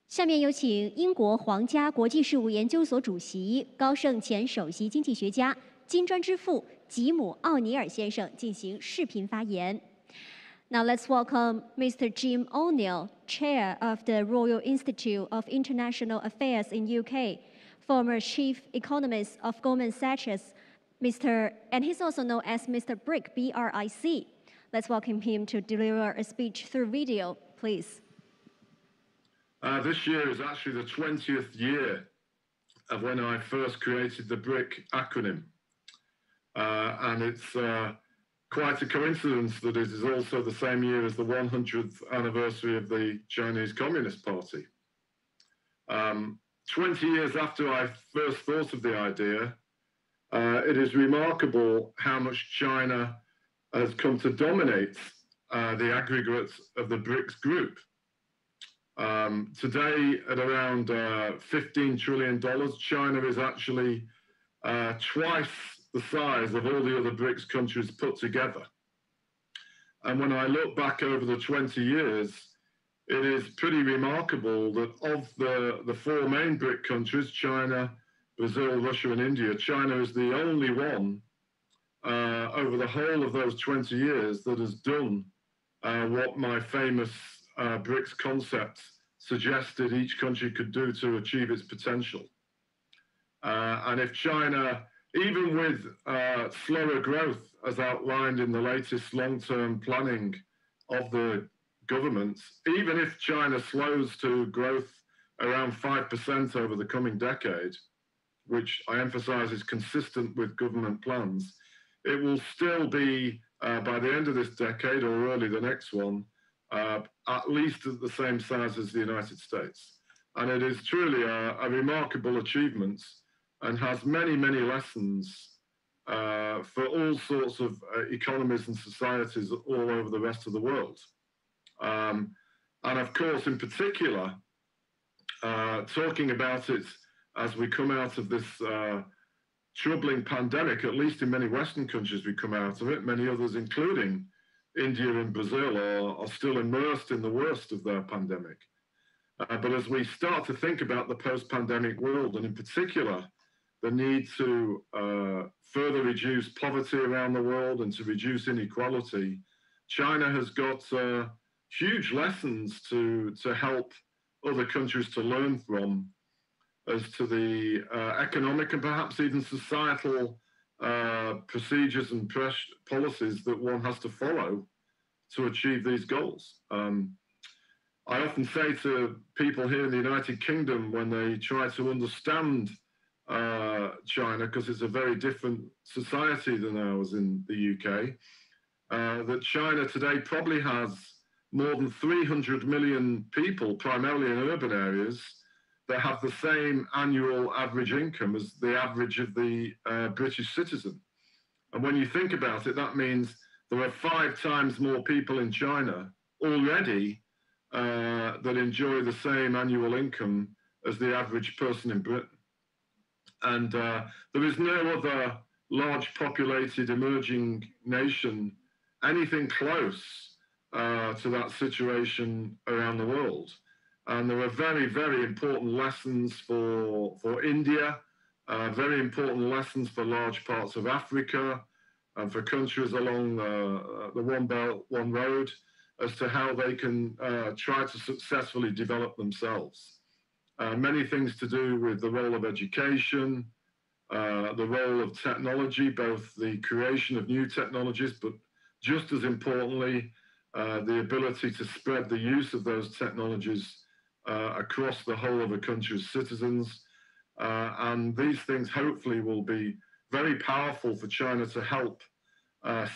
下面有请英国皇家国际事务研究所主席、高盛前首席经济学家、金砖之父吉姆·奥尼尔先生进行视频发言。Now let's welcome Mr. Jim O'Neill, Chair of the Royal Institute of International Affairs in UK, former Chief Economist of Goldman Sachs, and he's also known as Mr. Brick, B-R-I-C. Let's welcome him to deliver a speech through video, please. This year is actually the 20th year of when I first created the BRIC acronym. And it's quite a coincidence that it is also the same year as the 100th anniversary of the Chinese Communist Party. 20 years after I first thought of the idea, it is remarkable how much China has come to dominate the aggregate of the BRICS group. Today, at around $15 trillion, China is actually twice the size of all the other BRICS countries put together. And when I look back over the 20 years, it is pretty remarkable that of the four main BRIC countries, China, Brazil, Russia, and India, China is the only one over the whole of those 20 years that has done what my famous BRICS concept suggested each country could do to achieve its potential. And if China, even with slower growth as outlined in the latest long-term planning of the governments, even if China slows to growth around 5% over the coming decade, which I emphasize is consistent with government plans, it will still be, by the end of this decade or early the next one, at least at the same size as the United States. And it is truly a remarkable achievement and has many, many lessons for all sorts of economies and societies all over the rest of the world. And of course, in particular, talking about it as we come out of this troubling pandemic, at least in many Western countries we come out of it, many others, including India and Brazil, are still immersed in the worst of their pandemic. But as we start to think about the post-pandemic world, and in particular, the need to further reduce poverty around the world and to reduce inequality, China has got huge lessons to help other countries to learn from as to the economic and perhaps even societal procedures and policies that one has to follow to achieve these goals. I often say to people here in the United Kingdom when they try to understand China, because it's a very different society than ours in the UK, that China today probably has more than 300 million people, primarily in urban areas, that have the same annual average income as the average of the British citizen. And when you think about it, that means there are 5 times more people in China already that enjoy the same annual income as the average person in Britain. And there is no other large populated emerging nation anything close to that situation around the world. And there are very, very important lessons for India, very important lessons for large parts of Africa, and for countries along the One Belt, One Road, as to how they can try to successfully develop themselves. Many things to do with the role of education, the role of technology, both the creation of new technologies, but just as importantly, the ability to spread the use of those technologies across the whole of a country's citizens. And these things hopefully will be very powerful for China to help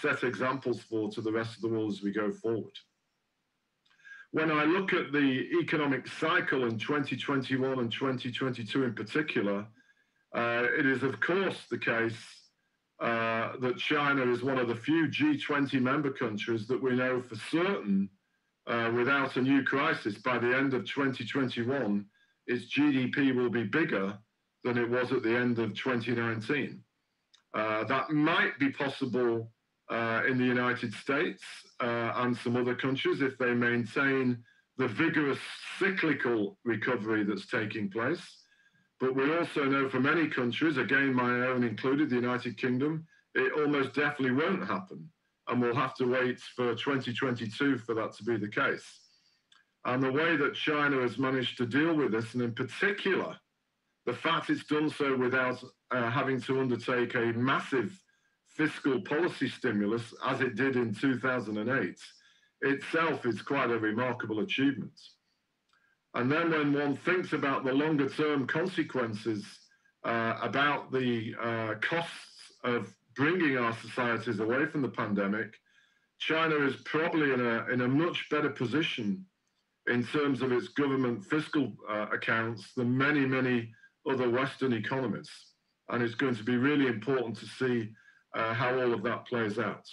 set examples for to the rest of the world as we go forward. When I look at the economic cycle in 2021 and 2022 in particular, it is of course the case that China is one of the few G20 member countries that we know for certain, without a new crisis, by the end of 2021, its GDP will be bigger than it was at the end of 2019. That might be possible in the United States and some other countries if they maintain the vigorous cyclical recovery that's taking place. But we also know for many countries, again, my own included, the United Kingdom, it almost definitely won't happen. And we'll have to wait for 2022 for that to be the case. And the way that China has managed to deal with this, and in particular, the fact it's done so without having to undertake a massive fiscal policy stimulus, as it did in 2008, itself is quite a remarkable achievement. And then when one thinks about the longer term consequences about the costs of bringing our societies away from the pandemic, China is probably in a much better position in terms of its government fiscal accounts than many, many other Western economies. And it's going to be really important to see how all of that plays out.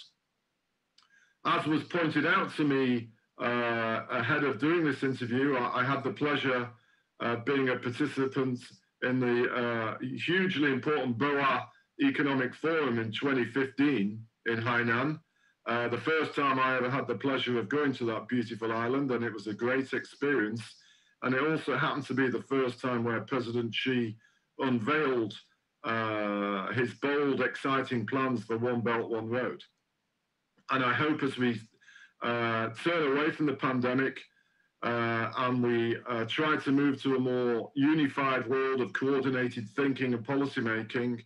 As was pointed out to me ahead of doing this interview, I had the pleasure of being a participant in the hugely important BOA Economic Forum in 2015 in Hainan. The first time I ever had the pleasure of going to that beautiful island, and it was a great experience. And it also happened to be the first time where President Xi unveiled his bold, exciting plans for One Belt, One Road. And I hope as we turn away from the pandemic and we try to move to a more unified world of coordinated thinking and policy making,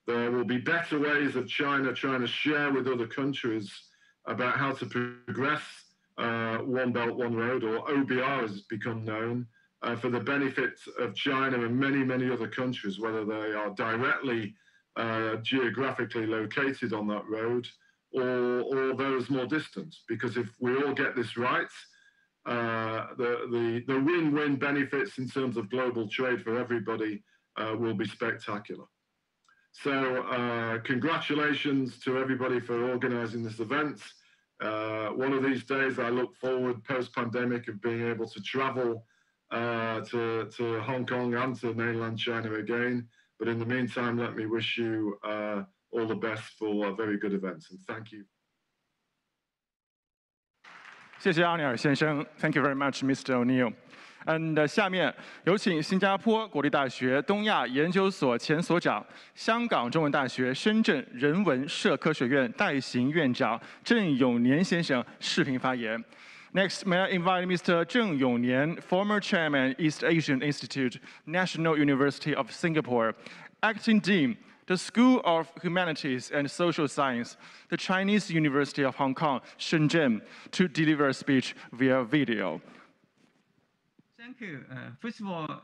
there will be better ways of China trying to share with other countries about how to progress One Belt, One Road, or OBR as it's become known, for the benefit of China and many, many other countries, whether they are directly geographically located on that road or those more distant. Because if we all get this right, the win-win benefits in terms of global trade for everybody will be spectacular. So congratulations to everybody for organizing this event. One of these days I look forward post-pandemic of being able to travel to Hong Kong and to mainland China again. But in the meantime, let me wish you all the best for a very good event, and thank you. 谢谢阿尼尔先生 ，Thank you very much, Mr. O'Neill. And 下面有请新加坡国立大学东亚研究所前所长、香港中文大学深圳人文社科学院代行院长郑永年先生视频发言。Next, may I invite Mr. Zheng Yongnian, former chairman, East Asian Institute, National University of Singapore, acting dean, the School of Humanities and Social Science, the Chinese University of Hong Kong, Shenzhen, to deliver a speech via video. Thank you. First of all,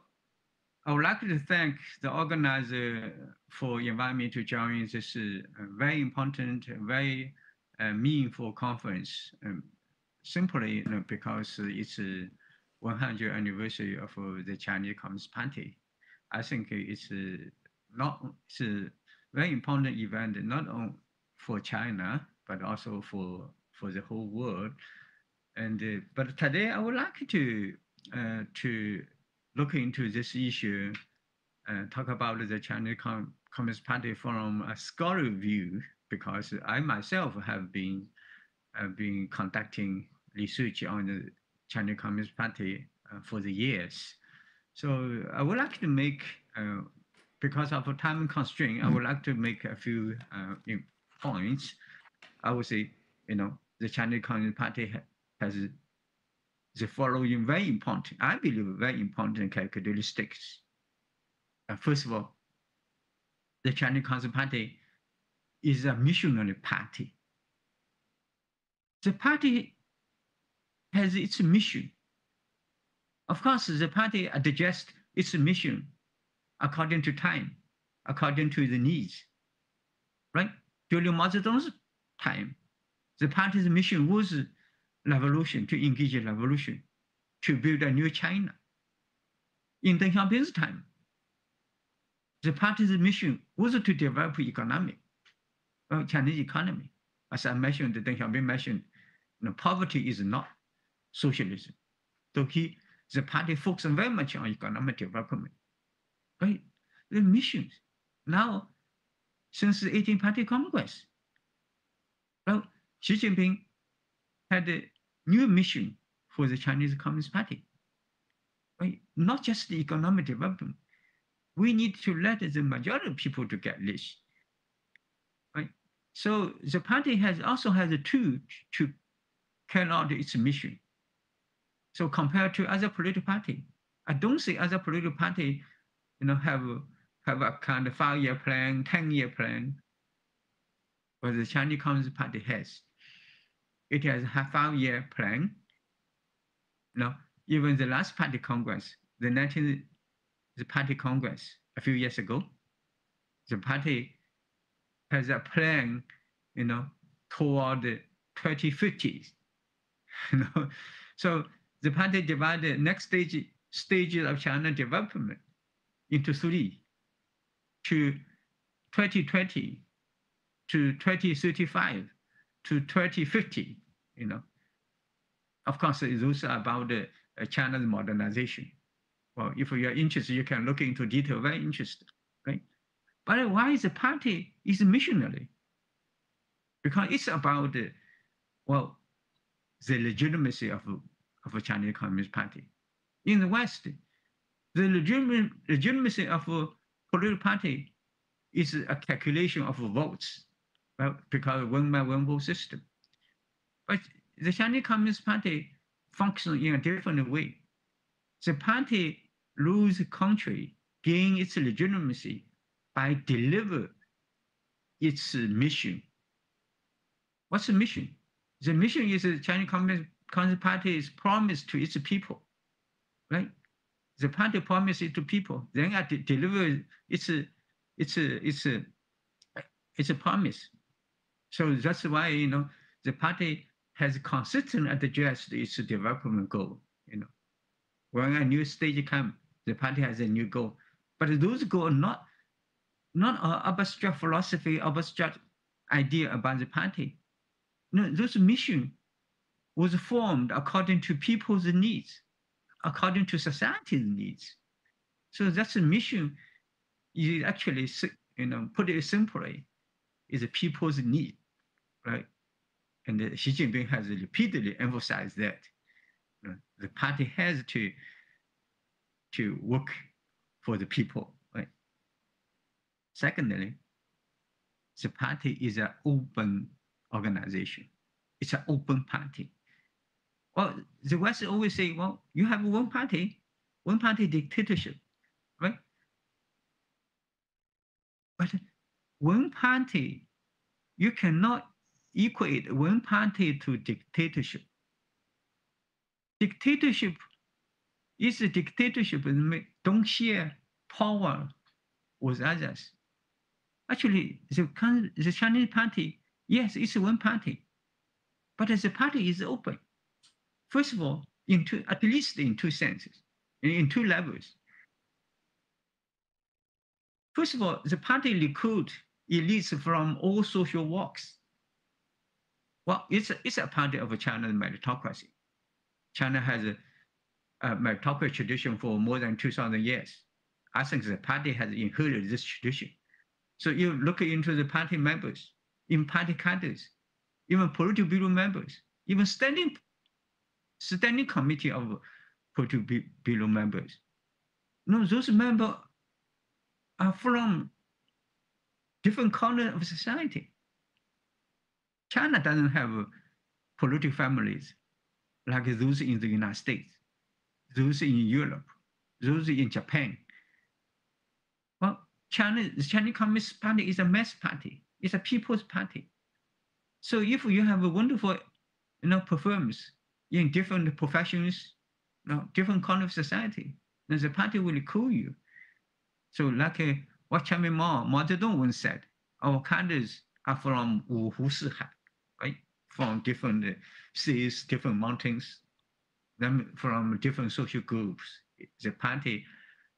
I would like to thank the organizer for inviting me to join this very important, very meaningful conference. Simply because it's a 100th anniversary of the Chinese Communist Party. I think it's a very important event, not only for China, but also for the whole world. And but today I would like to look into this issue, talk about the Chinese Communist Party from a scholarly view, because I myself have been conducting research on the Chinese Communist Party for the years. So I would like to make, because of a time constraint, I would like to make a few points. I would say, the Chinese Communist Party has the following very important, I believe, very important characteristics. First of all, the Chinese Communist Party is a missionary party. The party has its mission. Of course, the party adjusts its mission according to time, according to the needs, right? During Mao Zedong's time, the party's mission was revolution, to engage in revolution, to build a new China. In Deng Xiaoping's time, the party's mission was to develop Chinese economy. As I mentioned, Deng Xiaoping mentioned, poverty is not socialism. So the party focused very much on economic development. Right? The missions. Now, since the 18th Party Congress, well, Xi Jinping had a new mission for the Chinese Communist Party. Right? Not just the economic development. We need to let the majority of people to get rich. Right? So the party also has a tool to carry out its mission. So compared to other political party, I don't see other political party, have a kind of 5-year plan, 10-year plan, but the Chinese Communist Party has. It has a 5-year plan. Even the last party congress, the 19th party congress a few years ago, the party has a plan, toward the 2050s. So the party divided next stages of China development into 3, to 2020, to 2035, to 2050. Of course, those are about China's modernization. Well, if you're interested, you can look into detail. Very interested, right? But why is the party is missionary? Because it's about the legitimacy of a Chinese Communist Party. In the West, the legitimacy of a political party is a calculation of votes, well, because of one-man, one-vote system. But the Chinese Communist Party functions in a different way. The party rules the country, gain its legitimacy by deliver its mission. What's the mission? The mission is the Chinese Communist Party's promise to its people, right? The party promises to people, then I deliver its a promise. So that's why the party has consistently addressed its development goal. When a new stage comes, the party has a new goal, but those goals are not an abstract philosophy, abstract idea about the party. No, those mission was formed according to people's needs, according to society's needs. So that's a mission. You actually, put it simply, is a people's need, right? And Xi Jinping has repeatedly emphasized that the party has to work for the people, right? Secondly, the party is an open organization. It's an open party. Well, the West always say, well, you have one party dictatorship, right? But one party, you cannot equate one party to dictatorship. Dictatorship is a dictatorship and don't share power with others. Actually, the Chinese party, yes, it's one party, but the party is open. First of all, at least in two senses, in two levels. First of all, the party recruits elites from all social walks. Well, it's a party of China's meritocracy. China has a meritocracy tradition for more than 2,000 years. I think the party has inherited this tradition. So you look into the party members, even party cadres, even political bureau members, even standing standing committee of Politburo members. No, those members are from different corners of society. China doesn't have political families like those in the United States, those in Europe, those in Japan. Well, the Chinese Communist Party is a mass party. It's a people's party. So if you have a wonderful, performance in different professions, different corners of society, then the party will call you. So like what Chairman Mao Zedong once said, our cadres are from Wuhu Sihai, right? From different seas, different mountains, then from different social groups. The party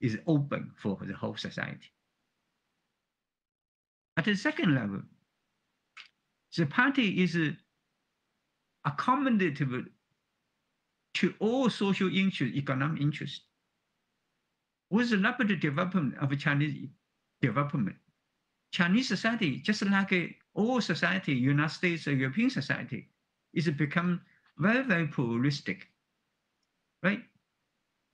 is open for the whole society. At the second level, the party is accommodative to all social interests, economic interests. With the rapid development of Chinese development, Chinese society, just like all society, United States or European society, is become very, very pluralistic, right?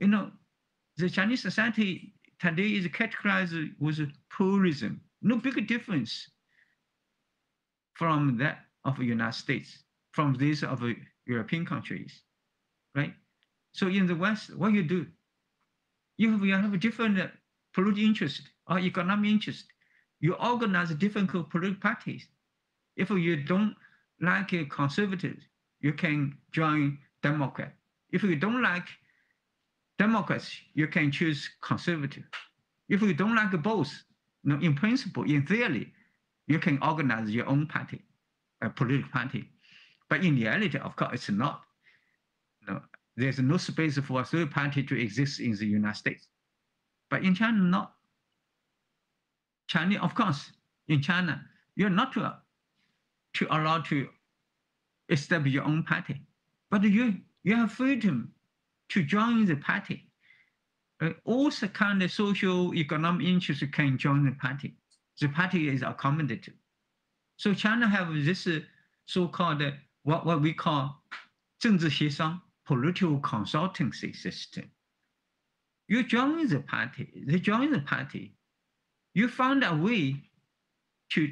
The Chinese society today is categorized with pluralism. No big difference from that of the United States, from this of European countries, right? So in the West, what you do, you have a different political interest or economic interest. You organize different political parties. If you don't like conservatives, you can join Democrat. If you don't like Democrats, you can choose conservative. If you don't like both, in principle, in theory, you can organize your own party, a political party. But in reality, of course, it's not. There's no space for a third party to exist in the United States. But in China, not. China, of course, in China, you're not allowed to establish your own party. But you have freedom to join the party. All the kind of social, economic interests can join the party. The party is accommodative. So China have this so-called, what we call 政治协商, political consultancy system. You join the party, they join the party. You found a way to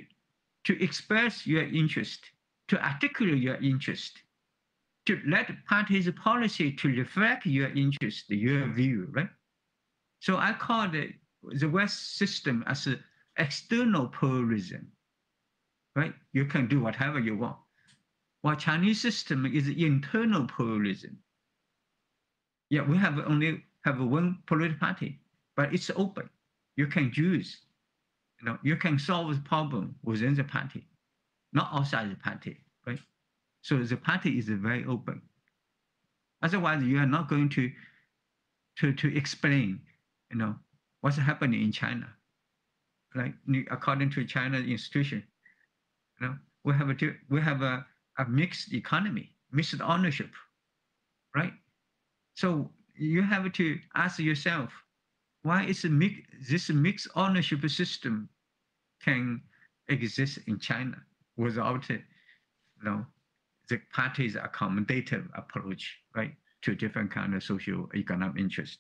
express your interest, to articulate your interest, to let party's policy to reflect your interest, your view, right? So I call the West system as external pluralism, right? You can do whatever you want. While Chinese system is internal pluralism. Yeah, we only have one political party, but it's open. You can choose. You can solve the problem within the party, not outside the party, right? So the party is very open. Otherwise, you are not going to explain, what's happening in China. Like according to China institution, we have a mixed economy, mixed ownership, right? So you have to ask yourself, why is this mixed ownership system can exist in China without the party's accommodative approach, right, to different kind of social economic interests.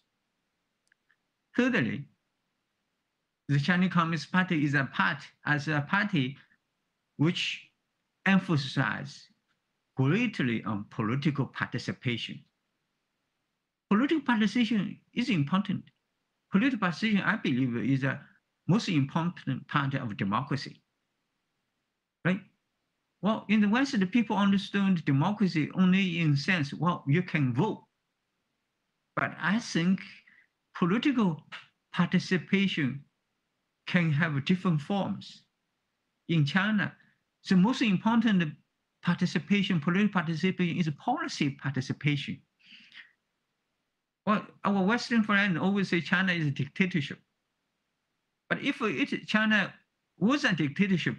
Thirdly, the Chinese Communist Party is a party which emphasizes greatly on political participation. Political participation is important. Political participation, I believe, is the most important part of democracy, right? Well, in the West, the people understand democracy only in sense, well, you can vote. But I think political participation can have different forms. In China, the most important participation, political participation, is policy participation. Well, our Western friends always say China is a dictatorship. But if China was a dictatorship,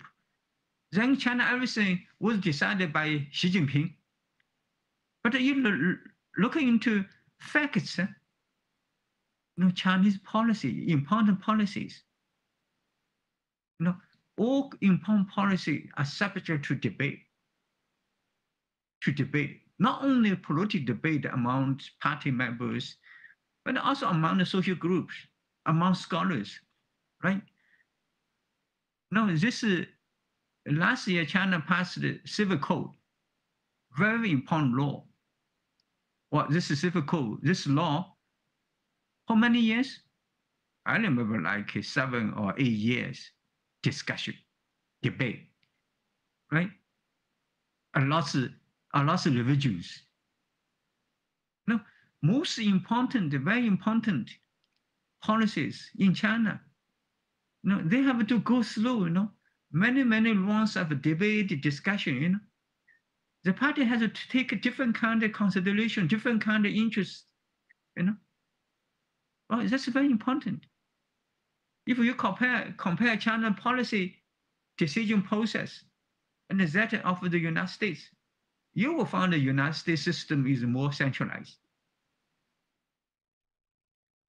then China everything was decided by Xi Jinping. But you look into facts, Chinese policy, important policies, all important policies are subject to debate. not only a political debate among party members, but also among the social groups, among scholars, right? No, this is, last year China passed the civil code, very important law. Well, this is civil code, this law, how many years? I remember like 7 or 8 years discussion, debate, right? A lot of revisions. No, most important, very important policies in China, no, they have to go through, many rounds of debate, discussion, The party has to take a different kind of consideration, different kind of interest, Well, that's very important. If you compare China policy decision process and that of the United States, you will find the United States system is more centralized.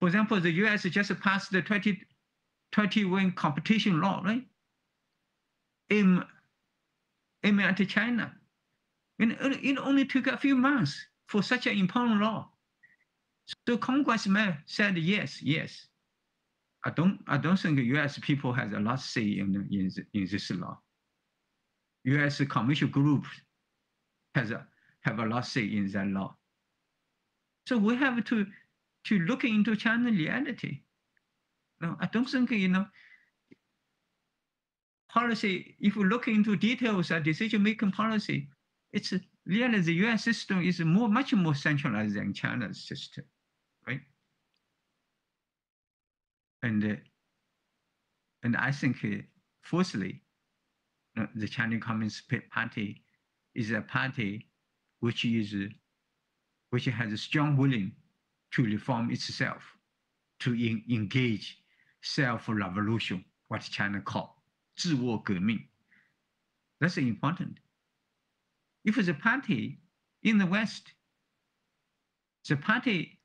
For example, the US just passed the 2021 competition law, right? Aim at China. And it only took a few months for such an important law. So Congressman said yes. I don't think the US people has a lot to say in this law. US commercial group have a lot to say in that law. So we have to look into China reality. No, I don't think, policy, if we look into details of decision-making policy, it's really the US system is much more centralized than China's system, right? And I think, firstly, the Chinese Communist Party is a party which has a strong willing to reform itself, to engage self-revolution, what China called 自我革命. That's important. If the party in the West, a party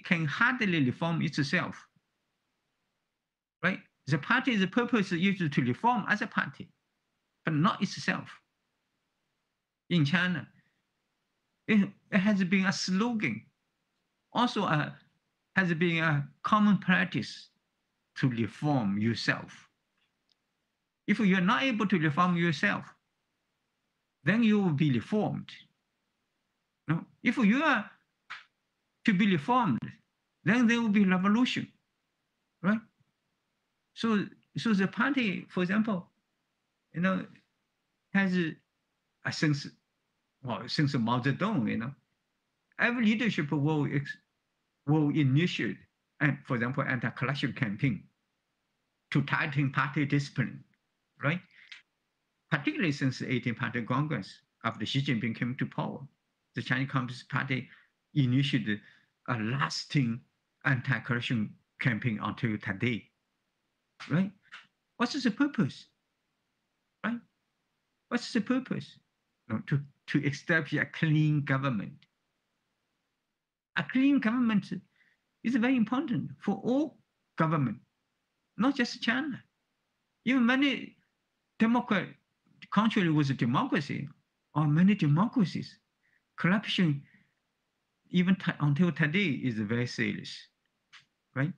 can hardly reform itself, right? The party's purpose is to reform as a party, but not itself. In China, it has been a slogan, also has been a common practice to reform yourself. If you're not able to reform yourself, then you will be reformed. No? If you are to be reformed, then there will be revolution, right? So the party, for example, has since Mao Zedong, every leadership will initiate, and for example, anti-corruption campaign to tighten party discipline, right? Particularly since the 18th Party Congress, after Xi Jinping came to power, the Chinese Communist Party initiated a lasting anti-corruption campaign until today, right? What's the purpose, right? What's the purpose? To establish a clean government. A clean government is very important for all government, not just China. Even many contrary with democracy, or many democracies, corruption, even until today, is very serious, right?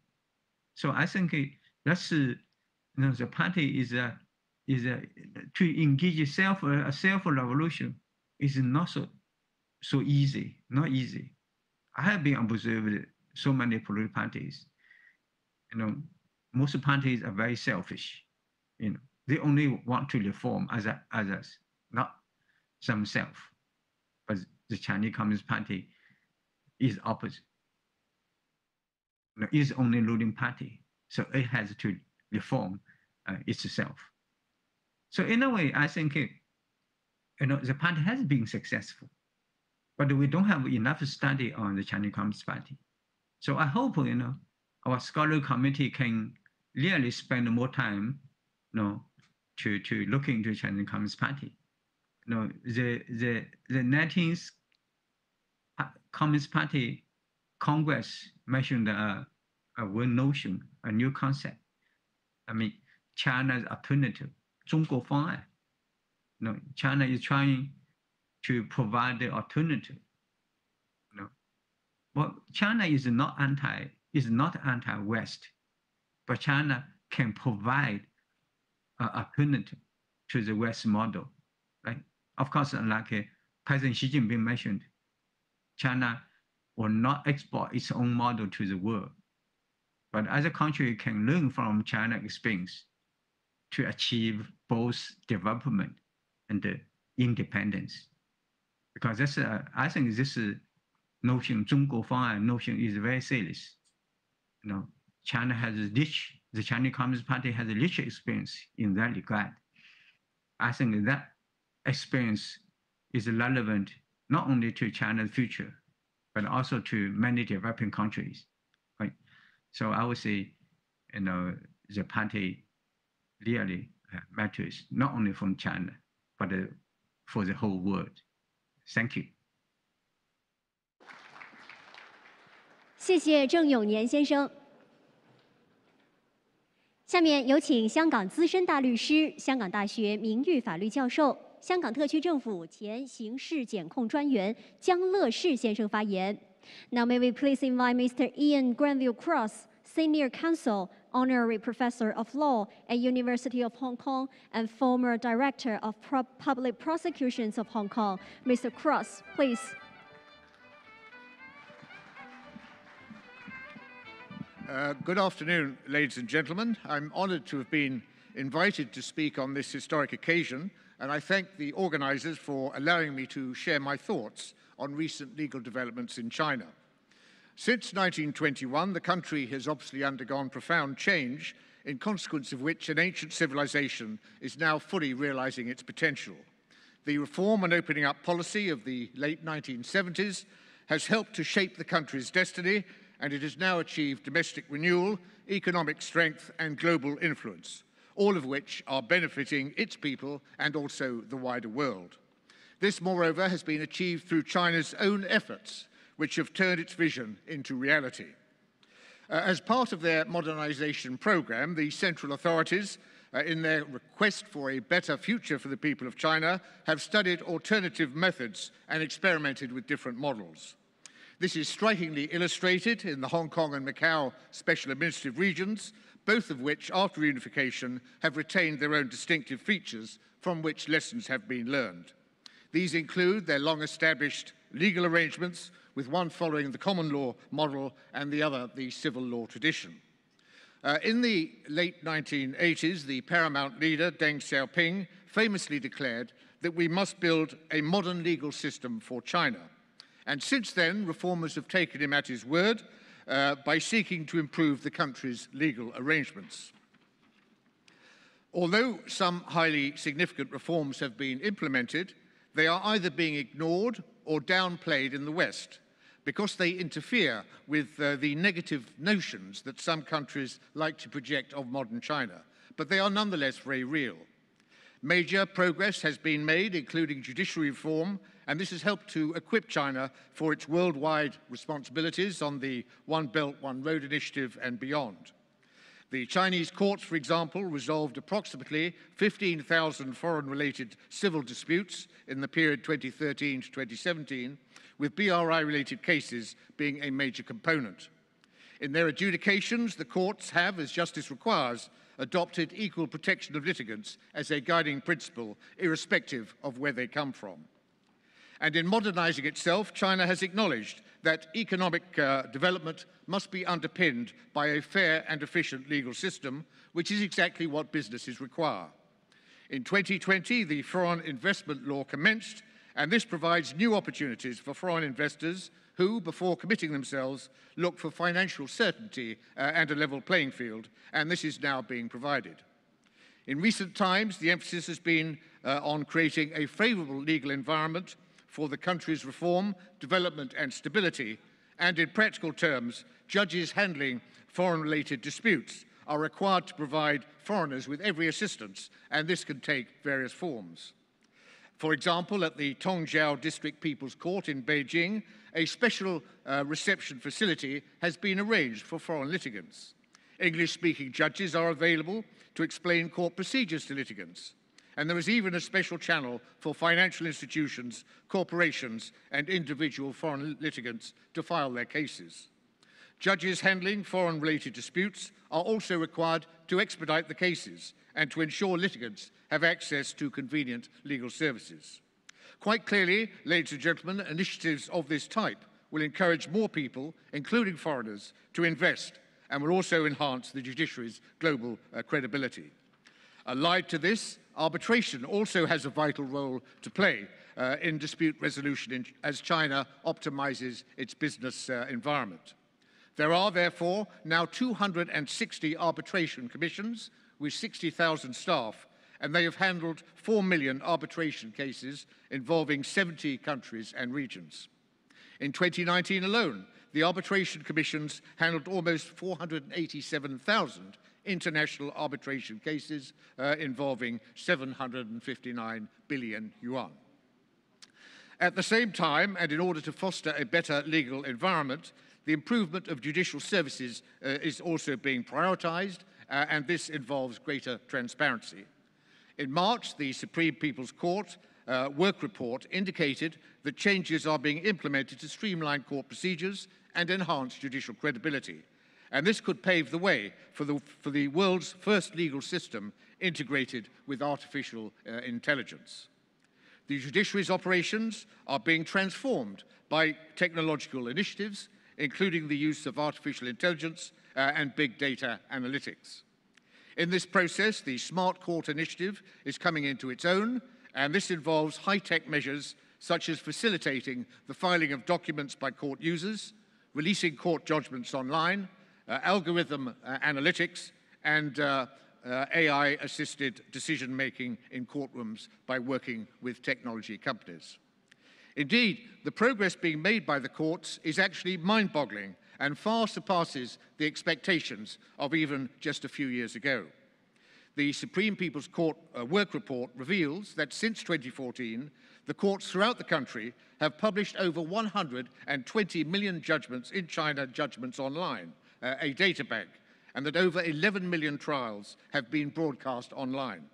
So I think that's the party is to engage a self-revolution is not so easy, not easy. I have been observed so many political parties. Most parties are very selfish. They only want to reform others, not themselves. But the Chinese Communist Party is opposite. It's only ruling party, so it has to reform itself. So in a way, I think the party has been successful, but we don't have enough study on the Chinese Communist Party. So I hope our scholarly committee can really spend more time to look into the Chinese Communist Party. The 19th Communist Party Congress mentioned a one notion, a new concept. I mean, China's alternative, 中国方案. China is trying to provide the alternative. You know, well, China is not anti-West, but China can provide an alternative to the West model, right? Of course, like President Xi Jinping mentioned, China will not export its own model to the world, but other countries can learn from China's experience to achieve both development and independence. Because that's, I think this notion, 中国方案 notion is very serious. You know, China has the Chinese Communist Party has a rich experience in that regard. I think that experience is relevant not only to China's future, but also to many developing countries, right? So I would say, you know, the party really matters not only from China, but for the whole world. Thank you. 谢谢郑永年先生。下面有请香港资深大律师、香港大学名誉法律教授、香港特区政府前刑事检控专员江乐士先生发言。Now may we please invite Mr. Ian Granville Cross, Senior Counsel, Honorary Professor of Law at University of Hong Kong and former Director of Public Prosecutions of Hong Kong. Mr. Cross, please. Good afternoon, ladies and gentlemen. I'm honored to have been invited to speak on this historic occasion, and I thank the organizers for allowing me to share my thoughts on recent legal developments in China. Since 1921, the country has obviously undergone profound change, in consequence of which an ancient civilization is now fully realizing its potential. The reform and opening up policy of the late 1970s has helped to shape the country's destiny, and it has now achieved domestic renewal, economic strength, and global influence, all of which are benefiting its people and also the wider world. This, moreover, has been achieved through China's own efforts, which have turned its vision into reality. As part of their modernization program, the central authorities, in their request for a better future for the people of China, have studied alternative methods and experimented with different models. This is strikingly illustrated in the Hong Kong and Macau special administrative regions, both of which, after unification, have retained their own distinctive features from which lessons have been learned. These include their long-established legal arrangements, with one following the common law model and the other the civil law tradition. In the late 1980s, the paramount leader, Deng Xiaoping, famously declared that we must build a modern legal system for China. And since then, reformers have taken him at his word by seeking to improve the country's legal arrangements. Although some highly significant reforms have been implemented, they are either being ignored or downplayed in the West because they interfere with the negative notions that some countries like to project of modern China, but they are nonetheless very real. Major progress has been made, including judiciary reform, and this has helped to equip China for its worldwide responsibilities on the One Belt, One Road initiative and beyond. The Chinese courts, for example, resolved approximately 15,000 foreign-related civil disputes in the period 2013 to 2017, with BRI-related cases being a major component. In their adjudications, the courts have, as justice requires, adopted equal protection of litigants as a guiding principle, irrespective of where they come from. And in modernizing itself, China has acknowledged that economic development must be underpinned by a fair and efficient legal system, which is exactly what businesses require. In 2020, the foreign investment law commenced, and this provides new opportunities for foreign investors who, before committing themselves, look for financial certainty and a level playing field, and this is now being provided. In recent times, the emphasis has been on creating a favorable legal environment for the country's reform, development and stability, and in practical terms, judges handling foreign-related disputes are required to provide foreigners with every assistance, and this can take various forms. For example, at the Tongjiao District People's Court in Beijing, a special reception facility has been arranged for foreign litigants. English-speaking judges are available to explain court procedures to litigants. And there is even a special channel for financial institutions, corporations, and individual foreign litigants to file their cases. Judges handling foreign-related disputes are also required to expedite the cases and to ensure litigants have access to convenient legal services. Quite clearly, ladies and gentlemen, initiatives of this type will encourage more people, including foreigners, to invest and will also enhance the judiciary's global credibility. Allied to this, arbitration also has a vital role to play in dispute resolution as China optimizes its business environment. There are, therefore, now 260 arbitration commissions with 60,000 staff, and they have handled 4 million arbitration cases involving 70 countries and regions. In 2019 alone, the arbitration commissions handled almost 487,000 international arbitration cases involving 759 billion yuan. At the same time, and in order to foster a better legal environment, the improvement of judicial services is also being prioritized, and this involves greater transparency. In March, the Supreme People's Court work report indicated that changes are being implemented to streamline court procedures and enhance judicial credibility. And this could pave the way for the world's first legal system integrated with artificial intelligence. The judiciary's operations are being transformed by technological initiatives, including the use of artificial intelligence and big data analytics. In this process, the Smart Court initiative is coming into its own, and this involves high-tech measures such as facilitating the filing of documents by court users, releasing court judgments online, algorithm analytics, and AI-assisted decision-making in courtrooms by working with technology companies. Indeed, the progress being made by the courts is actually mind-boggling and far surpasses the expectations of even just a few years ago. The Supreme People's Court work report reveals that since 2014, the courts throughout the country have published over 120 million judgments in China Judgments Online, a data bank, and that over 11 million trials have been broadcast online.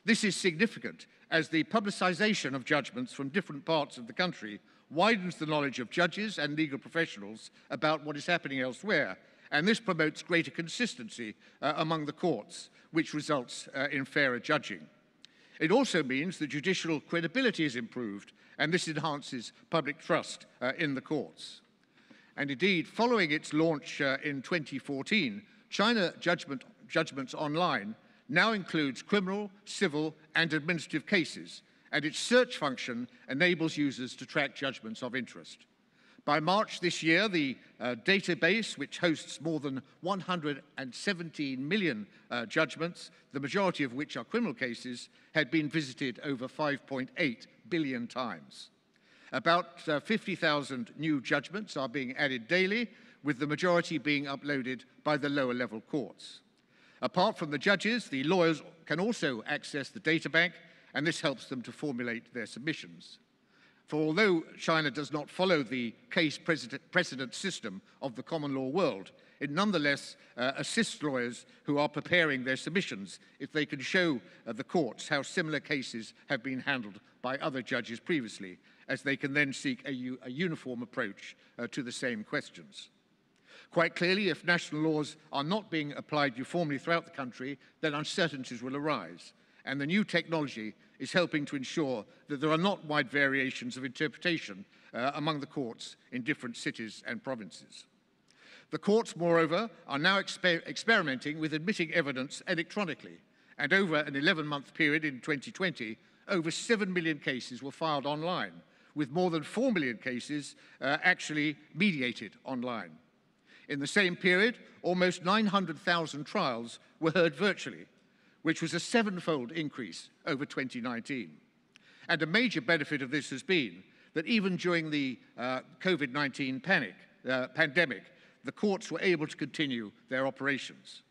This is significant as the publicization of judgments from different parts of the country widens the knowledge of judges and legal professionals about what is happening elsewhere, and this promotes greater consistency among the courts, which results in fairer judging. It also means that judicial credibility is improved, and this enhances public trust in the courts. And indeed, following its launch in 2014, China Judgments Online now includes criminal, civil, and administrative cases, and its search function enables users to track judgments of interest. By March this year, the database, which hosts more than 117 million judgments, the majority of which are criminal cases, had been visited over 5.8 billion times. About 50,000 new judgments are being added daily, with the majority being uploaded by the lower level courts. Apart from the judges, the lawyers can also access the data bank, and this helps them to formulate their submissions. For although China does not follow the case precedent system of the common law world, it nonetheless assists lawyers who are preparing their submissions if they can show the courts how similar cases have been handled by other judges previously, as they can then seek a uniform approach to the same questions. Quite clearly, if national laws are not being applied uniformly throughout the country, then uncertainties will arise. And the new technology is helping to ensure that there are not wide variations of interpretation among the courts in different cities and provinces. The courts, moreover, are now experimenting with admitting evidence electronically, and over an 11-month period in 2020, over 7 million cases were filed online, with more than 4 million cases actually mediated online. In the same period, almost 900,000 trials were heard virtually, which was a 7-fold increase over 2019. And a major benefit of this has been that even during the COVID-19 pandemic, the courts were able to continue their operations.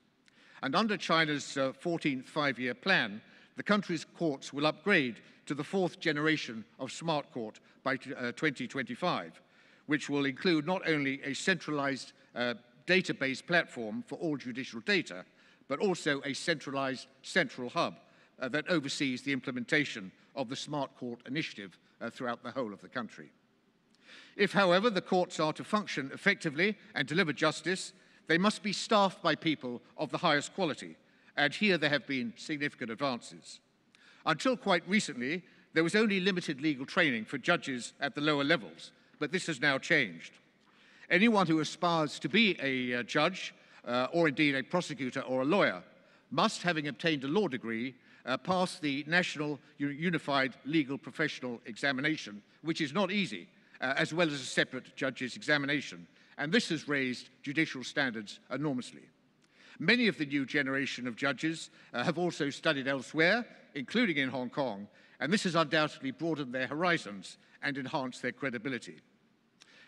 And under China's 14th five-year plan, the country's courts will upgrade to the 4th generation of Smart Court by 2025, which will include not only a centralized database platform for all judicial data, but also a centralized central hub that oversees the implementation of the Smart Court initiative throughout the whole of the country. If, however, the courts are to function effectively and deliver justice, they must be staffed by people of the highest quality, and here there have been significant advances. Until quite recently, there was only limited legal training for judges at the lower levels, but this has now changed. Anyone who aspires to be a judge, or indeed a prosecutor or a lawyer, must, having obtained a law degree, pass the National Unified Legal Professional Examination, which is not easy, as well as a separate judge's examination, and this has raised judicial standards enormously. Many of the new generation of judges have also studied elsewhere, including in Hong Kong, and this has undoubtedly broadened their horizons and enhanced their credibility.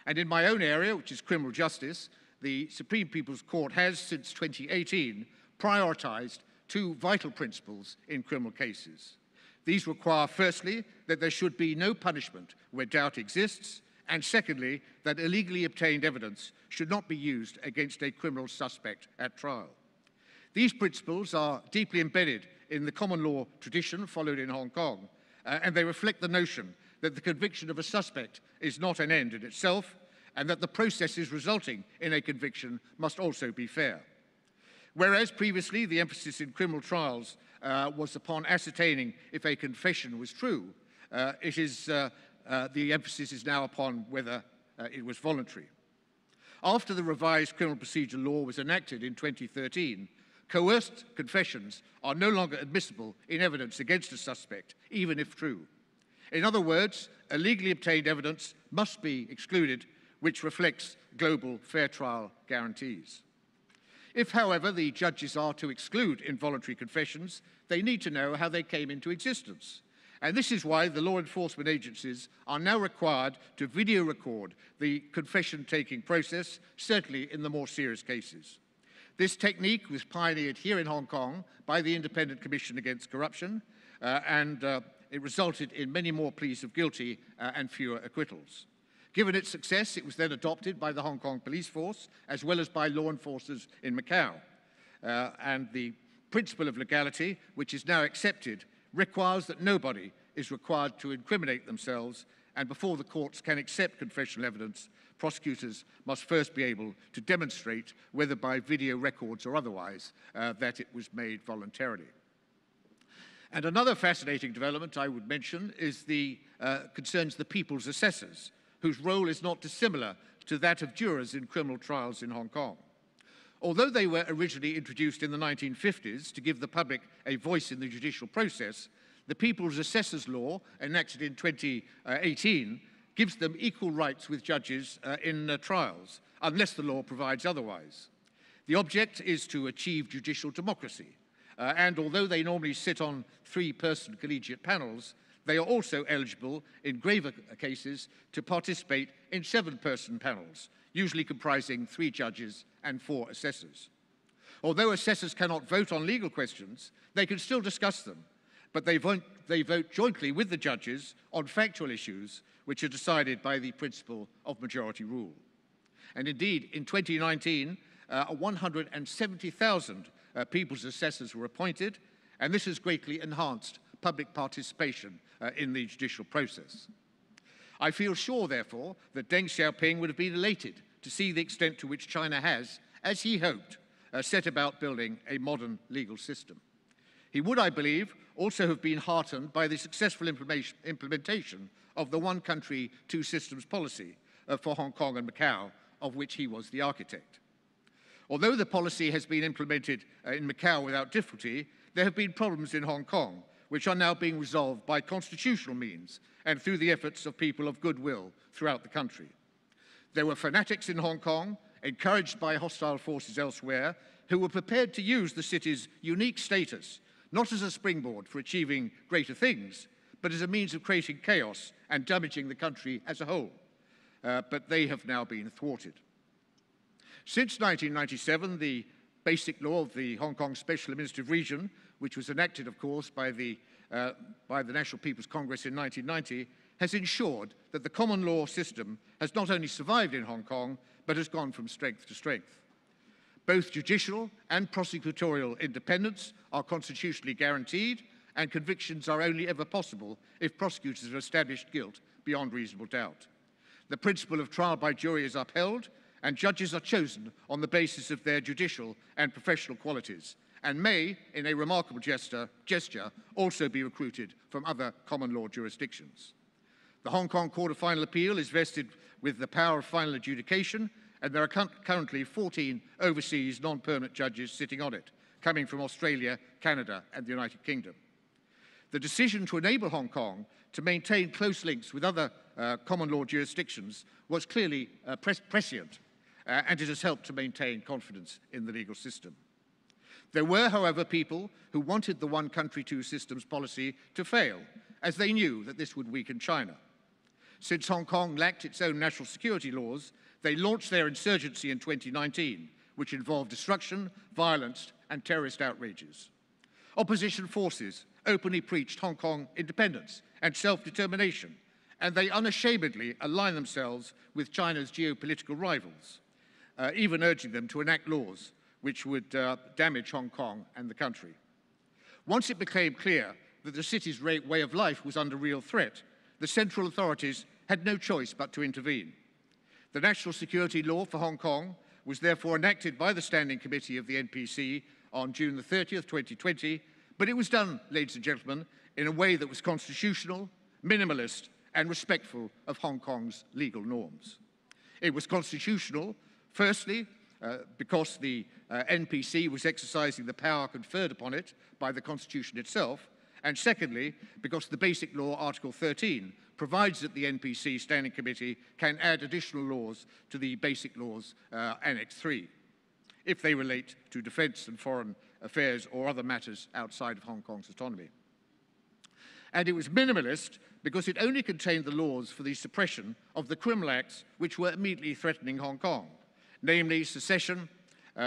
And in my own area, which is criminal justice, the Supreme People's Court has, since 2018, prioritized two vital principles in criminal cases. These require, firstly, that there should be no punishment where doubt exists, and secondly, that illegally obtained evidence should not be used against a criminal suspect at trial. These principles are deeply embedded in the common law tradition followed in Hong Kong, and they reflect the notion that the conviction of a suspect is not an end in itself, and that the processes resulting in a conviction must also be fair. Whereas previously the emphasis in criminal trials was upon ascertaining if a confession was true, the emphasis is now upon whether it was voluntary. After the revised criminal procedure law was enacted in 2013, coerced confessions are no longer admissible in evidence against a suspect, even if true. In other words, illegally obtained evidence must be excluded, which reflects global fair trial guarantees. If, however, the judges are to exclude involuntary confessions, they need to know how they came into existence. And this is why the law enforcement agencies are now required to video record the confession-taking process, certainly in the more serious cases. This technique was pioneered here in Hong Kong by the Independent Commission Against Corruption, and it resulted in many more pleas of guilty and fewer acquittals. Given its success, it was then adopted by the Hong Kong police force, as well as by law enforcers in Macau. And the principle of legality, which is now accepted, requires that nobody is required to incriminate themselves, and before the courts can accept confessional evidence, prosecutors must first be able to demonstrate, whether by video records or otherwise, that it was made voluntarily. And another fascinating development I would mention is concerns the people's assessors, whose role is not dissimilar to that of jurors in criminal trials in Hong Kong. Although they were originally introduced in the 1950s to give the public a voice in the judicial process, the People's Assessors Law, enacted in 2018, gives them equal rights with judges in trials, unless the law provides otherwise. The object is to achieve judicial democracy, and although they normally sit on three-person collegiate panels, they are also eligible, in graver cases, to participate in seven-person panels, usually comprising 3 judges and 4 assessors. Although assessors cannot vote on legal questions, they can still discuss them, but they vote jointly with the judges on factual issues which are decided by the principle of majority rule. And indeed, in 2019, 170,000 people's assessors were appointed, and this has greatly enhanced public participation in the judicial process. I feel sure, therefore, that Deng Xiaoping would have been elated to see the extent to which China has, as he hoped, set about building a modern legal system. He would, I believe, also have been heartened by the successful implementation of the one country, two systems policy for Hong Kong and Macau, of which he was the architect. Although the policy has been implemented in Macau without difficulty, there have been problems in Hong Kong, which are now being resolved by constitutional means and through the efforts of people of goodwill throughout the country. There were fanatics in Hong Kong, encouraged by hostile forces elsewhere, who were prepared to use the city's unique status, not as a springboard for achieving greater things, but as a means of creating chaos and damaging the country as a whole. But they have now been thwarted. Since 1997, the basic law of the Hong Kong Special Administrative Region, which was enacted, of course, by the National People's Congress in 1990, has ensured that the common law system has not only survived in Hong Kong, but has gone from strength to strength. Both judicial and prosecutorial independence are constitutionally guaranteed, and convictions are only ever possible if prosecutors have established guilt beyond reasonable doubt. The principle of trial by jury is upheld, and judges are chosen on the basis of their judicial and professional qualities, and may, in a remarkable gesture, also be recruited from other common law jurisdictions. The Hong Kong Court of Final Appeal is vested with the power of final adjudication, and there are currently 14 overseas non-permanent judges sitting on it, coming from Australia, Canada, and the United Kingdom. The decision to enable Hong Kong to maintain close links with other common law jurisdictions was clearly prescient, and it has helped to maintain confidence in the legal system. There were, however, people who wanted the one country, two systems policy to fail, as they knew that this would weaken China. Since Hong Kong lacked its own national security laws, they launched their insurgency in 2019, which involved destruction, violence, and terrorist outrages. Opposition forces openly preached Hong Kong independence and self-determination, and they unashamedly align themselves with China's geopolitical rivals, even urging them to enact laws which would damage Hong Kong and the country. Once it became clear that the city's way of life was under real threat, the central authorities had no choice but to intervene. The National Security Law for Hong Kong was therefore enacted by the Standing Committee of the NPC on June the 30th, 2020, but it was done, ladies and gentlemen, in a way that was constitutional, minimalist, and respectful of Hong Kong's legal norms. It was constitutional, firstly, because the NPC was exercising the power conferred upon it by the Constitution itself, and secondly, because the Basic Law, Article 13, provides that the NPC Standing Committee can add additional laws to the Basic Laws Annex 3, if they relate to defence and foreign affairs or other matters outside of Hong Kong's autonomy. And it was minimalist because it only contained the laws for the suppression of the criminal acts which were immediately threatening Hong Kong, namely secession,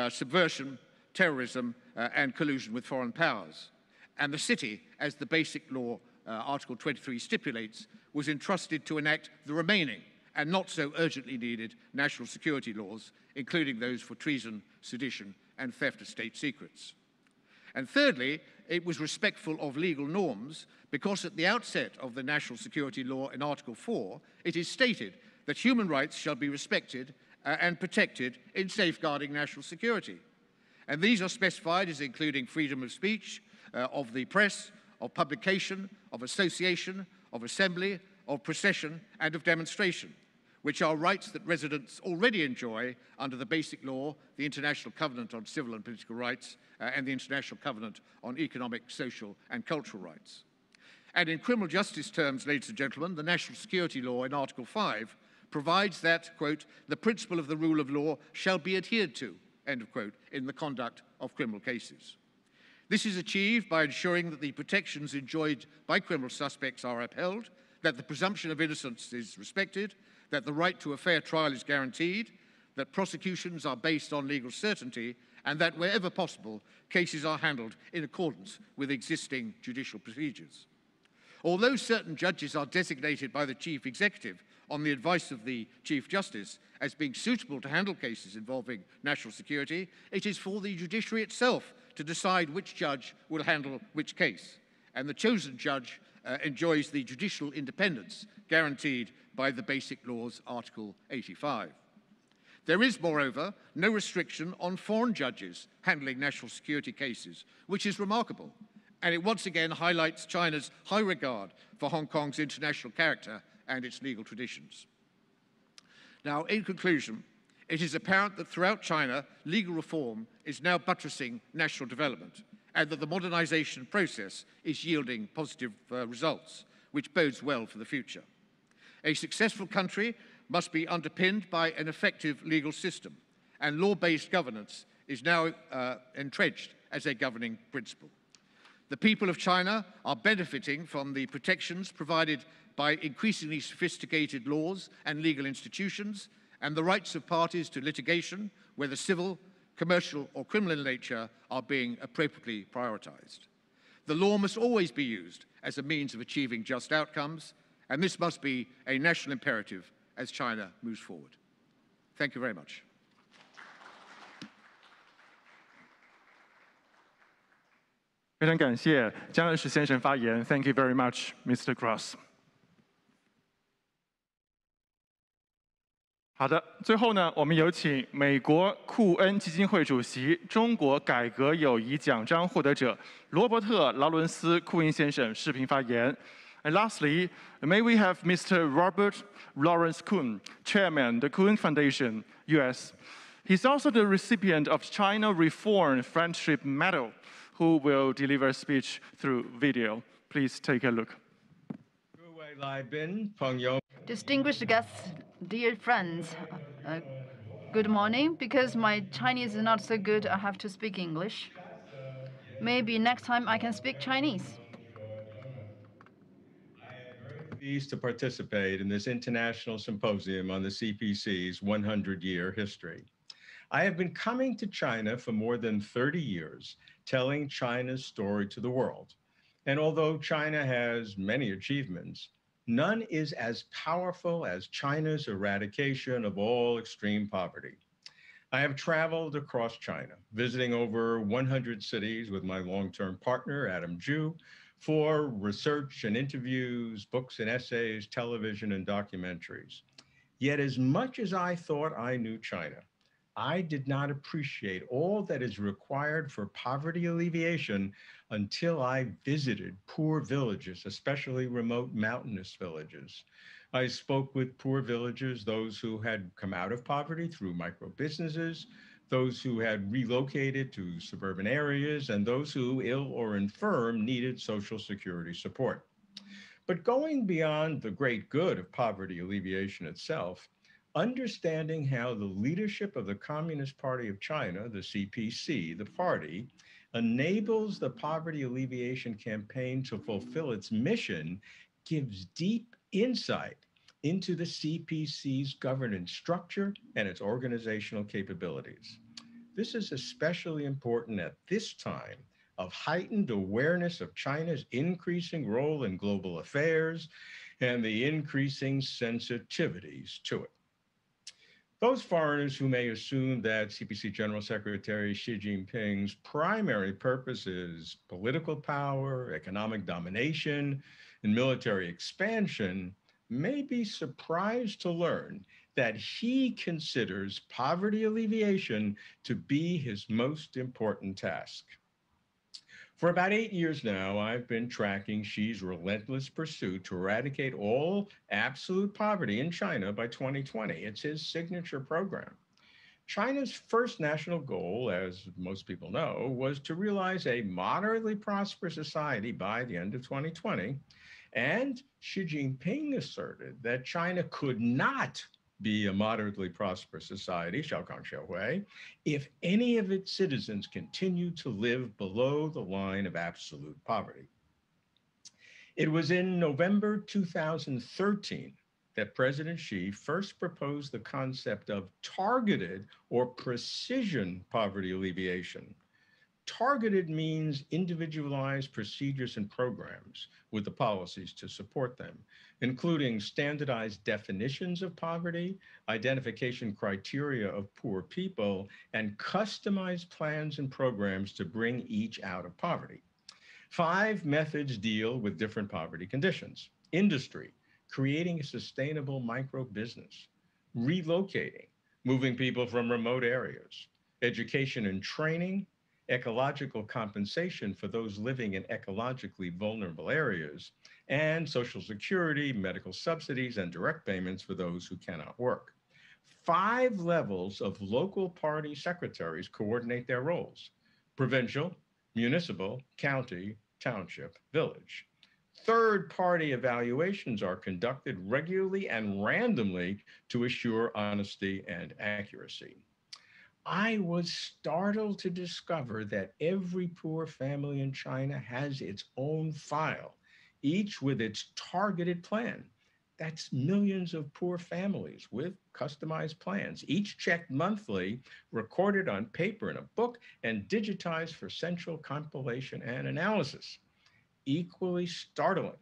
subversion, terrorism, and collusion with foreign powers. And the city, as the Basic Law, Article 23 stipulates, was entrusted to enact the remaining and not so urgently needed national security laws, including those for treason, sedition, and theft of state secrets. And thirdly, it was respectful of legal norms because at the outset of the national security law in Article 4, it is stated that human rights shall be respected and protected in safeguarding national security. And these are specified as including freedom of speech, of the press, of publication, of association, of assembly, of procession, and of demonstration, which are rights that residents already enjoy under the Basic Law, the International Covenant on Civil and Political Rights, and the International Covenant on Economic, Social, and Cultural Rights. And in criminal justice terms, ladies and gentlemen, the National Security Law in Article 5 provides that, quote, the principle of the rule of law shall be adhered to, end of quote, in the conduct of criminal cases. This is achieved by ensuring that the protections enjoyed by criminal suspects are upheld, that the presumption of innocence is respected, that the right to a fair trial is guaranteed, that prosecutions are based on legal certainty, and that wherever possible, cases are handled in accordance with existing judicial procedures. Although certain judges are designated by the Chief Executive on the advice of the Chief Justice as being suitable to handle cases involving national security, it is for the judiciary itself to decide which judge will handle which case, and the chosen judge enjoys the judicial independence guaranteed by the Basic Laws, Article 85. There is, moreover, no restriction on foreign judges handling national security cases, which is remarkable, and it once again highlights China's high regard for Hong Kong's international character and its legal traditions. Now, in conclusion, it is apparent that throughout China, legal reform is now buttressing national development, and that the modernization process is yielding positive results, which bodes well for the future. A successful country must be underpinned by an effective legal system, and law-based governance is now entrenched as a governing principle. The people of China are benefiting from the protections provided by increasingly sophisticated laws and legal institutions, and the rights of parties to litigation, whether civil, commercial, or criminal in nature, are being appropriately prioritized. The law must always be used as a means of achieving just outcomes, and this must be a national imperative as China moves forward. Thank you very much. 非常感谢江乐士先生发言。Thank you very much, Mr. Cross. 好的，最后呢，我们有请美国库恩基金会主席、中国改革友谊奖章获得者罗伯特·劳伦斯·库恩先生视频发言。And lastly, may we have Mr. Robert Lawrence Kuhn, Chairman, the Kuhn Foundation, U.S. He's also the recipient of China Reform Friendship Medal, who will deliver a speech through video. Please take a look. Distinguished guests, dear friends, good morning. Because my Chinese is not so good, I have to speak English. Maybe next time I can speak Chinese. Pleased to participate in this international symposium on the CPC's 100-year history. I have been coming to China for more than 30 years, telling China's story to the world. And although China has many achievements, none is as powerful as China's eradication of all extreme poverty. I have traveled across China, visiting over 100 cities with my long-term partner, Adam Zhu, for research and interviews, books and essays, television and documentaries. Yet as much as I thought I knew China, I did not appreciate all that is required for poverty alleviation until I visited poor villages, especially remote mountainous villages. I spoke with poor villagers, those who had come out of poverty through micro businesses, those who had relocated to suburban areas, and those who, ill or infirm, needed Social Security support. But going beyond the great good of poverty alleviation itself, understanding how the leadership of the Communist Party of China, the CPC, the party, enables the poverty alleviation campaign to fulfill its mission gives deep insight into the CPC's governance structure and its organizational capabilities. This is especially important at this time of heightened awareness of China's increasing role in global affairs and the increasing sensitivities to it. Those foreigners who may assume that CPC General Secretary Xi Jinping's primary purpose is political power, economic domination, and military expansion may be surprised to learn that he considers poverty alleviation to be his most important task. For about 8 years now, I've been tracking Xi's relentless pursuit to eradicate all absolute poverty in China by 2020. It's his signature program. China's first national goal, as most people know, was to realize a moderately prosperous society by the end of 2020. And Xi Jinping asserted that China could not be a moderately prosperous society, Xiaokang Xiaohui, if any of its citizens continue to live below the line of absolute poverty. It was in November 2013 that President Xi first proposed the concept of targeted or precision poverty alleviation. Targeted means individualized procedures and programs with the policies to support them, including standardized definitions of poverty, identification criteria of poor people, and customized plans and programs to bring each out of poverty. 5 methods deal with different poverty conditions: industry, creating a sustainable micro business; relocating, moving people from remote areas; education and training; ecological compensation for those living in ecologically vulnerable areas; and Social Security, medical subsidies, and direct payments for those who cannot work. 5 levels of local party secretaries coordinate their roles: provincial, municipal, county, township, village. Third-party evaluations are conducted regularly and randomly to assure honesty and accuracy. I was startled to discover that every poor family in China has its own file, each with its targeted plan. That's millions of poor families with customized plans, each checked monthly, recorded on paper in a book, and digitized for central compilation and analysis. Equally startling,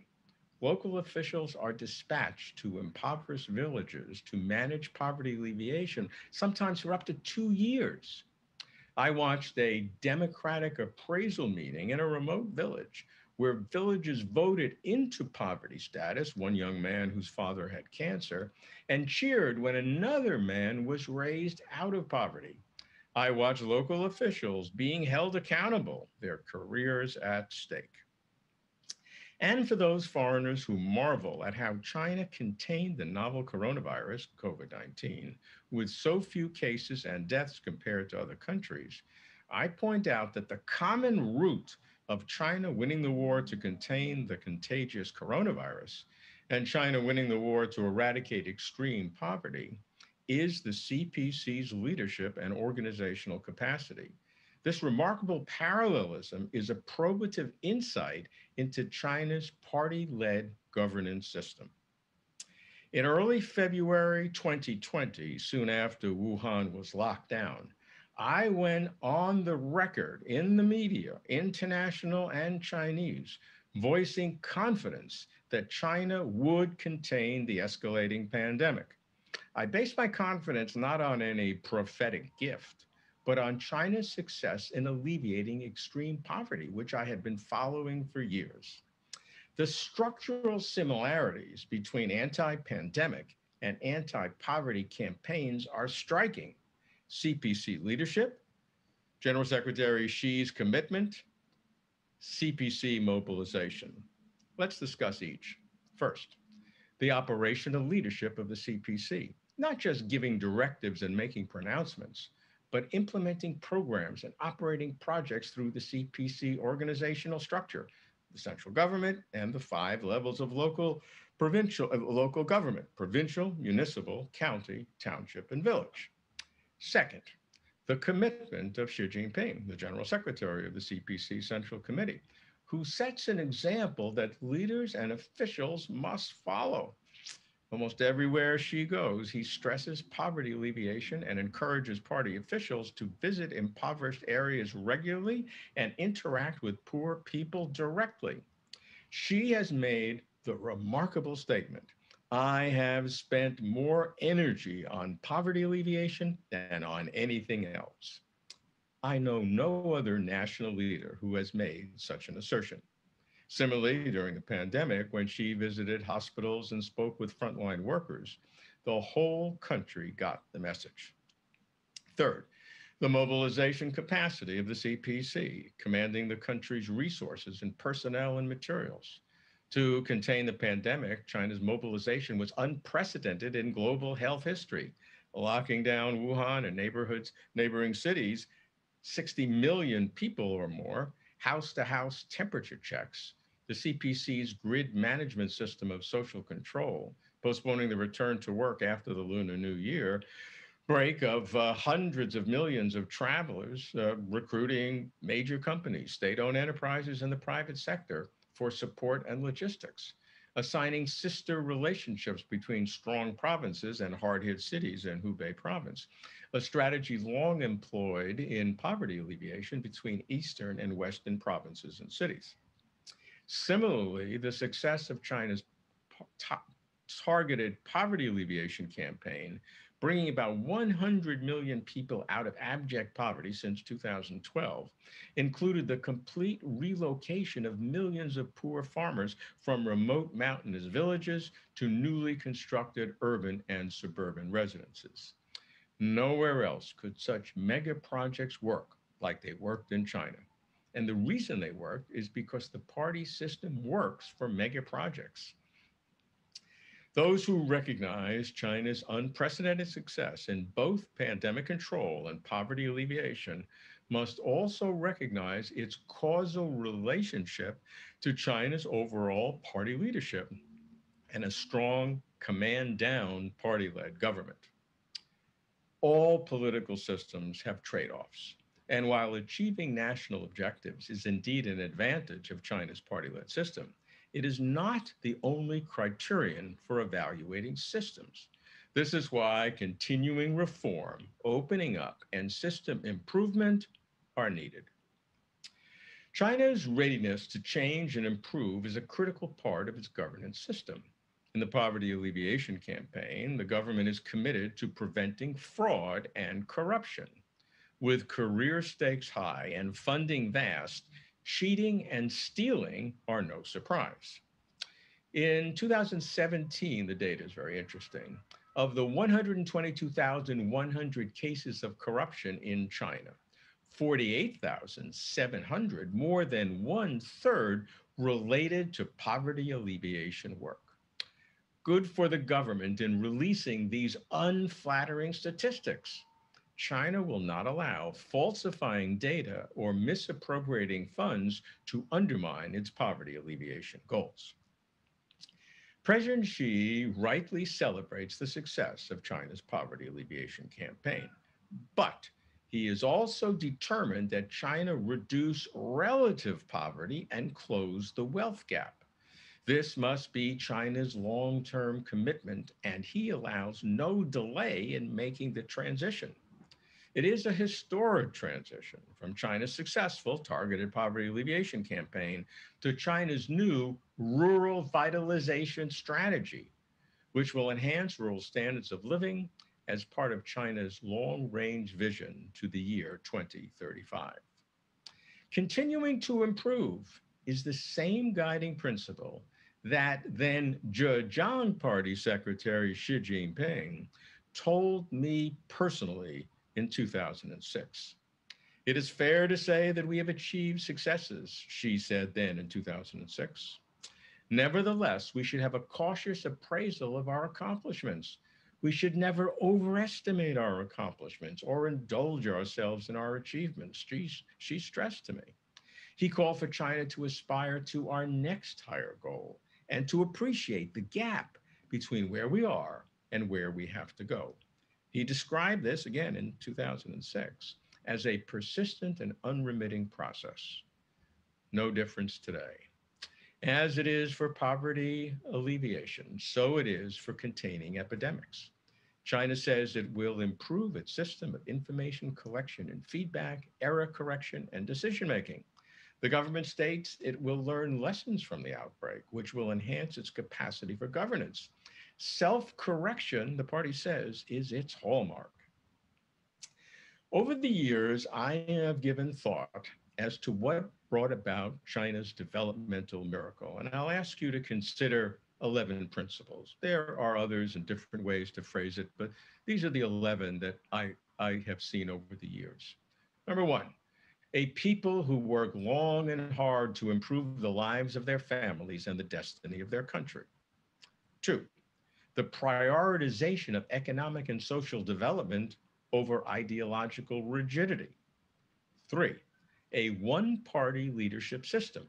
local officials are dispatched to impoverished villages to manage poverty alleviation, sometimes for up to 2 years. I watched a democratic appraisal meeting in a remote village where villagers voted into poverty status, one young man whose father had cancer, and cheered when another man was raised out of poverty. I watched local officials being held accountable, their careers at stake. And for those foreigners who marvel at how China contained the novel coronavirus, COVID-19, with so few cases and deaths compared to other countries, I point out that the common root of China winning the war to contain the contagious coronavirus and China winning the war to eradicate extreme poverty is the CPC's leadership and organizational capacity. This remarkable parallelism is a probative insight into China's party-led governance system. In early February 2020, soon after Wuhan was locked down, I went on the record in the media, international and Chinese, voicing confidence that China would contain the escalating pandemic. I based my confidence not on any prophetic gift, but on China's success in alleviating extreme poverty, which I had been following for years. The structural similarities between anti-pandemic and anti-poverty campaigns are striking. CPC leadership, General Secretary Xi's commitment, CPC mobilization. Let's discuss each. First, the operational leadership of the CPC, not just giving directives and making pronouncements, but implementing programs and operating projects through the CPC organizational structure, the central government and the 5 levels of local government, provincial, municipal, county, township, and village. Second, the commitment of Xi Jinping, the General Secretary of the CPC Central Committee, who sets an example that leaders and officials must follow. Almost everywhere Xi goes, he stresses poverty alleviation and encourages party officials to visit impoverished areas regularly and interact with poor people directly. Xi has made the remarkable statement, "I have spent more energy on poverty alleviation than on anything else." I know no other national leader who has made such an assertion. Similarly, during the pandemic, when Xi visited hospitals and spoke with frontline workers, the whole country got the message. Third, the mobilization capacity of the CPC, commanding the country's resources in personnel and materials. To contain the pandemic, China's mobilization was unprecedented in global health history, locking down Wuhan and neighboring cities, 60 million people or more, house-to-house temperature checks, the CPC's grid management system of social control, postponing the return to work after the Lunar New Year, break of hundreds of millions of travelers, recruiting major companies, state-owned enterprises, and the private sector for support and logistics, assigning sister relationships between strong provinces and hard-hit cities in Hubei province, a strategy long employed in poverty alleviation between eastern and western provinces and cities. Similarly, the success of China's targeted poverty alleviation campaign, bringing about 100 million people out of abject poverty since 2012, included the complete relocation of millions of poor farmers from remote mountainous villages to newly constructed urban and suburban residences. Nowhere else could such mega projects work like they worked in China. And the reason they worked is because the party system works for mega projects. Those who recognize China's unprecedented success in both pandemic control and poverty alleviation must also recognize its causal relationship to China's overall party leadership and a strong command-down party-led government. All political systems have trade-offs. And while achieving national objectives is indeed an advantage of China's party-led system, it is not the only criterion for evaluating systems. This is why continuing reform, opening up, and system improvement are needed. China's readiness to change and improve is a critical part of its governance system. In the poverty alleviation campaign, the government is committed to preventing fraud and corruption. With career stakes high and funding vast, cheating and stealing are no surprise. In 2017, the data is very interesting. Of the 122,100 cases of corruption in China, 48,700, more than 1/3, related to poverty alleviation work. Good for the government in releasing these unflattering statistics. China will not allow falsifying data or misappropriating funds to undermine its poverty alleviation goals. President Xi rightly celebrates the success of China's poverty alleviation campaign, but he is also determined that China reduce relative poverty and close the wealth gap. This must be China's long-term commitment, and he allows no delay in making the transition. It is a historic transition from China's successful targeted poverty alleviation campaign to China's new rural vitalization strategy, which will enhance rural standards of living as part of China's long-range vision to the year 2035. Continuing to improve is the same guiding principle that then Zhejiang Party Secretary Xi Jinping told me personally in 2006. It is fair to say that we have achieved successes, Xi said then in 2006. Nevertheless, we should have a cautious appraisal of our accomplishments. We should never overestimate our accomplishments or indulge ourselves in our achievements, Xi stressed to me. He called for China to aspire to our next higher goal and to appreciate the gap between where we are and where we have to go. He described this, again in 2006, as a persistent and unremitting process. No difference today. As it is for poverty alleviation, so it is for containing epidemics. China says it will improve its system of information collection and feedback, error correction, and decision-making. The government states it will learn lessons from the outbreak, which will enhance its capacity for governance. Self-correction, the party says, is its hallmark. Over the years, I have given thought as to what brought about China's developmental miracle, and I'll ask you to consider 11 principles. There are others and different ways to phrase it, but these are the 11 that I have seen over the years. Number one, a people who work long and hard to improve the lives of their families and the destiny of their country. Two, the prioritization of economic and social development over ideological rigidity. Three, a one-party leadership system,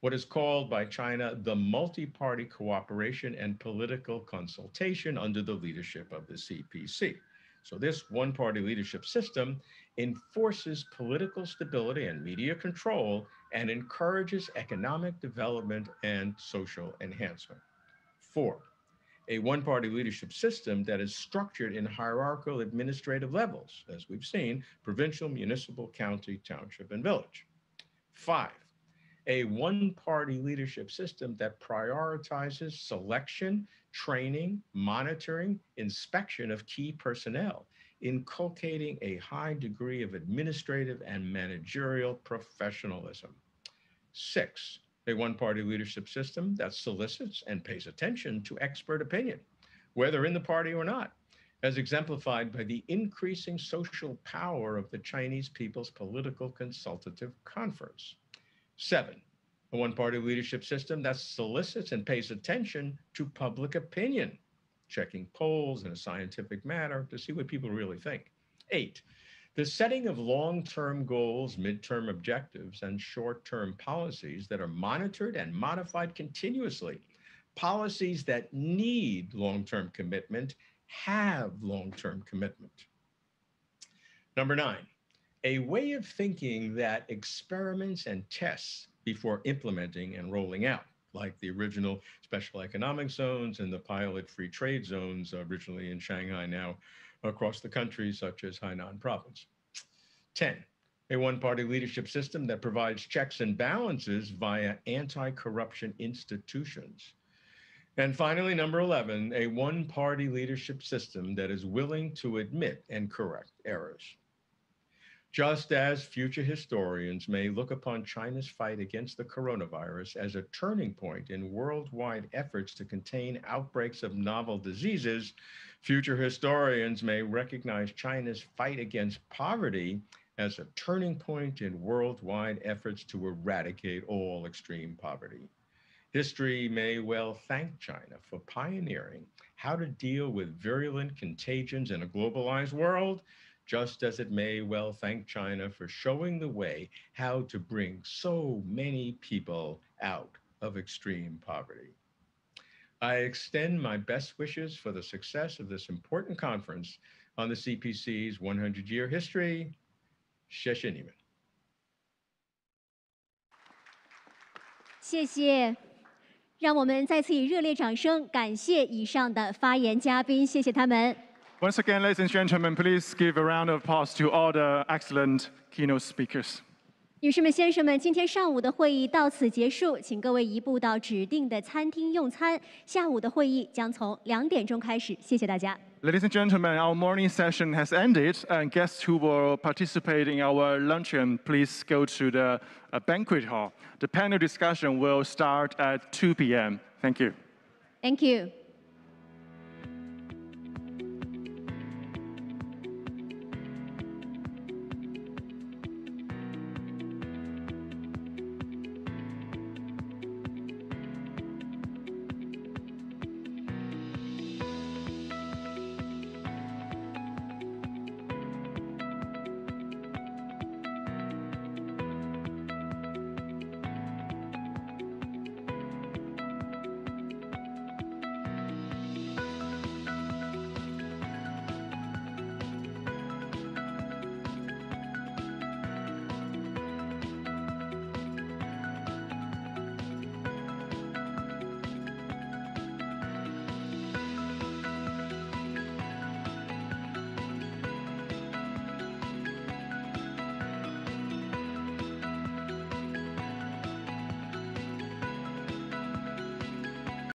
what is called by China the multi-party cooperation and political consultation under the leadership of the CPC. So this one-party leadership system enforces political stability and media control and encourages economic development and social enhancement. Four, a one-party leadership system that is structured in hierarchical administrative levels, as we've seen, provincial, municipal, county, township, and village. Five, a one-party leadership system that prioritizes selection, training, monitoring, inspection of key personnel, inculcating a high degree of administrative and managerial professionalism. Six, a one-party leadership system that solicits and pays attention to expert opinion, whether in the party or not, as exemplified by the increasing social power of the Chinese People's Political Consultative Conference. Seven, a one-party leadership system that solicits and pays attention to public opinion, checking polls in a scientific manner to see what people really think. Eight, the setting of long-term goals, midterm objectives, and short-term policies that are monitored and modified continuously. Policies that need long-term commitment have long-term commitment. Number nine, a way of thinking that experiments and tests before implementing and rolling out, like the original special economic zones and the pilot free trade zones originally in Shanghai, now across the country, such as Hainan province. 10, a one-party leadership system that provides checks and balances via anti-corruption institutions. And finally, number 11, a one-party leadership system that is willing to admit and correct errors. Just as future historians may look upon China's fight against the coronavirus as a turning point in worldwide efforts to contain outbreaks of novel diseases, future historians may recognize China's fight against poverty as a turning point in worldwide efforts to eradicate all extreme poverty. History may well thank China for pioneering how to deal with virulent contagions in a globalized world, just as it may well thank China for showing the way how to bring so many people out of extreme poverty. I extend my best wishes for the success of this important conference on the CPC's 100-year history. 谢谢你们。谢谢，让我们再次以热烈掌声感谢以上的发言嘉宾，谢谢他们。Once again, ladies and gentlemen, please give a round of applause to all the excellent keynote speakers. 女士们、先生们，今天上午的会议到此结束，请各位移步到指定的餐厅用餐。下午的会议将从2点钟开始，谢谢大家。Ladies and gentlemen, our morning session has ended, and guests who will participate in our luncheon, please go to the banquet hall. The panel discussion will start at 2 p.m. Thank you. Thank you.